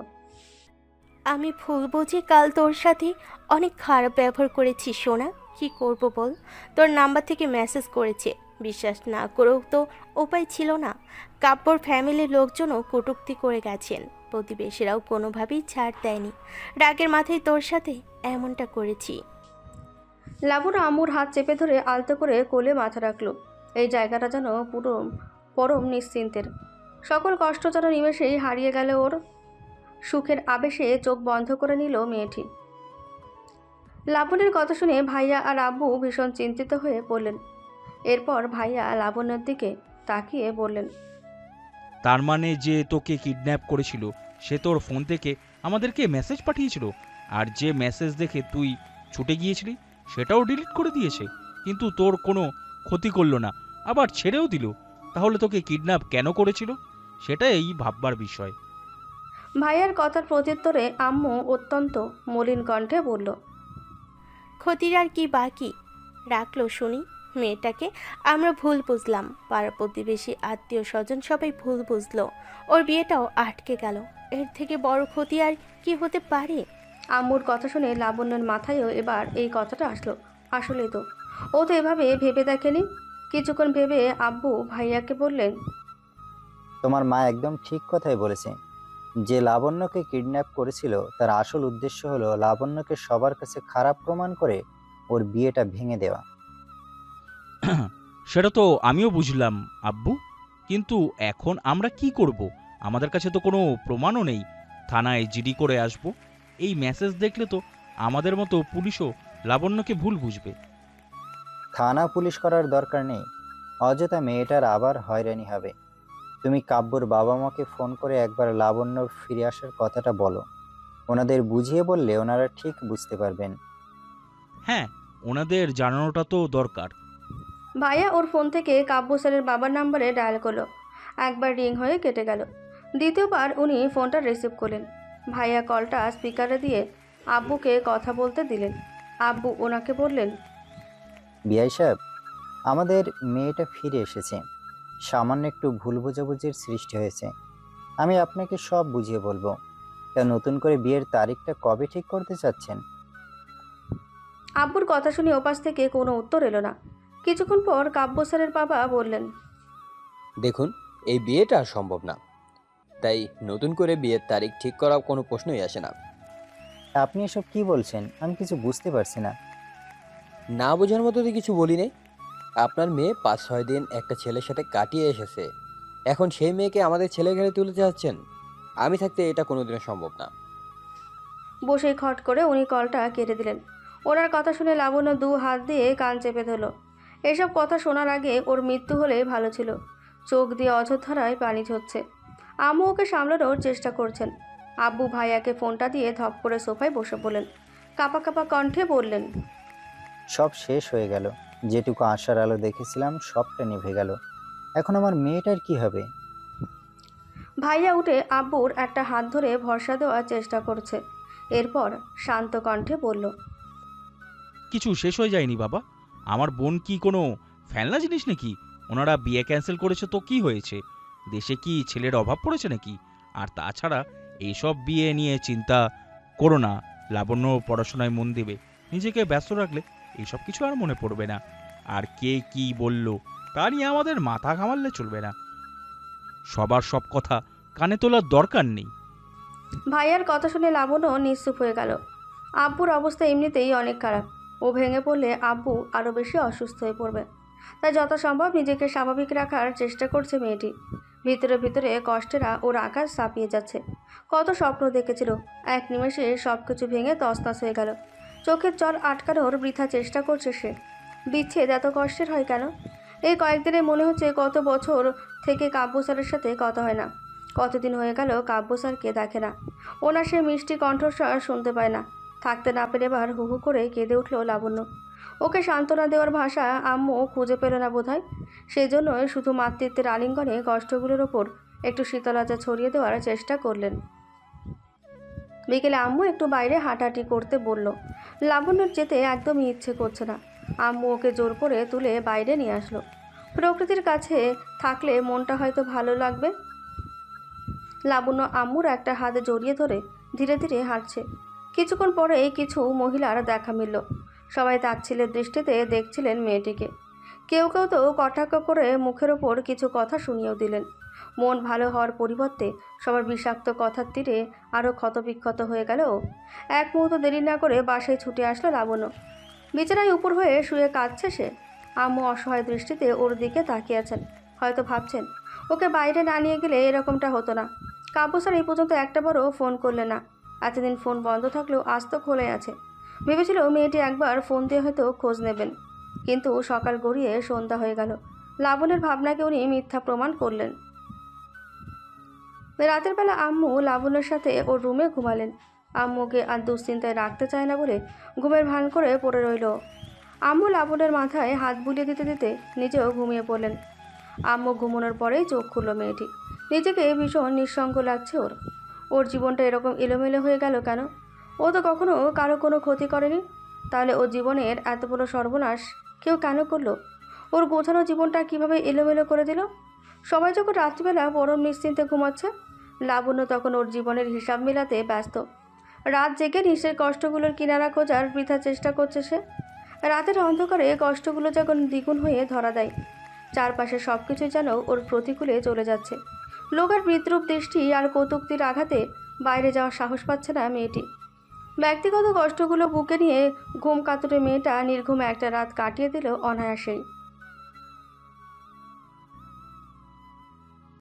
আমি ভুল বুঝে কাল তোর সাথে অনেক খারাপ ব্যবহার করেছি সোনা। কি করব বল, তোর নাম্বার থেকে মেসেজ করেছে, বিশ্বাস না করেও তো উপায় ছিল না। কাব্যর ফ্যামিলির লোকজনও কটূক্তি করে গেছেন, প্রতিবেশীরাও কোনোভাবেই ছাড় দেয়নি। রাগের মাথায় তোর সাথে এমনটা করেছি। লাবণ্য আম্মুর হাত চেপে ধরে আলতো করে কোলে মাথা রাখল। এই জায়গাটা যেন পুরো পরম নিশ্চিন্তের। সকল কষ্ট যেন নিমেষেই হারিয়ে গেল ওর। সুখের আবেশে চোখ বন্ধ করে নিল মেয়েটি। লাবণ্যের কথা শুনে ভাইয়া আর আব্বু ভীষণ চিন্তিত হয়ে পড়লেন। এরপর ভাইয়া লাবণ্যের দিকে তাকিয়ে বললেন, তার মানে যে তোকে কিডন্যাপ করেছিল সে তোর ফোন থেকে আমাদেরকে মেসেজ পাঠিয়েছিল, আর যে মেসেজ দেখে তুই ছুটে গিয়েছিলি সেটাও ডিলিট করে দিয়েছে, কিন্তু তোর কোনো ক্ষতি করলো না, আবার ছেড়েও দিল। তাহলে তোকে কিডন্যাপ কেন করেছিল সেটাই ভাববার বিষয়। ভাইয়ার কথার প্রত্যুত্তরে আম্মু অত্যন্ত মলিন কণ্ঠে বলল, ক্ষতির আর কি বাকি রাখলো শুনি? মেয়েটাকে আমরা ভুল বুঝলাম, পাড়া প্রতিবেশী আত্মীয় স্বজন সবাই ভুল বুঝলো, ওর বিয়েটাও আটকে গেল। এর থেকে বড় ক্ষতি আর কি হতে পারে? আম্মুর কথা শুনে লাবণ্যর মাথায়ও এবার এই কথাটা আসলো। আসলেই তো, ও তো এভাবে ভেবে দেখেনি। কিছুক্ষণ ভেবে আব্বু ভাইয়াকে বললেন, তোমার মা একদম ঠিক কথাই বলেছে। যে লাবণ্যকে কিডন্যাপ করেছিল তার আসল উদ্দেশ্য হলো লাবণ্যকে সবার কাছে খারাপ প্রমাণ করে ওর বিয়েটা ভেঙে দেওয়া। সেটা তো আমিও বুঝলাম আব্বু, কিন্তু এখন আমরা কি করব? আমাদের কাছে তো কোনো প্রমাণও নেই। থানায় জিডি করে আসব। এই মেসেজ দেখলে তো আমাদের মতো পুলিশও লাবণ্যকে ভুল বুঝবে। থানা পুলিশ করার দরকার নেই, অযথা মেয়েটার আবার হয়রানি হবে। তুমি কাব্যর বাবা মাকে ফোন করে একবার লাবণ্যর ফিরে আসার কথাটা বলো। ওনাদের বুঝিয়ে বললে ওনারা ঠিক বুঝতে পারবেন। হ্যাঁ, ওনাদের জানানোটা তো দরকার। ভাইয়া ওর ফোন থেকে কাব্য স্যারের বাবার নাম্বারে ডায়াল করলো। একবার রিং হয়ে কেটে গেল। দ্বিতীয়বার উনি ফোনটা রিসিভ করলেন। ভাইয়া কলটা স্পিকারে দিয়ে আব্বুকে কথা বলতে দিলেন। আব্বু ওনাকে বললেন, বিআই সাহেব, আমাদের মেয়েটা ফিরে এসেছে। সামান্য একটু ভুল বোঝাবুঝির সৃষ্টি হয়েছে। আমি আপনাকে সব বুঝিয়ে বলবো। তা নতুন করে বিয়ের তারিখটা কবে ঠিক করতে চাচ্ছেন? আব্বুর কথা শুনে ওপাশ থেকে কোনো উত্তর এলো না। কিছুক্ষণ পর কাব্য স্যারের বাবা বললেন, দেখুন, এই বিয়েটা আর সম্ভব না, তাই নতুন করে বিয়ের তারিখ ঠিক করা কোনো প্রশ্নই আসে না। আপনি এসব কি বলছেন? আমি কিছু বুঝতে পারছি না। না বোঝার মতো তো কিছু বলি নেই। আপনার মেয়ে 5-6 দিন একটা ছেলের সাথে কাটিয়ে এসেছে, এখন সেই মেয়েকে আমাদের ছেলে ঘরে তুলতে চাচ্ছেন? আমি থাকতে এটা কোনোদিনও সম্ভব না। বসেই খট করে উনি কলটা কেটে দিলেন। ওনার কথা শুনে লাবণ্য 2 হাত দিয়ে কান চেপে ধরল। এসব কথা শোনার আগে ওর মৃত্যু হলে ভালো ছিল। চোখ দিয়ে অঝোরধারায় পানি ঝরছে। আম্মু ওকে সামলানোর চেষ্টা করছেন। আব্বু ভাইয়াকে ফোনটা দিয়ে ধপ করে সোফায় বসে পড়লেন। কাঁপা কাঁপা কণ্ঠে বললেন, সব শেষ হয়ে গেল। যেটুকু আশার আলো দেখেছিলাম সবটা নিভে গেল। এখন আমার মেয়েটার কি হবে? ভাইয়া উঠে আব্বুর একটা হাত ধরে ভরসা দেওয়ার চেষ্টা করছে। এরপর শান্ত কণ্ঠে বলল, কিছু শেষ হয়ে যায়নি বাবা। আমার বোন কি কোনো ফেলনা জিনিস নাকি? ওনারা বিয়ে ক্যান্সেল করেছে তো কি হয়েছে? দেশে কি ছেলের অভাব পড়েছে নাকি? আর তাছাড়া এইসব বিয়ে নিয়ে চিন্তা করো না। লাবণ্য পড়াশোনায় মন দেবে, নিজেকে ব্যস্ত রাখলে এইসব কিছু আর মনে পড়বে না। আর কে কি বলল তা নিয়ে আমাদের মাথা ঘামালে চলবে না। সবার সব কথা কানে তোলার দরকার নেই। ভাইয়ার কথা শুনে লাবণ্য নিশ্চুপ হয়ে গেল। আব্বুর অবস্থা এমনিতেই অনেক খারাপ। ও ভেঙে পড়লে আব্বু আরও বেশি অসুস্থ হয়ে পড়বে। তাই যথাসম্ভব নিজেকে স্বাভাবিক রাখার চেষ্টা করছে মেয়েটি। ভিতরে ভিতরে কষ্টেরা ওর আকাশ ছাপিয়ে যাচ্ছে। কত স্বপ্ন দেখেছিল, এক নিমেষে সব কিছু ভেঙে তছনছ হয়ে গেল। চোখের জল আটকানোর বৃথা চেষ্টা করছে সে। বিচ্ছেদ এত কষ্টের হয় কেন? এই কয়েকদিনে মনে হচ্ছে কত বছর থেকে কাব্য স্যারের সাথে কথা হয় না। কতদিন হয়ে গেল কাব্য স্যারকে দেখে না। ওনার সে মিষ্টি কণ্ঠস্বর শুনতে পায় না। থাকতে না পেরে এবার হু হু করে কেঁদে উঠল লাবণ্য। ওকে সান্ত্বনা দেওয়ার ভাষা আম্মু খুঁজে পেল না বোধহয়। সেই জন্যই শুধু মাতৃত্বের আলিঙ্গনে কষ্টগুলোর ওপর একটু শীতলতা ছড়িয়ে দেওয়ার চেষ্টা করলেন। বিকেলে আম্মু একটু বাইরে হাঁটাহাঁটি করতে বলল। লাবণ্যর যেতে একদমই ইচ্ছে করছে না। আম্মু ওকে জোর করে তুলে বাইরে নিয়ে আসলো। প্রকৃতির কাছে থাকলে মনটা হয়তো ভালো লাগবে। লাবণ্য আম্মুর একটা হাত জড়িয়ে ধরে ধীরে ধীরে হাঁটছে। কিছুক্ষণ পরেই কিছু মহিলার দেখা মিলল। সবাই তাচ্ছিলের দৃষ্টিতে দেখছিলেন মেয়েটিকে। কেউ কেউ তো কটাক্ষ করে মুখের ওপর কিছু কথা শুনিয়েও দিলেন। মন ভালো হওয়ার পরিবর্তে সবার বিষাক্ত কথার তীরে আরও ক্ষতবিক্ষত হয়ে গেল। এক মুহূর্ত দেরি না করে বাসায় ছুটে আসলো লাবণ্য। বিছানায় উপর হয়ে শুয়ে কাঁদছে সে। আম্মু অসহায় দৃষ্টিতে ওর দিকে তাকিয়ে আছেন। হয়তো ভাবছেন, ওকে বাইরে না নিয়ে গেলে এরকমটা হতো না। কাব্য স্যার এই পর্যন্ত একটাবারও ফোন করলে না। এতদিন ফোন বন্ধ থাকলেও আজ তো খোলাই আছে। ভেবেছিল মেয়েটি একবার ফোন দিয়ে হয়তো খোঁজ নেবেন, কিন্তু সকাল গড়িয়ে সন্ধ্যা হয়ে গেল। লাবণ্যের ভাবনাকে উনি মিথ্যা প্রমাণ করলেন। রাতের বেলা আম্মু লাবণ্যর সাথে ওর রুমে ঘুমালেন। আম্মুকে আর দুশ্চিন্তায় রাখতে চায় না বলে ঘুমের ভান করে পড়ে রইল। আম্মু লাবণ্যের মাথায় হাত বুলিয়ে দিতে দিতে নিজেও ঘুমিয়ে পড়লেন। আম্মু ঘুমানোর পরেই চোখ খুলল মেয়েটি। নিজেকে ভীষণ নিঃসঙ্গ লাগছে ওর। ওর জীবনটা এরকম এলোমেলো হয়ে গেল কেন? ও তো কখনো কারো কোনো ক্ষতি করেনি, তাহলে ওর জীবনের এত বড় সর্বনাশ কেউ কেন করলো? ওর গোছানো জীবনটা কিভাবে এলোমেলো করে দিল? সবাই যখন রাত্রিবেলা পরম নিশ্চিন্তে ঘুমাচ্ছে, লাবণ্য তখন ওর জীবনের হিসাব মেলাতে ব্যস্ত। রাত জেগে নিজের কষ্টগুলোর কিনারা খোঁজার বৃথা চেষ্টা করছে সে। রাতের অন্ধকারে কষ্টগুলো যখন দ্বিগুণ হয়ে ধরা দেয়, চারপাশে সব কিছু যেন ওর প্রতিকূলে চলে যাচ্ছে। লোকের বিদ্রুপ দৃষ্টি আর কৌতুক্তির আঘাতে বাইরে যাওয়ার সাহস পাচ্ছে না মেয়েটি। ব্যক্তিগত কষ্টগুলো বুকে নিয়ে ঘুম কাতুরে মেয়েটা নির্ঘুমে একটা রাত কাটিয়ে দিল অনায়াসেই।